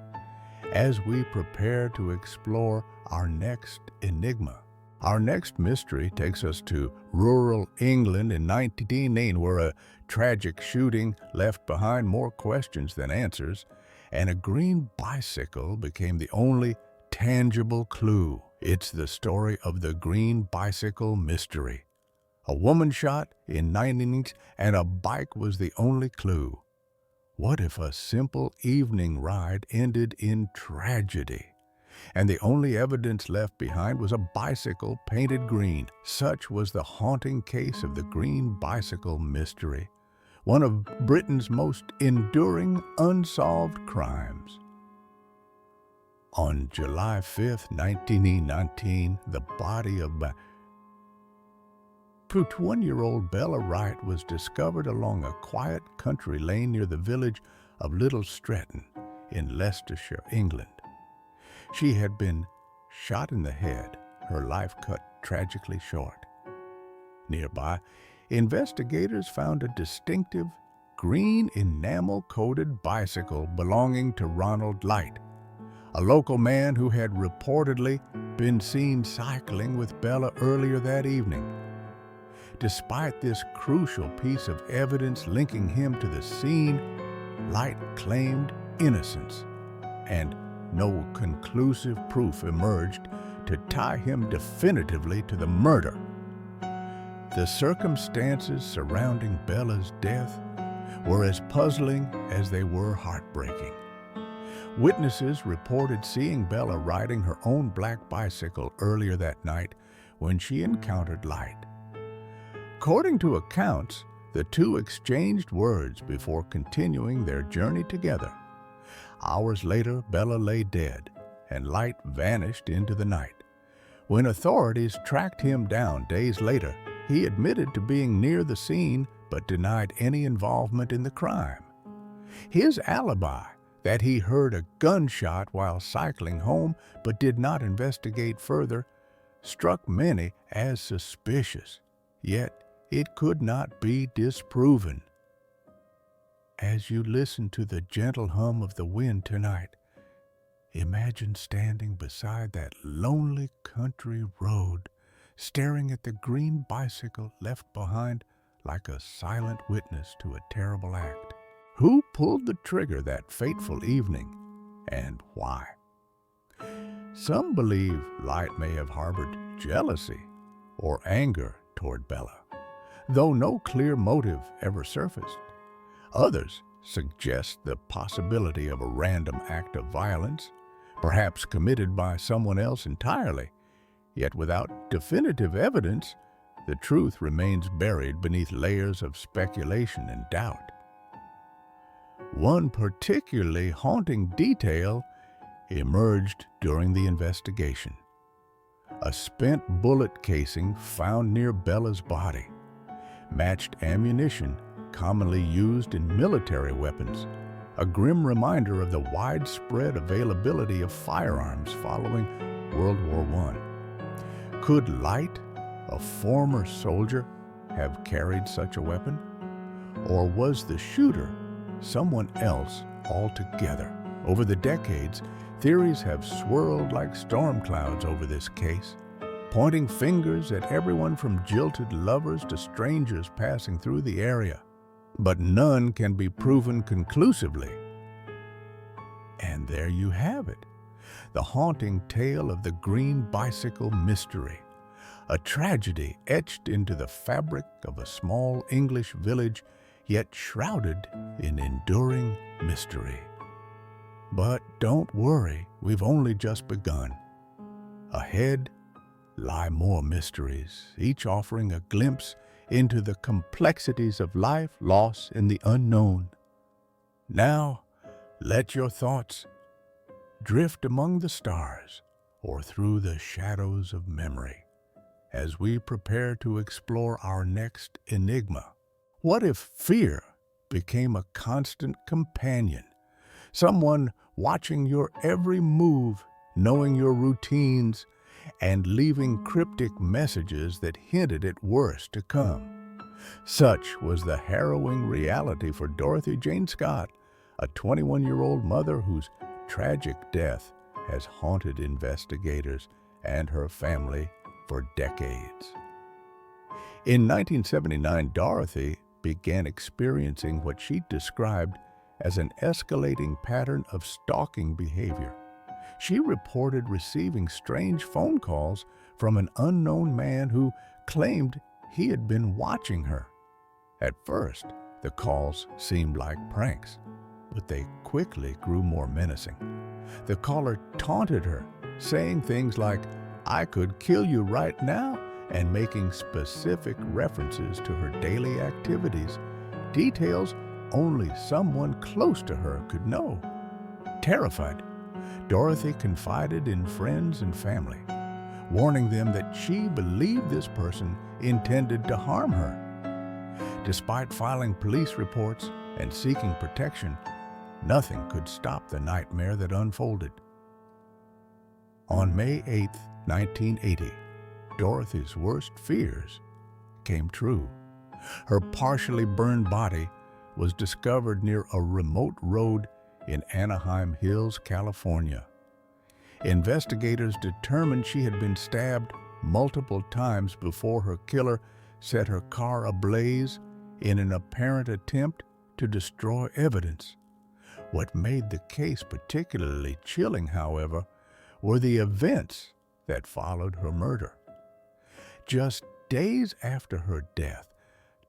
as we prepare to explore our next enigma. Our next mystery takes us to rural England in 1918, where a tragic shooting left behind more questions than answers, and a green bicycle became the only tangible clue. It's the story of the green bicycle mystery. A woman shot in 90s and a bike was the only clue. What if a simple evening ride ended in tragedy, and the only evidence left behind was a bicycle painted green? Such was the haunting case of the green bicycle mystery, one of Britain's most enduring unsolved crimes. On July 5, 1919, the body of 21-year-old Bella Wright was discovered along a quiet country lane near the village of Little Stretton in Leicestershire, England. She had been shot in the head, her life cut tragically short. Nearby, investigators found a distinctive green enamel-coated bicycle belonging to Ronald Light, a local man who had reportedly been seen cycling with Bella earlier that evening. Despite this crucial piece of evidence linking him to the scene, Light claimed innocence, and no conclusive proof emerged to tie him definitively to the murder. The circumstances surrounding Bella's death were as puzzling as they were heartbreaking. Witnesses reported seeing Bella riding her own black bicycle earlier that night when she encountered Light. According to accounts, the two exchanged words before continuing their journey together. Hours later, Bella lay dead, and Light vanished into the night. When authorities tracked him down days later, he admitted to being near the scene but denied any involvement in the crime. His alibi, that he heard a gunshot while cycling home but did not investigate further, struck many as suspicious, yet it could not be disproven. As you listen to the gentle hum of the wind tonight, imagine standing beside that lonely country road, staring at the green bicycle left behind like a silent witness to a terrible act. Who pulled the trigger that fateful evening, and why? Some believe Light may have harbored jealousy or anger toward Bella, though no clear motive ever surfaced. Others suggest the possibility of a random act of violence, perhaps committed by someone else entirely. Yet without definitive evidence, the truth remains buried beneath layers of speculation and doubt. One particularly haunting detail emerged during the investigation. A spent bullet casing found near Bella's body matched ammunition commonly used in military weapons, a grim reminder of the widespread availability of firearms following World War I. Could Light, a former soldier, have carried such a weapon? Or was the shooter someone else altogether? Over the decades, theories have swirled like storm clouds over this case, pointing fingers at everyone from jilted lovers to strangers passing through the area. But none can be proven conclusively. And there you have it, the haunting tale of the green bicycle mystery, a tragedy etched into the fabric of a small English village, yet shrouded in enduring mystery. But don't worry, we've only just begun. Ahead lie more mysteries, each offering a glimpse into the complexities of life, loss, and the unknown. Now, let your thoughts drift among the stars or through the shadows of memory as we prepare to explore our next enigma. What if fear became a constant companion? Someone watching your every move, knowing your routines, and leaving cryptic messages that hinted at worse to come. Such was the harrowing reality for Dorothy Jane Scott, a 21-year-old mother whose tragic death has haunted investigators and her family for decades. In 1979, Dorothy began experiencing what she described as an escalating pattern of stalking behavior. She reported receiving strange phone calls from an unknown man who claimed he had been watching her. At first, the calls seemed like pranks, but they quickly grew more menacing. The caller taunted her, saying things like, "I could kill you right now," and making specific references to her daily activities, details only someone close to her could know. Terrified, Dorothy confided in friends and family, warning them that she believed this person intended to harm her. Despite filing police reports and seeking protection, nothing could stop the nightmare that unfolded. On May 8, 1980, Dorothy's worst fears came true. Her partially burned body was discovered near a remote road in Anaheim Hills, California. Investigators determined she had been stabbed multiple times before her killer set her car ablaze in an apparent attempt to destroy evidence. What made the case particularly chilling, however, were the events that followed her murder. Just days after her death,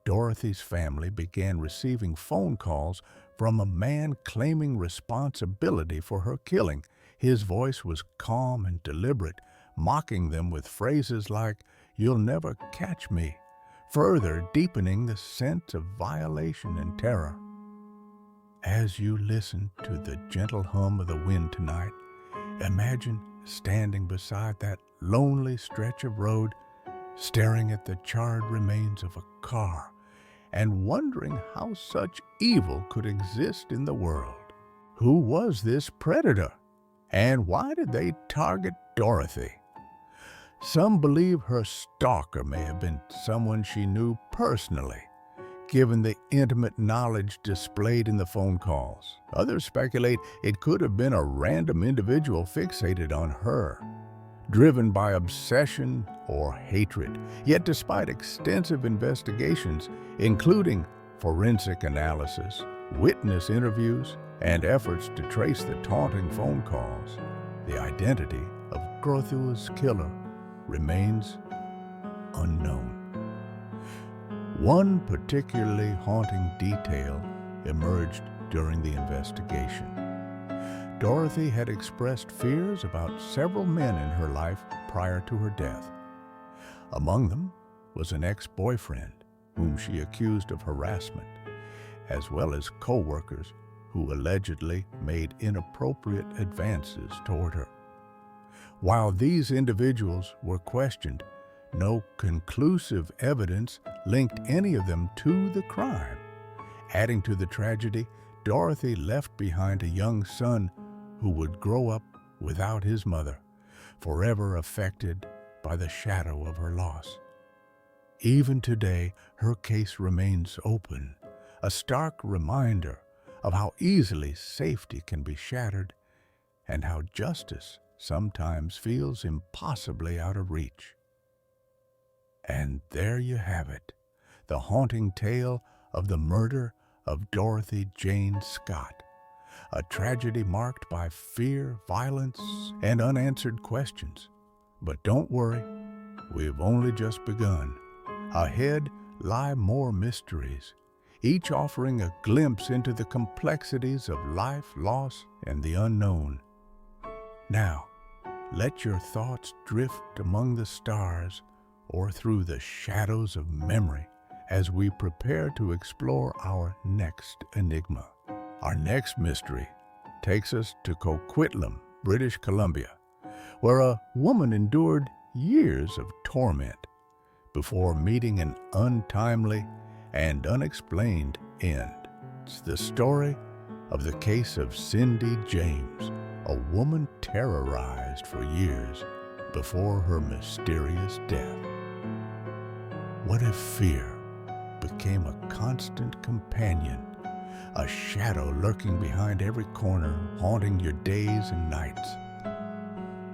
Dorothy's family began receiving phone calls from a man claiming responsibility for her killing. His voice was calm and deliberate, mocking them with phrases like, "You'll never catch me," further deepening the sense of violation and terror. As you listen to the gentle hum of the wind tonight, imagine standing beside that lonely stretch of road, staring at the charred remains of a car and wondering how such evil could exist in the world. Who was this predator? And why did they target Dorothy? Some believe her stalker may have been someone she knew personally, given the intimate knowledge displayed in the phone calls. Others speculate it could have been a random individual fixated on her, driven by obsession or hatred. Yet despite extensive investigations, including forensic analysis, witness interviews, and efforts to trace the taunting phone calls, the identity of Dorothy's killer remains unknown. One particularly haunting detail emerged during the investigation. Dorothy had expressed fears about several men in her life prior to her death. Among them was an ex-boyfriend whom she accused of harassment, as well as co-workers who allegedly made inappropriate advances toward her. While these individuals were questioned, no conclusive evidence linked any of them to the crime. Adding to the tragedy, Dorothy left behind a young son who would grow up without his mother, forever affected by the shadow of her loss. Even today, her case remains open, a stark reminder of how easily safety can be shattered and how justice sometimes feels impossibly out of reach. And there you have it, the haunting tale of the murder of Dorothy Jane Scott, a tragedy marked by fear, violence, and unanswered questions. But don't worry, we've only just begun. Ahead lie more mysteries, each offering a glimpse into the complexities of life, loss, and the unknown. Now, let your thoughts drift among the stars or through the shadows of memory as we prepare to explore our next enigma. Our next mystery takes us to Coquitlam, British Columbia, where a woman endured years of torment before meeting an untimely and unexplained end. It's the story of the case of Cindy James, a woman terrorized for years before her mysterious death. What if fear became a constant companion, a shadow lurking behind every corner, haunting your days and nights?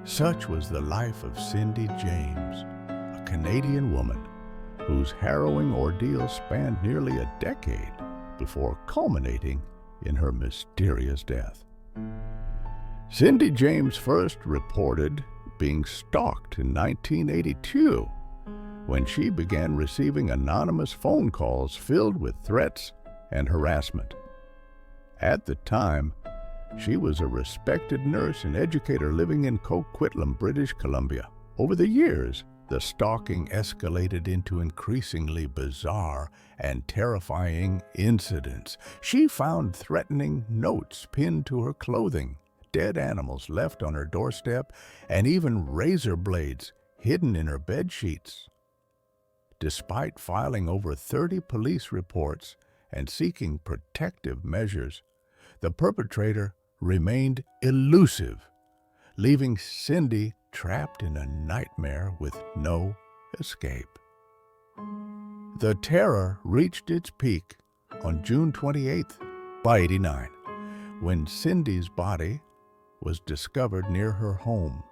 Such was the life of Cindy James, a Canadian woman whose harrowing ordeal spanned nearly a decade before culminating in her mysterious death. Cindy James first reported being stalked in 1982 when she began receiving anonymous phone calls filled with threats and harassment. At the time, she was a respected nurse and educator living in Coquitlam, British Columbia. Over the years, the stalking escalated into increasingly bizarre and terrifying incidents. She found threatening notes pinned to her clothing, dead animals left on her doorstep, and even razor blades hidden in her bed sheets. Despite filing over 30 police reports and seeking protective measures, the perpetrator remained elusive, leaving Cindy trapped in a nightmare with no escape. The terror reached its peak on June 28th, 1989, when Cindy's body was discovered near her home.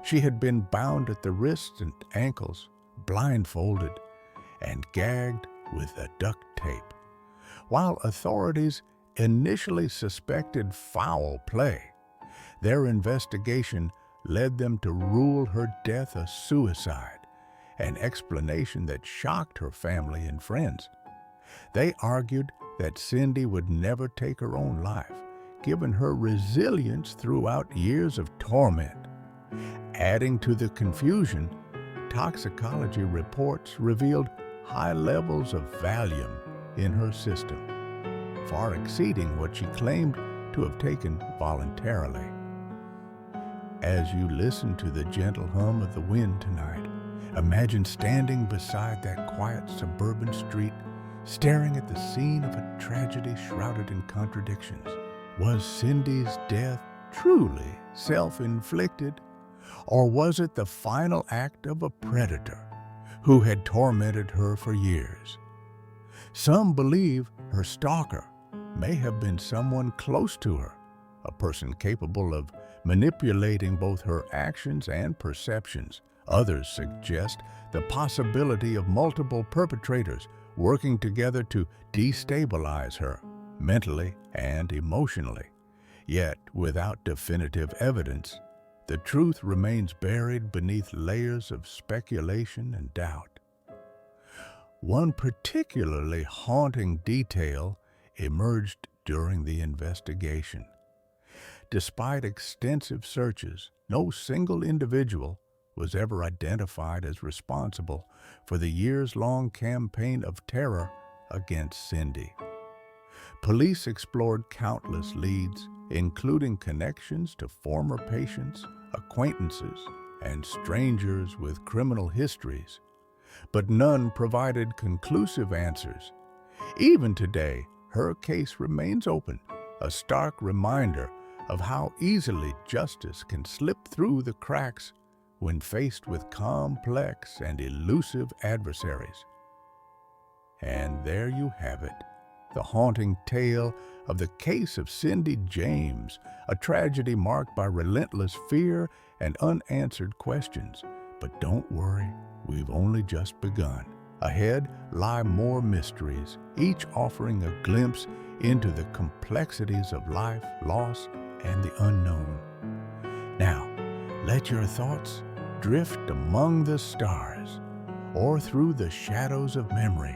She had been bound at the wrists and ankles, blindfolded, and gagged with a duct tape. While authorities initially suspected foul play, their investigation led them to rule her death a suicide, an explanation that shocked her family and friends. They argued that Cindy would never take her own life, given her resilience throughout years of torment. Adding to the confusion, toxicology reports revealed high levels of Valium in her system, far exceeding what she claimed to have taken voluntarily. As you listen to the gentle hum of the wind tonight, imagine standing beside that quiet suburban street, staring at the scene of a tragedy shrouded in contradictions. Was Cindy's death truly self-inflicted, or was it the final act of a predator who had tormented her for years? Some believe her stalker may have been someone close to her, a person capable of manipulating both her actions and perceptions. Others suggest the possibility of multiple perpetrators working together to destabilize her mentally and emotionally. Yet, without definitive evidence, the truth remains buried beneath layers of speculation and doubt. One particularly haunting detail emerged during the investigation. Despite extensive searches, no single individual was ever identified as responsible for the years-long campaign of terror against Cindy. Police explored countless leads, including connections to former patients, acquaintances, and strangers with criminal histories, but none provided conclusive answers. Even today, her case remains open, a stark reminder of how easily justice can slip through the cracks when faced with complex and elusive adversaries. And there you have it, the haunting tale of the case of Cindy James, a tragedy marked by relentless fear and unanswered questions. But don't worry, we've only just begun. Ahead lie more mysteries, each offering a glimpse into the complexities of life, loss, and the unknown. Now, let your thoughts drift among the stars or through the shadows of memory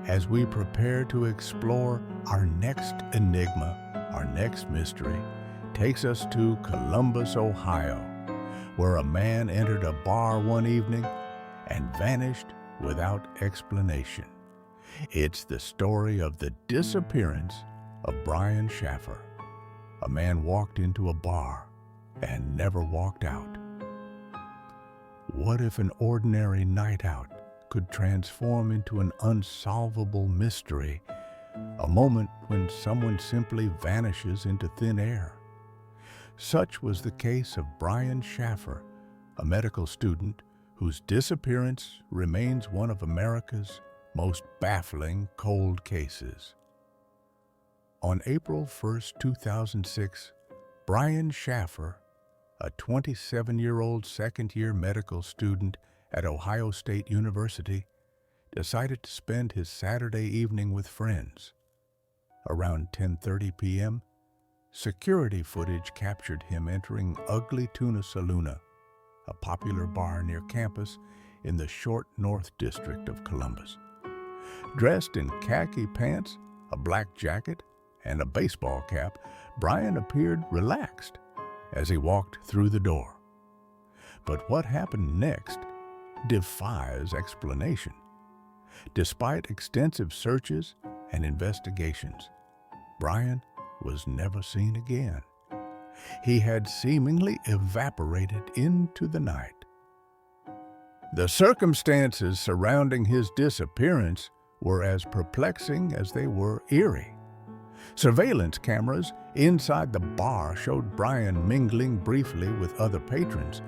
as we prepare to explore our next enigma. Our next mystery takes us to Columbus, Ohio, where a man entered a bar one evening and vanished without explanation. It's the story of the disappearance of Brian Shaffer. A man walked into a bar and never walked out. What if an ordinary night out could transform into an unsolvable mystery, a moment when someone simply vanishes into thin air? Such was the case of Brian Shaffer, a medical student whose disappearance remains one of America's most baffling cold cases. On April 1, 2006, Brian Shaffer, a 27-year-old second-year medical student at Ohio State University, decided to spend his Saturday evening with friends. Around 10:30 p.m., security footage captured him entering Ugly Tuna Saloona, a popular bar near campus in the short North District of Columbus. Dressed in khaki pants, a black jacket, and a baseball cap, Brian appeared relaxed as he walked through the door. But what happened next defies explanation. Despite extensive searches and investigations, Brian was never seen again. He had seemingly evaporated into the night. The circumstances surrounding his disappearance were as perplexing as they were eerie. Surveillance cameras inside the bar showed Brian mingling briefly with other patrons,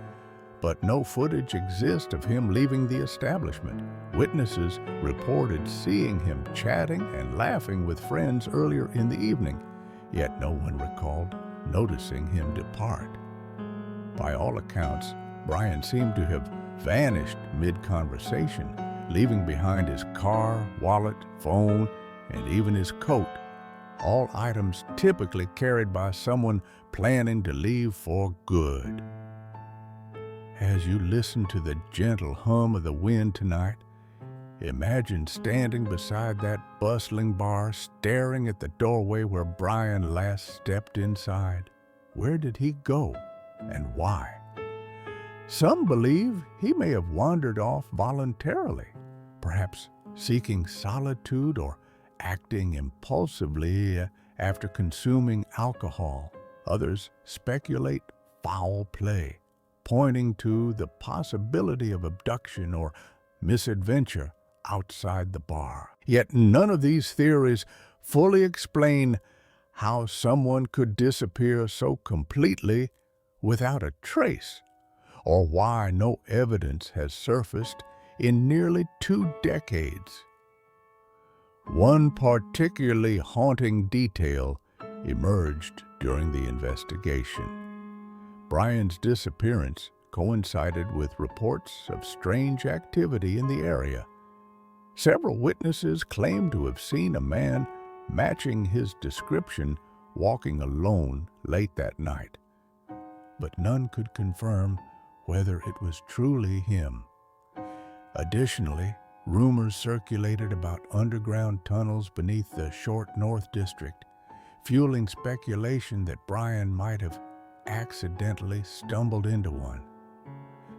but no footage exists of him leaving the establishment. Witnesses reported seeing him chatting and laughing with friends earlier in the evening, yet no one recalled noticing him depart. By all accounts, Brian seemed to have vanished mid-conversation, leaving behind his car, wallet, phone, and even his coat, all items typically carried by someone planning to leave for good. As you listen to the gentle hum of the wind tonight, imagine standing beside that bustling bar, staring at the doorway where Brian last stepped inside. Where did he go, and why? Some believe he may have wandered off voluntarily, perhaps seeking solitude or acting impulsively after consuming alcohol. Others speculate foul play, pointing to the possibility of abduction or misadventure outside the bar. Yet none of these theories fully explain how someone could disappear so completely without a trace, or why no evidence has surfaced in nearly 2 decades. One particularly haunting detail emerged during the investigation. Brian's disappearance coincided with reports of strange activity in the area. Several witnesses claimed to have seen a man matching his description walking alone late that night, but none could confirm whether it was truly him. Additionally, rumors circulated about underground tunnels beneath the short North District, fueling speculation that Brian might have accidentally stumbled into one.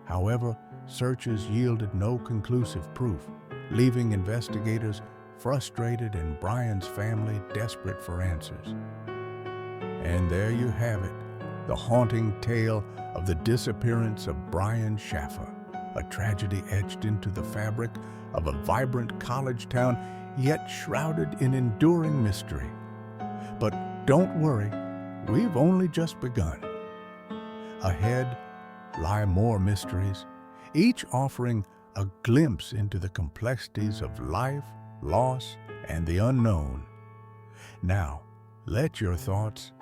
However, searches yielded no conclusive proof, leaving investigators frustrated and Brian's family desperate for answers. And there you have it, the haunting tale of the disappearance of Brian Shaffer, a tragedy etched into the fabric of a vibrant college town, yet shrouded in enduring mystery. But don't worry, we've only just begun. Ahead lie more mysteries, each offering a glimpse into the complexities of life, loss, and the unknown. Now, let your thoughts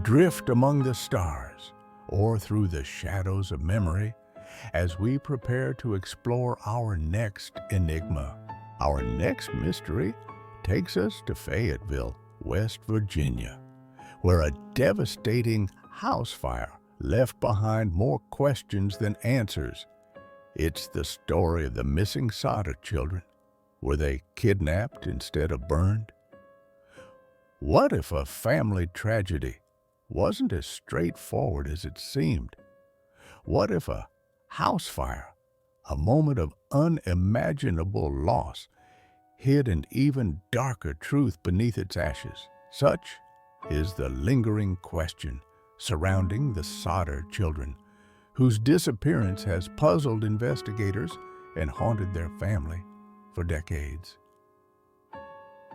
drift among the stars or through the shadows of memory as we prepare to explore our next enigma. Our next mystery takes us to Fayetteville, West Virginia, where a devastating house fire left behind more questions than answers. It's the story of the missing Sodder children. Were they kidnapped instead of burned? What if a family tragedy wasn't as straightforward as it seemed? What if a house fire, a moment of unimaginable loss, hid an even darker truth beneath its ashes? Such is the lingering question surrounding the Sodder children, whose disappearance has puzzled investigators and haunted their family for decades.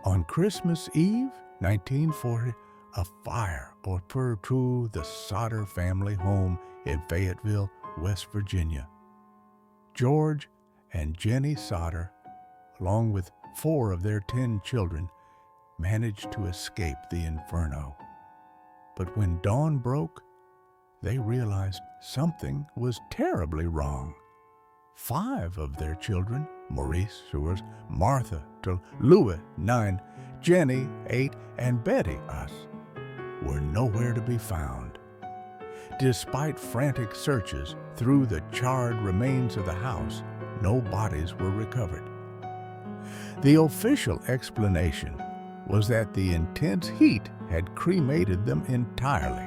On Christmas Eve, 1940, a fire burned through the Sodder family home in Fayetteville, West Virginia. George and Jenny Sodder, along with 4 of their 10 children, managed to escape the inferno. But when dawn broke, they realized something was terribly wrong. 5 of their children, Maurice, who was Martha, to Louis, 9, Jenny, 8, and Betty, us, were nowhere to be found. Despite frantic searches through the charred remains of the house, no bodies were recovered. The official explanation was that the intense heat had cremated them entirely,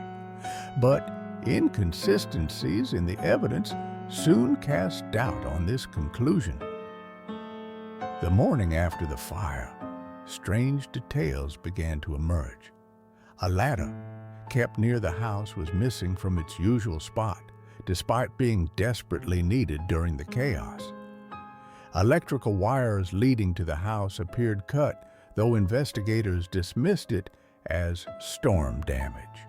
but inconsistencies in the evidence soon cast doubt on this conclusion. The morning after the fire, strange details began to emerge. A ladder kept near the house was missing from its usual spot, despite being desperately needed during the chaos. Electrical wires leading to the house appeared cut, though investigators dismissed it as storm damage.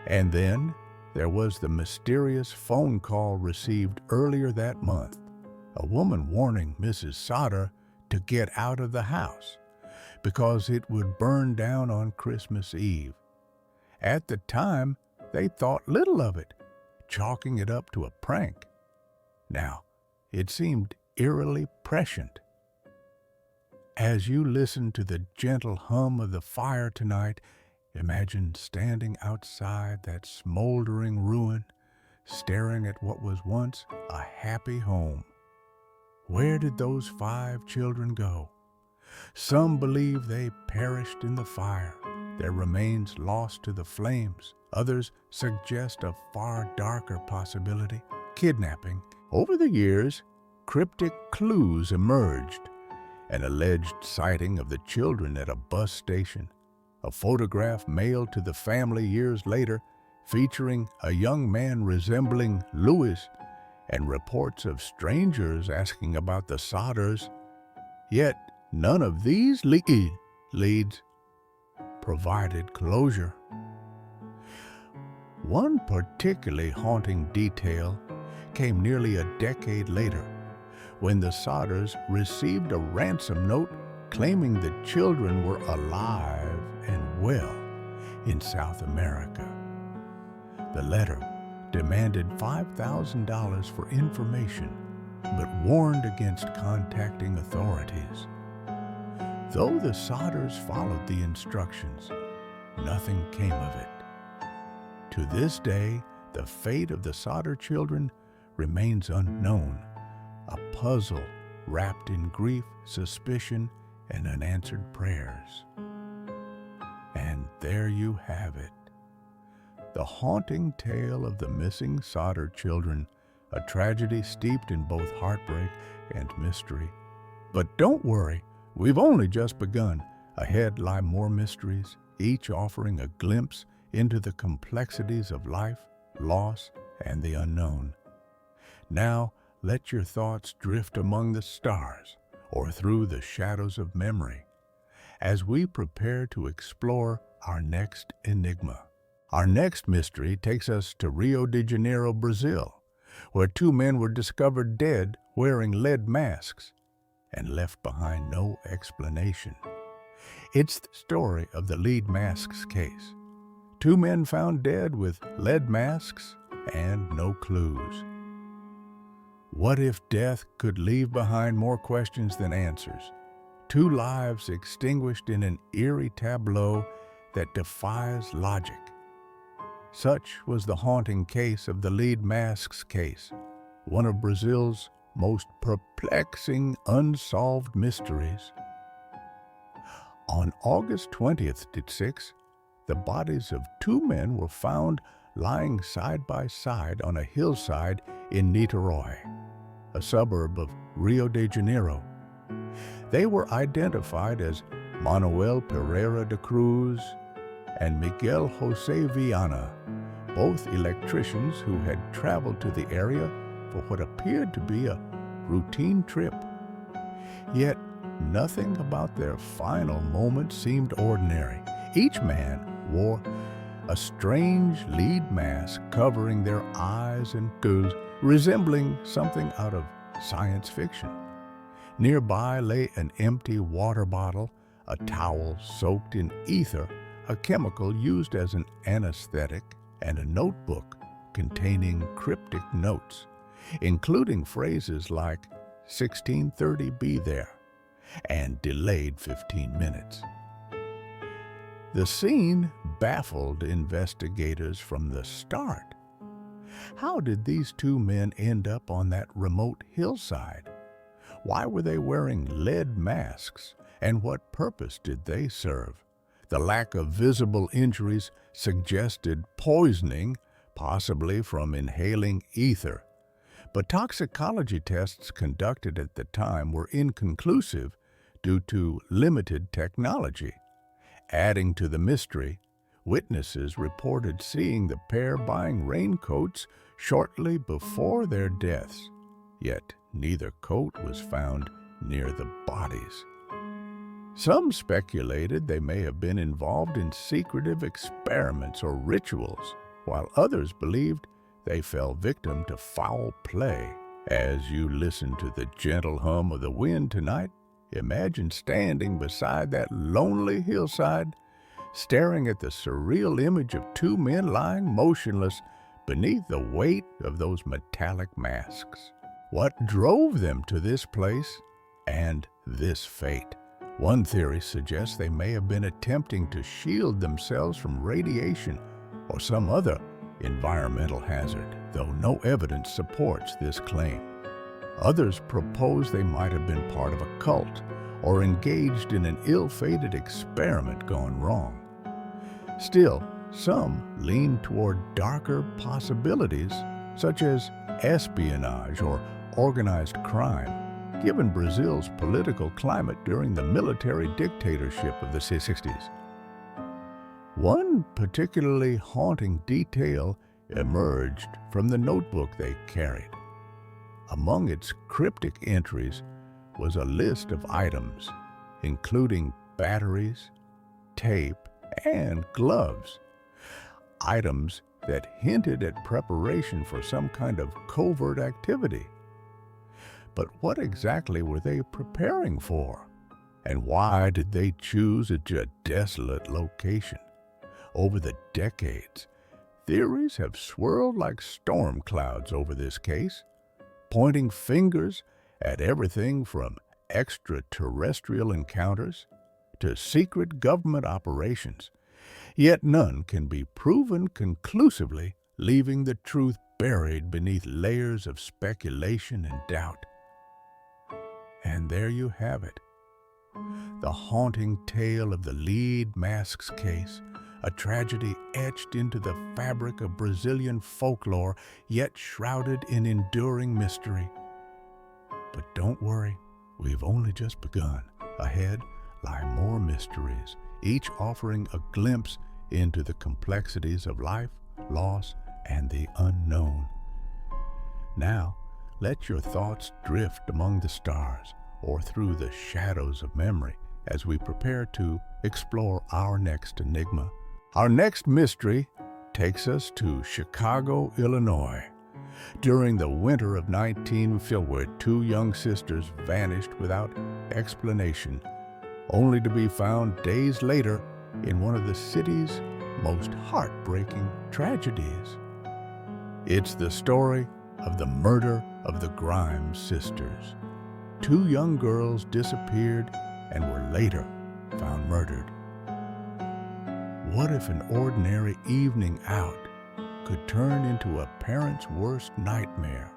And then there was the mysterious phone call received earlier that month, a woman warning Mrs. Sodder to get out of the house because it would burn down on Christmas Eve. At the time, they thought little of it, chalking it up to a prank. Now, it seemed eerily prescient. As you listen to the gentle hum of the fire tonight, imagine standing outside that smoldering ruin, staring at what was once a happy home. Where did those 5 children go? Some believe they perished in the fire, their remains lost to the flames. Others suggest a far darker possibility, kidnapping. Over the years, cryptic clues emerged. An alleged sighting of the children at a bus station, a photograph mailed to the family years later featuring a young man resembling Louis, and reports of strangers asking about the Sodders. Yet none of these leads provided closure. One particularly haunting detail came nearly a decade later, when the Sodders received a ransom note claiming the children were alive and well in South America. The letter demanded $5,000 for information, but warned against contacting authorities. Though the Sodders followed the instructions, nothing came of it. To this day, the fate of the Sodder children remains unknown, a puzzle wrapped in grief, suspicion, and unanswered prayers. And there you have it, the haunting tale of the missing Sodder children, a tragedy steeped in both heartbreak and mystery. But don't worry, we've only just begun. Ahead lie more mysteries, each offering a glimpse into the complexities of life, loss, and the unknown. Now, let your thoughts drift among the stars or through the shadows of memory as we prepare to explore our next enigma. Our next mystery takes us to Rio de Janeiro, Brazil, where 2 men were discovered dead wearing lead masks and left behind no explanation. It's the story of the lead masks case. 2 men found dead with lead masks and no clues. What if death could leave behind more questions than answers? 2 lives extinguished in an eerie tableau that defies logic. Such was the haunting case of the lead masks case, one of Brazil's most perplexing unsolved mysteries. On August 20th at 6, the bodies of 2 men were found lying side by side on a hillside in Niterói, a suburb of Rio de Janeiro. They were identified as Manuel Pereira de Cruz and Miguel José Viana, both electricians who had traveled to the area for what appeared to be a routine trip. Yet nothing about their final moments seemed ordinary. Each man wore a strange lead mask covering their eyes and gills, resembling something out of science fiction. Nearby lay an empty water bottle, a towel soaked in ether, a chemical used as an anesthetic, and a notebook containing cryptic notes, including phrases like 16:30 be there and delayed 15 minutes. The scene baffled investigators from the start. How did these two men end up on that remote hillside? Why were they wearing lead masks, and what purpose did they serve? The lack of visible injuries suggested poisoning, possibly from inhaling ether. But toxicology tests conducted at the time were inconclusive due to limited technology. Adding to the mystery, witnesses reported seeing the pair buying raincoats shortly before their deaths, yet neither coat was found near the bodies. Some speculated they may have been involved in secretive experiments or rituals, while others believed they fell victim to foul play. As you listen to the gentle hum of the wind tonight, imagine standing beside that lonely hillside, staring at the surreal image of two men lying motionless beneath the weight of those metallic masks. What drove them to this place and this fate? One theory suggests they may have been attempting to shield themselves from radiation or some other environmental hazard, though no evidence supports this claim. Others propose they might have been part of a cult or engaged in an ill-fated experiment gone wrong. Still, some lean toward darker possibilities, such as espionage or organized crime, given Brazil's political climate during the military dictatorship of the 60s. One particularly haunting detail emerged from the notebook they carried. Among its cryptic entries was a list of items, including batteries, tape, and gloves. Items that hinted at preparation for some kind of covert activity. But what exactly were they preparing for? And why did they choose such a desolate location? Over the decades, theories have swirled like storm clouds over this case, pointing fingers at everything from extraterrestrial encounters to secret government operations. Yet none can be proven conclusively, leaving the truth buried beneath layers of speculation and doubt. And there you have it, the haunting tale of the lead masks case, a tragedy etched into the fabric of Brazilian folklore, yet shrouded in enduring mystery. But don't worry, we've only just begun. Ahead lie more mysteries, each offering a glimpse into the complexities of life, loss, and the unknown. Now, let your thoughts drift among the stars or through the shadows of memory as we prepare to explore our next enigma. Our next mystery takes us to Chicago, Illinois. During the winter of 1950, where two young sisters vanished without explanation, only to be found days later in one of the city's most heartbreaking tragedies. It's the story of the murder of the Grimes sisters. Two young girls disappeared and were later found murdered. What if an ordinary evening out could turn into a parent's worst nightmare?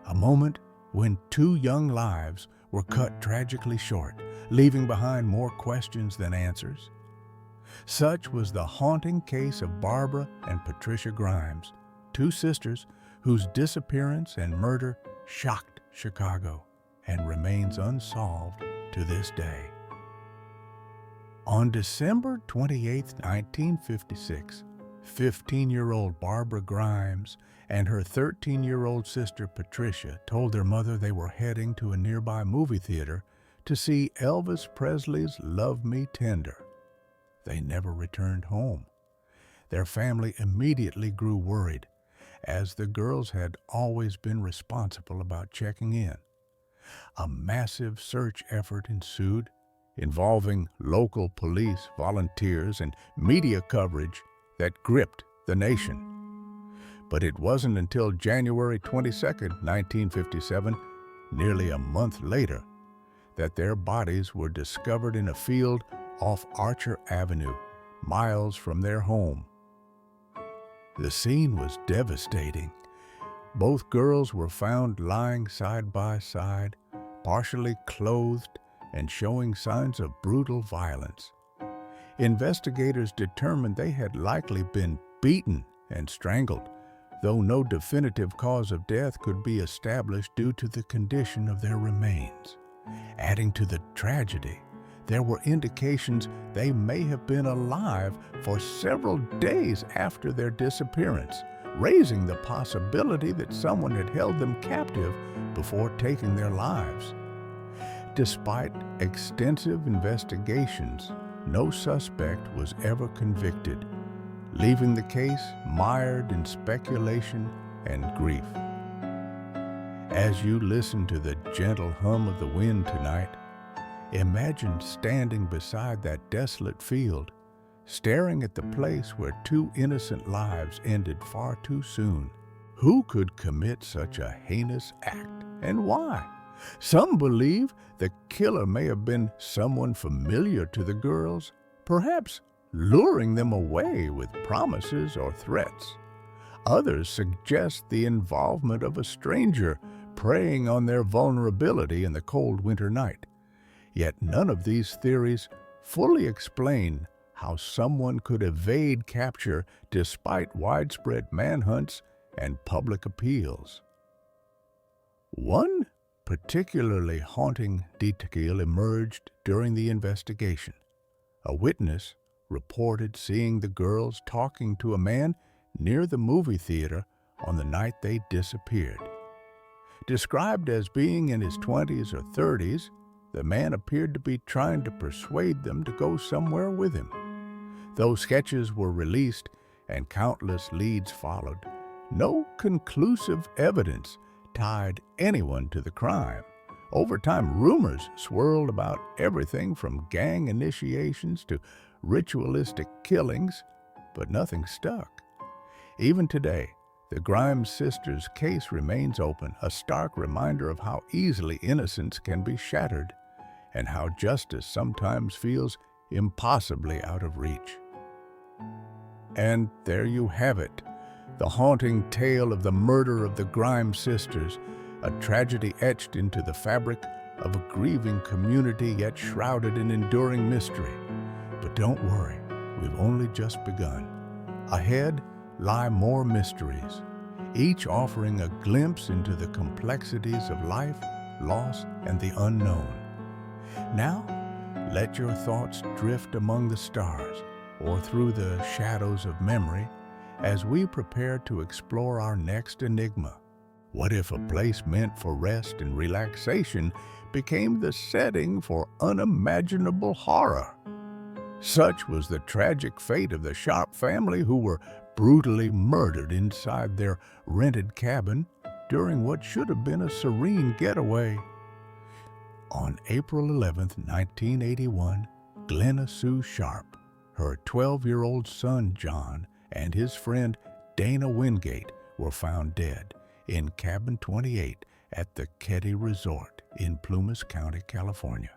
A moment when two young lives were cut tragically short, leaving behind more questions than answers. Such was the haunting case of Barbara and Patricia Grimes, two sisters whose disappearance and murder shocked Chicago and remains unsolved to this day. On December 28, 1956, 15-year-old Barbara Grimes and her 13-year-old sister Patricia told their mother they were heading to a nearby movie theater to see Elvis Presley's Love Me Tender. They never returned home. Their family immediately grew worried, as the girls had always been responsible about checking in. A massive search effort ensued, involving local police, volunteers, and media coverage that gripped the nation. But it wasn't until January 22, 1957, nearly a month later, that their bodies were discovered in a field off Archer Avenue, miles from their home. The scene was devastating. Both girls were found lying side by side, partially clothed and showing signs of brutal violence. Investigators determined they had likely been beaten and strangled, though no definitive cause of death could be established due to the condition of their remains. Adding to the tragedy, there were indications they may have been alive for several days after their disappearance, raising the possibility that someone had held them captive before taking their lives. Despite extensive investigations, no suspect was ever convicted, leaving the case mired in speculation and grief. As you listen to the gentle hum of the wind tonight, imagine standing beside that desolate field, staring at the place where two innocent lives ended far too soon. Who could commit such a heinous act, and why? Some believe the killer may have been someone familiar to the girls, perhaps luring them away with promises or threats. Others suggest the involvement of a stranger preying on their vulnerability in the cold winter night. Yet none of these theories fully explain how someone could evade capture despite widespread manhunts and public appeals. One particularly haunting detail emerged during the investigation. A witness reported seeing the girls talking to a man near the movie theater on the night they disappeared. Described as being in his 20s or 30s, the man appeared to be trying to persuade them to go somewhere with him. Though sketches were released and countless leads followed, no conclusive evidence tied anyone to the crime. Over time, rumors swirled about everything from gang initiations to ritualistic killings, but nothing stuck. Even today, the Grimes sisters' case remains open, a stark reminder of how easily innocence can be shattered and how justice sometimes feels impossibly out of reach. And there you have it, the haunting tale of the murder of the Grimes sisters, a tragedy etched into the fabric of a grieving community yet shrouded in enduring mystery. But don't worry, we've only just begun. Ahead lie more mysteries, each offering a glimpse into the complexities of life, loss, and the unknown. Now, let your thoughts drift among the stars or through the shadows of memory as we prepare to explore our next enigma. What if a place meant for rest and relaxation became the setting for unimaginable horror? Such was the tragic fate of the Sharp family, who were brutally murdered inside their rented cabin during what should have been a serene getaway. On April 11, 1981, Glenna Sue Sharp, her 12-year-old son John, and his friend Dana Wingate were found dead in Cabin 28 at the Keddie Resort in Plumas County, California.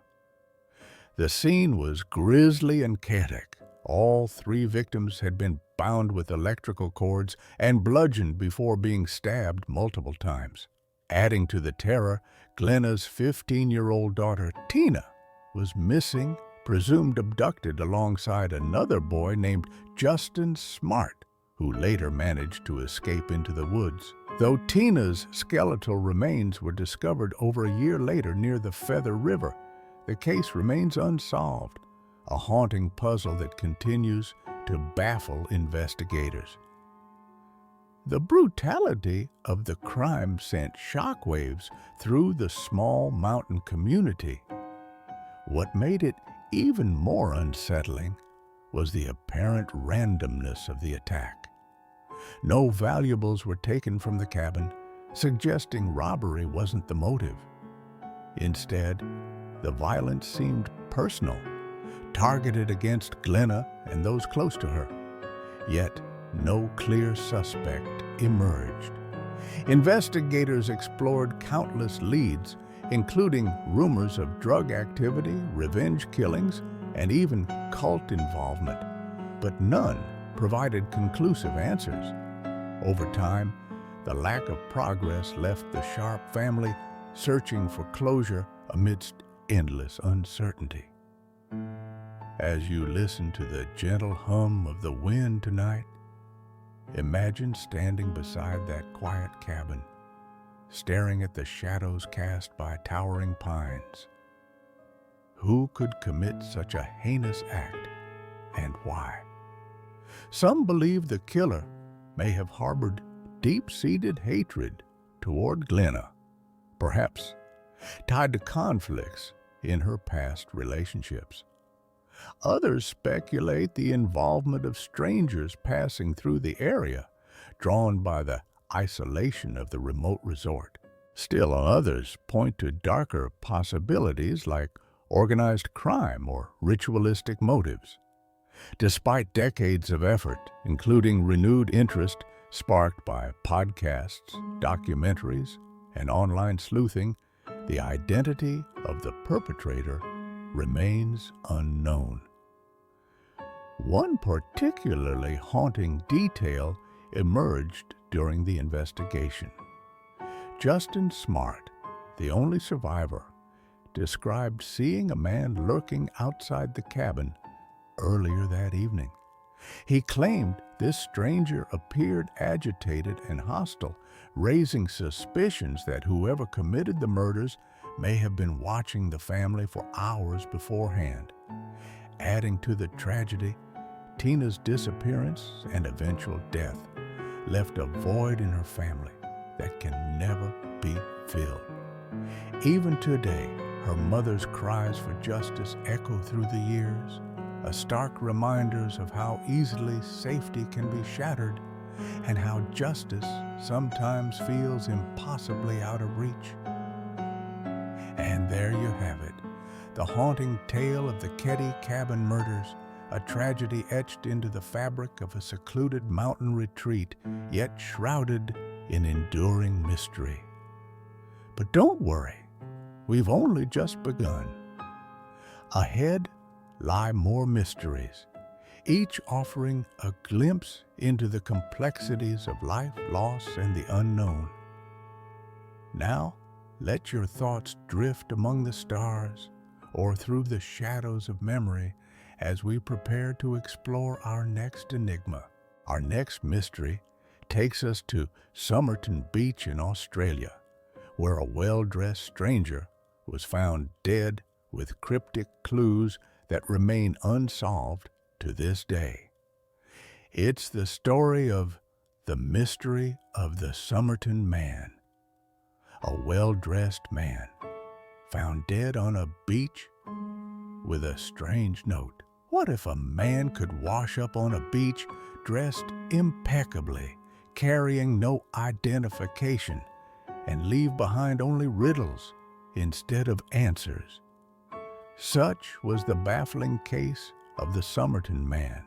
The scene was grisly and chaotic. All three victims had been bound with electrical cords and bludgeoned before being stabbed multiple times. Adding to the terror, Glenna's 15-year-old daughter Tina was missing, presumed abducted alongside another boy named Justin Smart, who later managed to escape into the woods. Though Tina's skeletal remains were discovered over a year later near the Feather River, the case remains unsolved, a haunting puzzle that continues to baffle investigators. The brutality of the crime sent shockwaves through the small mountain community. What made it even more unsettling was the apparent randomness of the attack. No valuables were taken from the cabin, suggesting robbery wasn't the motive. Instead, the violence seemed personal, targeted against Glenna and those close to her. Yet, no clear suspect emerged. Investigators explored countless leads, including rumors of drug activity, revenge killings, and even cult involvement. but none provided conclusive answers. Over time, the lack of progress left the Sharp family searching for closure amidst endless uncertainty. As you listen to the gentle hum of the wind tonight, imagine standing beside that quiet cabin, staring at the shadows cast by towering pines. Who could commit such a heinous act, and why? Some believe the killer may have harbored deep-seated hatred toward Glenna, perhaps tied to conflicts in her past relationships. Others speculate the involvement of strangers passing through the area, drawn by the isolation of the remote resort. Still others point to darker possibilities like organized crime or ritualistic motives. Despite decades of effort, including renewed interest sparked by podcasts, documentaries, and online sleuthing, the identity of the perpetrator remains unknown. One particularly haunting detail emerged during the investigation. Justin Smart, the only survivor, described seeing a man lurking outside the cabin earlier that evening. He claimed this stranger appeared agitated and hostile, raising suspicions that whoever committed the murders may have been watching the family for hours beforehand. Adding to the tragedy, Tina's disappearance and eventual death left a void in her family that can never be filled. Even today, her mother's cries for justice echo through the years, a stark reminders of how easily safety can be shattered and how justice sometimes feels impossibly out of reach. And there you have it, the haunting tale of the Keddie Cabin Murders, a tragedy etched into the fabric of a secluded mountain retreat, yet shrouded in enduring mystery. But don't worry, we've only just begun. Ahead lie more mysteries, each offering a glimpse into the complexities of life, loss, and the unknown. Now, let your thoughts drift among the stars or through the shadows of memory as we prepare to explore our next enigma. Our next mystery takes us to Somerton Beach in Australia, where a well-dressed stranger was found dead with cryptic clues that remain unsolved to this day. It's the story of the mystery of the Somerton Man, a well-dressed man found dead on a beach with a strange note. What if a man could wash up on a beach dressed impeccably, carrying no identification, and leave behind only riddles instead of answers? Such was the baffling case of the Somerton Man,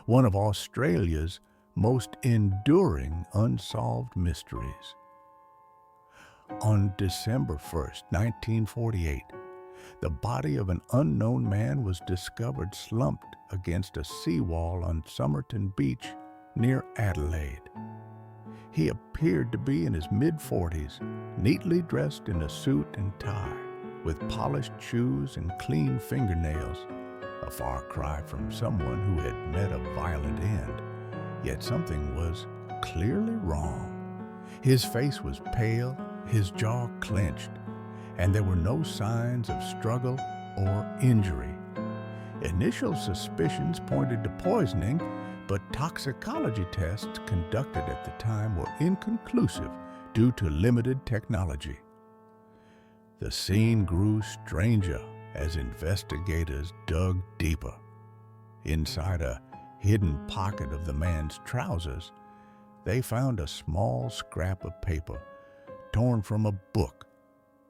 one of Australia's most enduring unsolved mysteries. On December 1st, 1948, the body of an unknown man was discovered slumped against a seawall on Somerton Beach near Adelaide. He appeared to be in his mid-40s, neatly dressed in a suit and tie, with polished shoes and clean fingernails, a far cry from someone who had met a violent end. Yet something was clearly wrong. His face was pale, his jaw clenched, and there were no signs of struggle or injury. Initial suspicions pointed to poisoning, but toxicology tests conducted at the time were inconclusive due to limited technology. The scene grew stranger as investigators dug deeper. Inside a hidden pocket of the man's trousers, they found a small scrap of paper torn from a book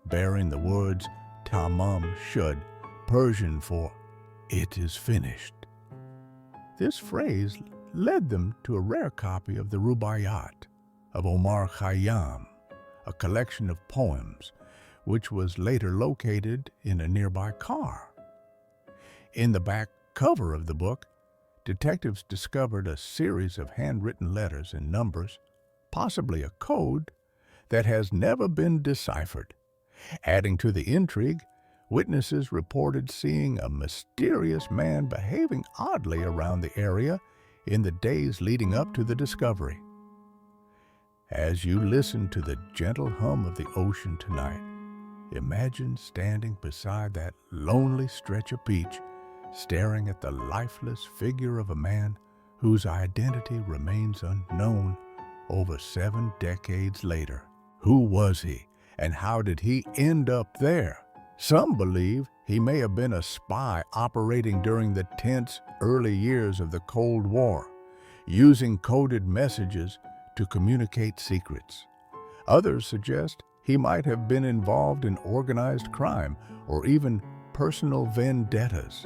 bearing the words Tamam Shud, Persian for "it is finished." This phrase led them to a rare copy of the Rubaiyat of Omar Khayyam, a collection of poems which was later located in a nearby car. In the back cover of the book, detectives discovered a series of handwritten letters and numbers, possibly a code, that has never been deciphered. Adding to the intrigue, witnesses reported seeing a mysterious man behaving oddly around the area in the days leading up to the discovery. As you listen to the gentle hum of the ocean tonight, imagine standing beside that lonely stretch of beach, staring at the lifeless figure of a man whose identity remains unknown over 7 decades later. Who was he, and how did he end up there? Some believe he may have been a spy operating during the tense early years of the Cold War, using coded messages to communicate secrets. Others suggest he might have been involved in organized crime or even personal vendettas.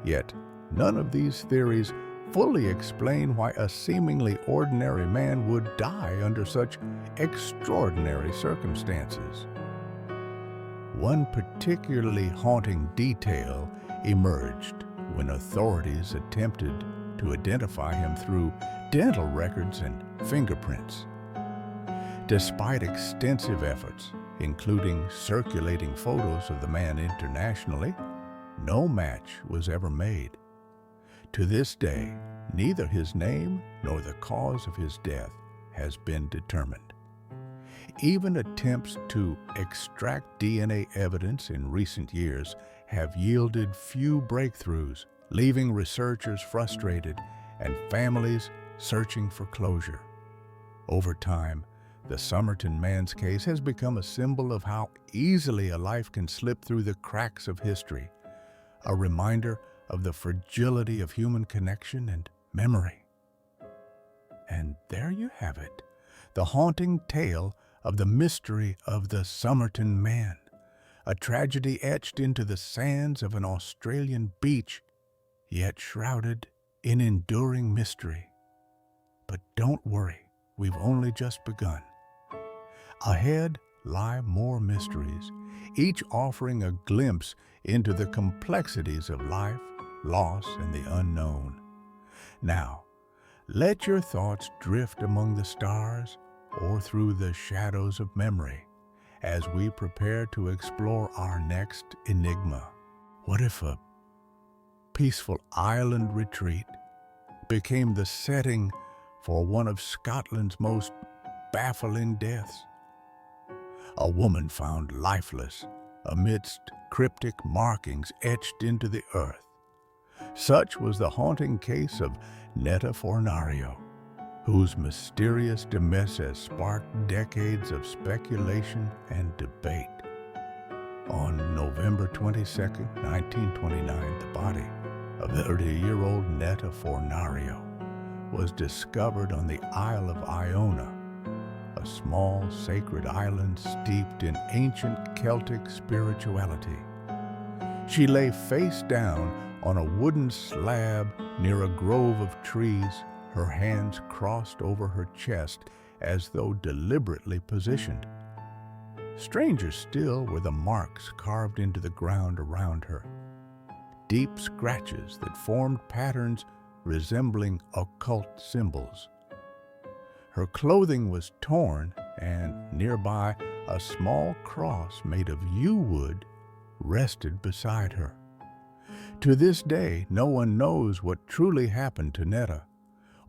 Yet, none of these theories fully explain why a seemingly ordinary man would die under such extraordinary circumstances. One particularly haunting detail emerged when authorities attempted to identify him through dental records and fingerprints. Despite extensive efforts, including circulating photos of the man internationally, no match was ever made. To this day, neither his name nor the cause of his death has been determined. Even attempts to extract DNA evidence in recent years have yielded few breakthroughs, leaving researchers frustrated and families searching for closure. Over time, the Somerton Man's case has become a symbol of how easily a life can slip through the cracks of history, a reminder of the fragility of human connection and memory. And there you have it, the haunting tale of the mystery of the Somerton Man, a tragedy etched into the sands of an Australian beach, yet shrouded in enduring mystery. But don't worry, we've only just begun. Ahead lie more mysteries, each offering a glimpse into the complexities of life, loss, and the unknown. Now, let your thoughts drift among the stars or through the shadows of memory as we prepare to explore our next enigma. What if a peaceful island retreat became the setting for one of Scotland's most baffling deaths? A woman found lifeless amidst cryptic markings etched into the earth. Such was the haunting case of Netta Fornario, whose mysterious demise has sparked decades of speculation and debate. On November 22, 1929, the body of 30-year-old Netta Fornario was discovered on the Isle of Iona, a small sacred island steeped in ancient Celtic spirituality. She lay face down on a wooden slab near a grove of trees, her hands crossed over her chest as though deliberately positioned. Stranger still were the marks carved into the ground around her, deep scratches that formed patterns resembling occult symbols. Her clothing was torn, and nearby a small cross made of yew wood rested beside her. To this day, no one knows what truly happened to Netta,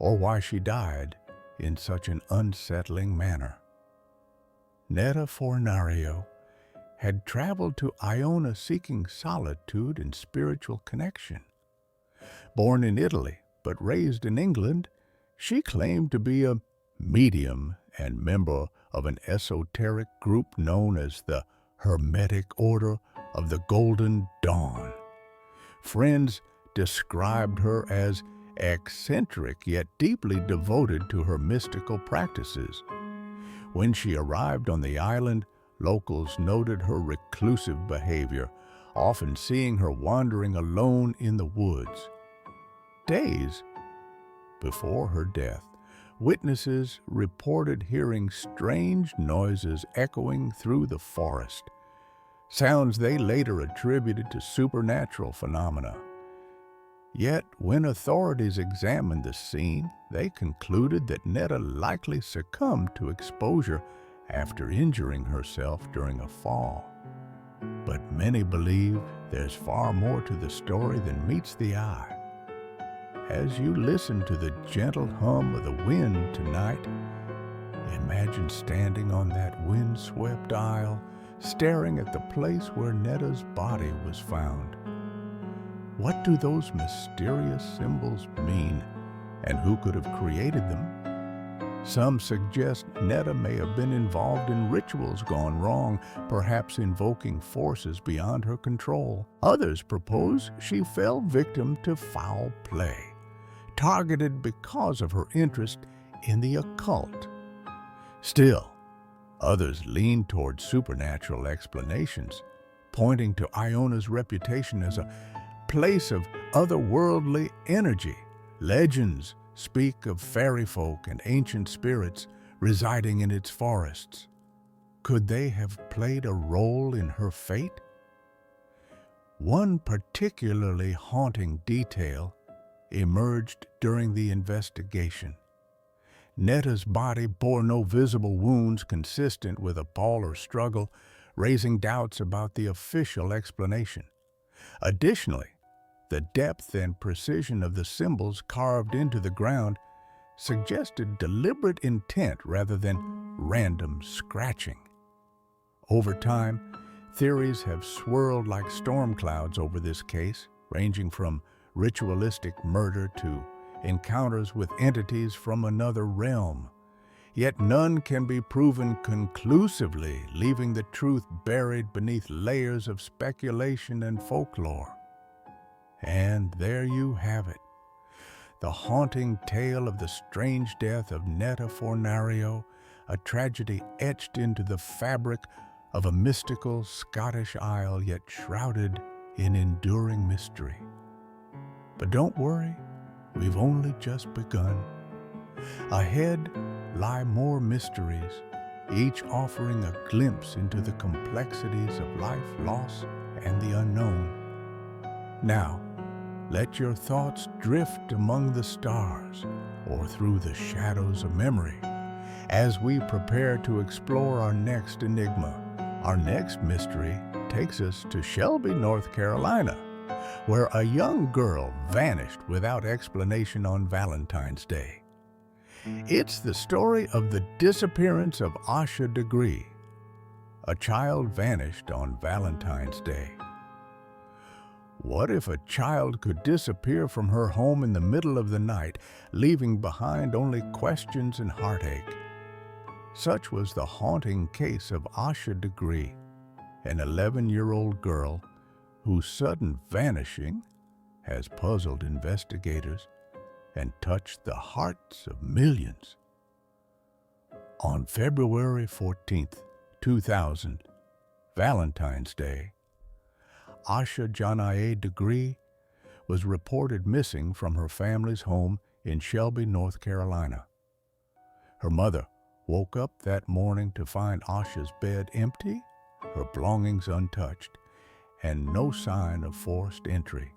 or why she died in such an unsettling manner. Netta Fornario had traveled to Iona seeking solitude and spiritual connection. Born in Italy, but raised in England, she claimed to be a medium and member of an esoteric group known as the Hermetic Order of the Golden Dawn. Friends described her as eccentric yet deeply devoted to her mystical practices. When she arrived on the island, locals noted her reclusive behavior, often seeing her wandering alone in the woods. Days before her death, witnesses reported hearing strange noises echoing through the forest, sounds they later attributed to supernatural phenomena. Yet, when authorities examined the scene, they concluded that Netta likely succumbed to exposure after injuring herself during a fall. But many believe there's far more to the story than meets the eye. As you listen to the gentle hum of the wind tonight, imagine standing on that wind-swept aisle, staring at the place where Netta's body was found. What do those mysterious symbols mean, and who could have created them? Some suggest Netta may have been involved in rituals gone wrong, perhaps invoking forces beyond her control. Others propose she fell victim to foul play, targeted because of her interest in the occult. Still, others lean toward supernatural explanations, pointing to Iona's reputation as a place of otherworldly energy. Legends speak of fairy folk and ancient spirits residing in its forests. Could they have played a role in her fate? One particularly haunting detail emerged during the investigation. Netta's body bore no visible wounds consistent with a fall or struggle, raising doubts about the official explanation. Additionally, the depth and precision of the symbols carved into the ground suggested deliberate intent rather than random scratching. Over time, theories have swirled like storm clouds over this case, ranging from ritualistic murder to encounters with entities from another realm. Yet none can be proven conclusively, leaving the truth buried beneath layers of speculation and folklore. And there you have it, the haunting tale of the strange death of Netta Fornario, a tragedy etched into the fabric of a mystical Scottish isle, yet shrouded in enduring mystery. But don't worry, we've only just begun. Ahead lie more mysteries, each offering a glimpse into the complexities of life, loss, and the unknown. Now, let your thoughts drift among the stars or through the shadows of memory as we prepare to explore our next enigma. Our next mystery takes us to Shelby, North Carolina, where a young girl vanished without explanation on Valentine's Day. It's the story of the disappearance of Asha Degree. A child vanished on Valentine's Day. What if a child could disappear from her home in the middle of the night, leaving behind only questions and heartache? Such was the haunting case of Asha Degree, an 11-year-old girl whose sudden vanishing has puzzled investigators and touched the hearts of millions. On February 14th, 2000, Valentine's Day, Asha Degree was reported missing from her family's home in Shelby, North Carolina. Her mother woke up that morning to find Asha's bed empty, her belongings untouched, and no sign of forced entry.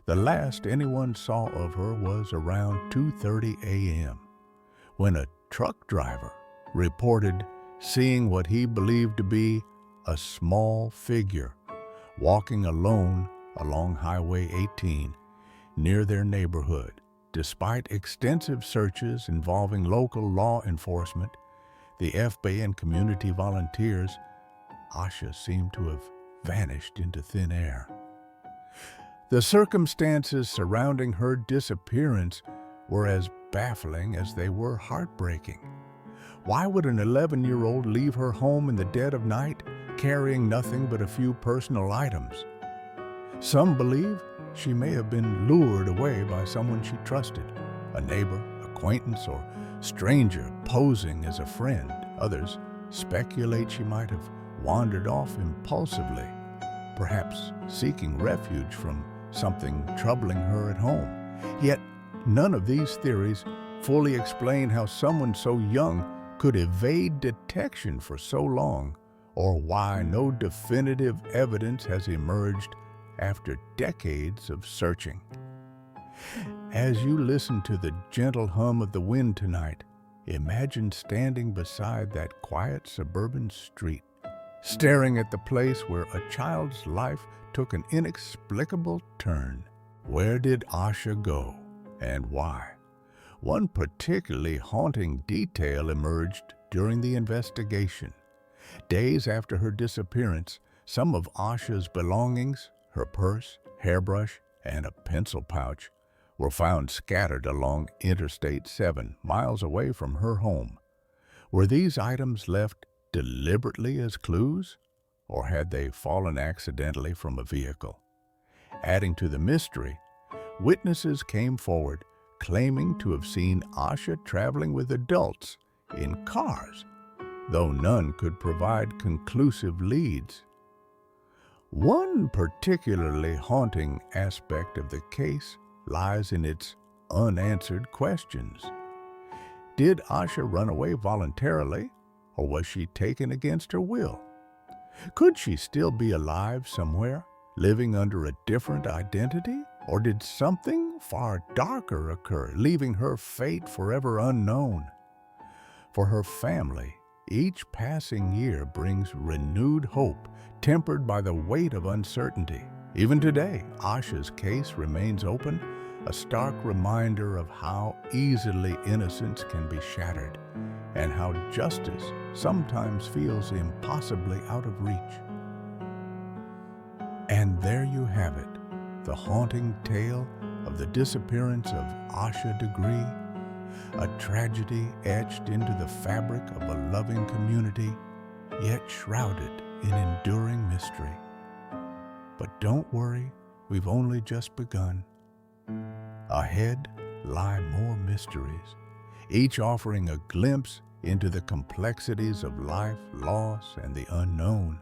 The last anyone saw of her was around 2:30 a.m. when a truck driver reported seeing what he believed to be a small figure walking alone along Highway 18 near their neighborhood. Despite extensive searches involving local law enforcement, the FBI and community volunteers, Asha seemed to have vanished into thin air. The circumstances surrounding her disappearance were as baffling as they were heartbreaking. Why would an 11-year-old leave her home in the dead of night, carrying nothing but a few personal items? Some believe she may have been lured away by someone she trusted, a neighbor, acquaintance, or stranger posing as a friend. Others speculate she might have wandered off impulsively, perhaps seeking refuge from something troubling her at home. Yet none of these theories fully explain how someone so young could evade detection for so long, or why no definitive evidence has emerged after decades of searching. As you listen to the gentle hum of the wind tonight, imagine standing beside that quiet suburban street, staring at the place where a child's life took an inexplicable turn. Where did Asha go, and why? One particularly haunting detail emerged during the investigation. Days after her disappearance, some of Asha's belongings, her purse, hairbrush, and a pencil pouch, were found scattered along Interstate 7, miles away from her home. Were these items left deliberately as clues, or had they fallen accidentally from a vehicle? Adding to the mystery, witnesses came forward claiming to have seen Asha traveling with adults in cars, though none could provide conclusive leads. One particularly haunting aspect of the case lies in its unanswered questions. Did Asha run away voluntarily, or was she taken against her will? Could she still be alive somewhere, living under a different identity? Or did something far darker occur, leaving her fate forever unknown? For her family, each passing year brings renewed hope, tempered by the weight of uncertainty. Even today, Asha's case remains open, a stark reminder of how easily innocence can be shattered, and how justice sometimes feels impossibly out of reach. And there you have it, the haunting tale of the disappearance of Asha Degree, a tragedy etched into the fabric of a loving community, yet shrouded in enduring mystery. But don't worry, we've only just begun. Ahead lie more mysteries, each offering a glimpse into the complexities of life, loss, and the unknown.